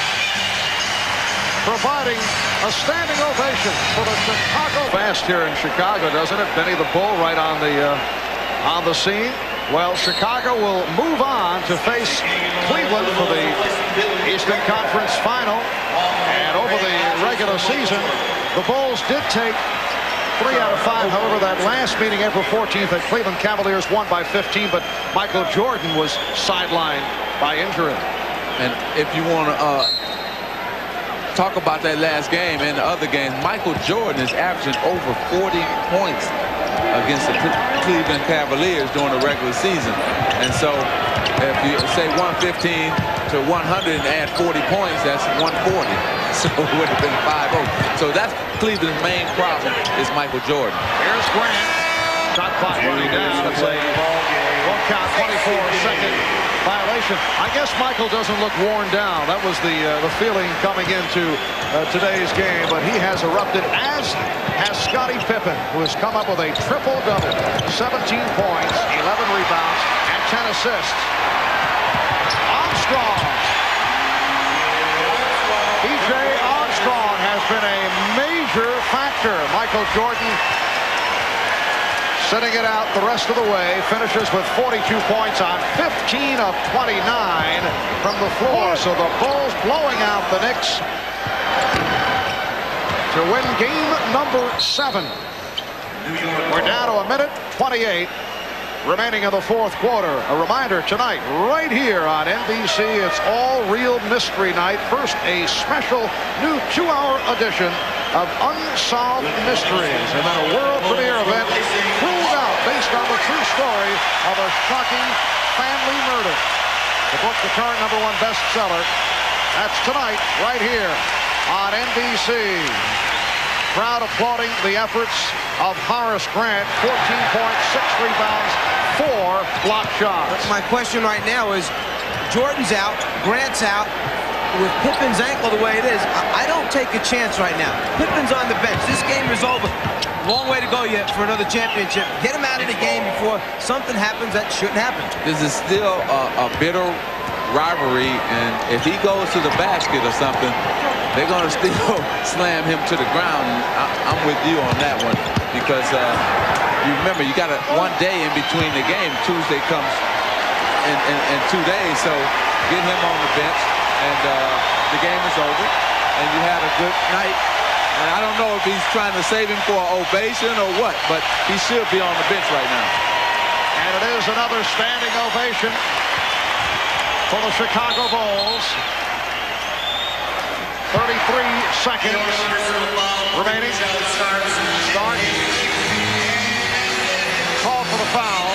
providing a standing ovation for the Chicago. Fast here in Chicago, doesn't it? Benny the Bull right on the scene. Well, Chicago will move on to face Cleveland for the Eastern Conference Final. And over the regular season, the Bulls did take 3 out of 5. However, that last meeting, April 14th, at Cleveland Cavaliers won by 15, but Michael Jordan was sidelined by injury. And if you want to talk about that last game and the other games, Michael Jordan is averaging over 40 points against the Cleveland Cavaliers during the regular season. And so if you say 115 to 100 and add 40 points, that's 140. So it would have been 5-0. So that's Cleveland's main problem is Michael Jordan. Here's Grant. Shot clock running down. It's a one count, 24-second violation. I guess Michael doesn't look worn down. That was the feeling coming into today's game, but he has erupted, as has Scottie Pippen, who has come up with a triple-double, 17 points, 11 rebounds, and 10 assists. Armstrong. B.J. Armstrong has been a major factor. Michael Jordan sitting it out the rest of the way, finishes with 42 points on 15 of 29 from the floor. So the Bulls blowing out the Knicks to win game number 7. We're down to a minute 28 remaining in the fourth quarter. A reminder tonight, right here on NBC, it's All Real Mystery Night. First, a special new 2-hour edition of Unsolved Mysteries, and then a world premiere event ruled out based on the true story of a shocking family murder. The book, the current #1 bestseller. That's tonight, right here on NBC. Crowd applauding the efforts of Horace Grant. 14 points, 6 rebounds, 4 block shots. My question right now is, Jordan's out, Grant's out. With Pippen's ankle the way it is, I don't take a chance right now. Pippen's on the bench. This game is over. Long way to go yet for another championship. Get him out of the game before something happens that shouldn't happen. This is still a bitter rivalry, and if he goes to the basket or something, they're going to still slam him to the ground. I'm with you on that one, because you remember, you got one day in between the game. Tuesday comes in 2 days, so get him on the bench. And the game is over, and you had a good night. And I don't know if he's trying to save him for an ovation or what, but he should be on the bench right now. And it is another standing ovation for the Chicago Bulls. 33 seconds remaining. Start. Call for the foul.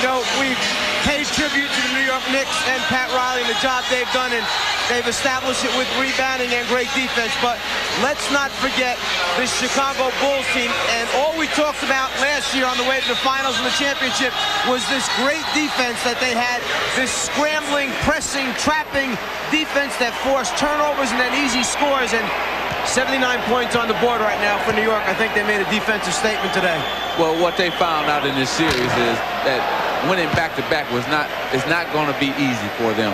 You know, we've paid tribute to the New York Knicks and Pat Riley and the job they've done, and they've established it with rebounding and great defense. But let's not forget this Chicago Bulls team, and all we talked about last year on the way to the finals and the championship was this great defense that they had, this scrambling, pressing, trapping defense that forced turnovers and then easy scores. And 79 points on the board right now for New York. I think they made a defensive statement today. Well, what they found out in this series is that winning back-to-back is not going to be easy for them.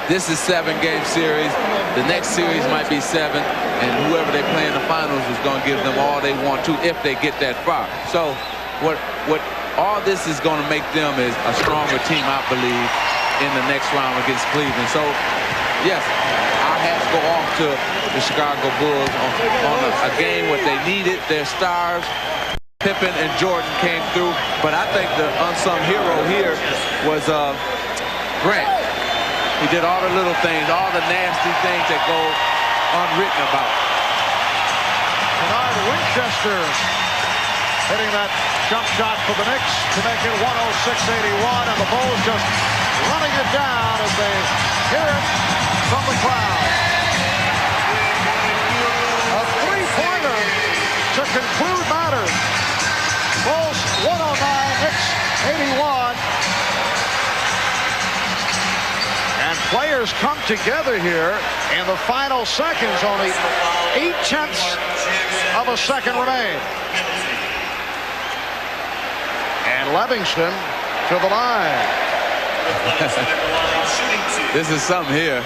This is a 7-game series. The next series might be 7, and whoever they play in the finals is going to give them all they want to if they get that far. So what all this is going to make them is a stronger team, I believe, in the next round against Cleveland. So, yes, our hats go off to the Chicago Bulls on a game what they needed. Their stars, Pippen and Jordan, came through, but I think the unsung hero here was Grant. He did all the little things, all the nasty things that go unwritten about. Bernard Winchester hitting that jump shot for the Knicks to make it 106-81, and the Bulls just running it down as they hear it from the crowd. A three-pointer to conclude matters. Bulls 109, Knicks 81. And players come together here in the final seconds. Only 0.8 of a second remain. And Livingston to the line. This is something here.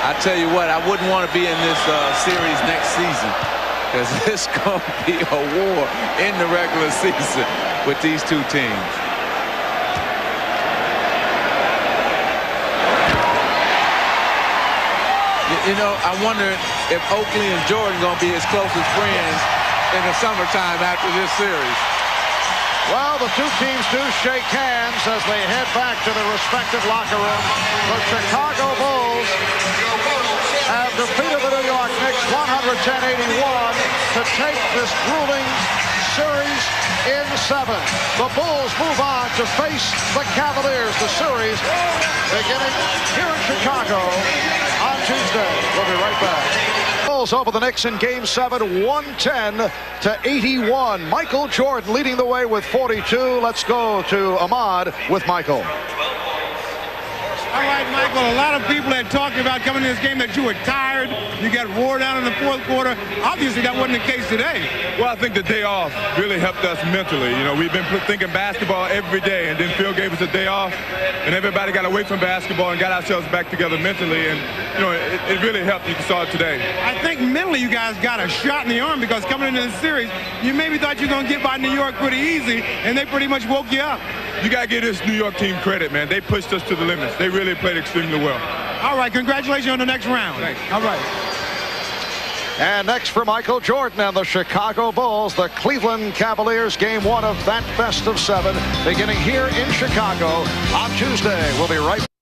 I tell you what, I wouldn't want to be in this series next season, because it's going to be a war in the regular season with these two teams. You know, I wonder if Oakley and Jordan going to be his closest friends in the summertime after this series. Well, the two teams do shake hands as they head back to their respective locker rooms. The Chicago Bulls have defeated the New York Knicks 110-81 to take this grueling series in 7. The Bulls move on to face the Cavaliers. The series beginning here in Chicago on Tuesday. We'll be right back. Bulls over the Knicks in Game 7, 110-81. Michael Jordan leading the way with 42. Let's go to Ahmad with Michael. All right, Michael, a lot of people had talked about coming to this game that you were tired, you got wore down in the fourth quarter. Obviously, that wasn't the case today. Well, I think the day off really helped us mentally. You know, we've been thinking basketball every day, and then Phil gave us a day off, and everybody got away from basketball and got ourselves back together mentally, and, you know, it really helped. You saw it today. I think mentally you guys got a shot in the arm because coming into the series, you maybe thought you were going to get by New York pretty easy, and they pretty much woke you up. You got to give this New York team credit, man. They pushed us to the limits. They really played extremely well. All right, congratulations on the next round. Thanks. All right. And next for Michael Jordan and the Chicago Bulls, the Cleveland Cavaliers, game one of that best of seven, beginning here in Chicago on Tuesday. We'll be right back.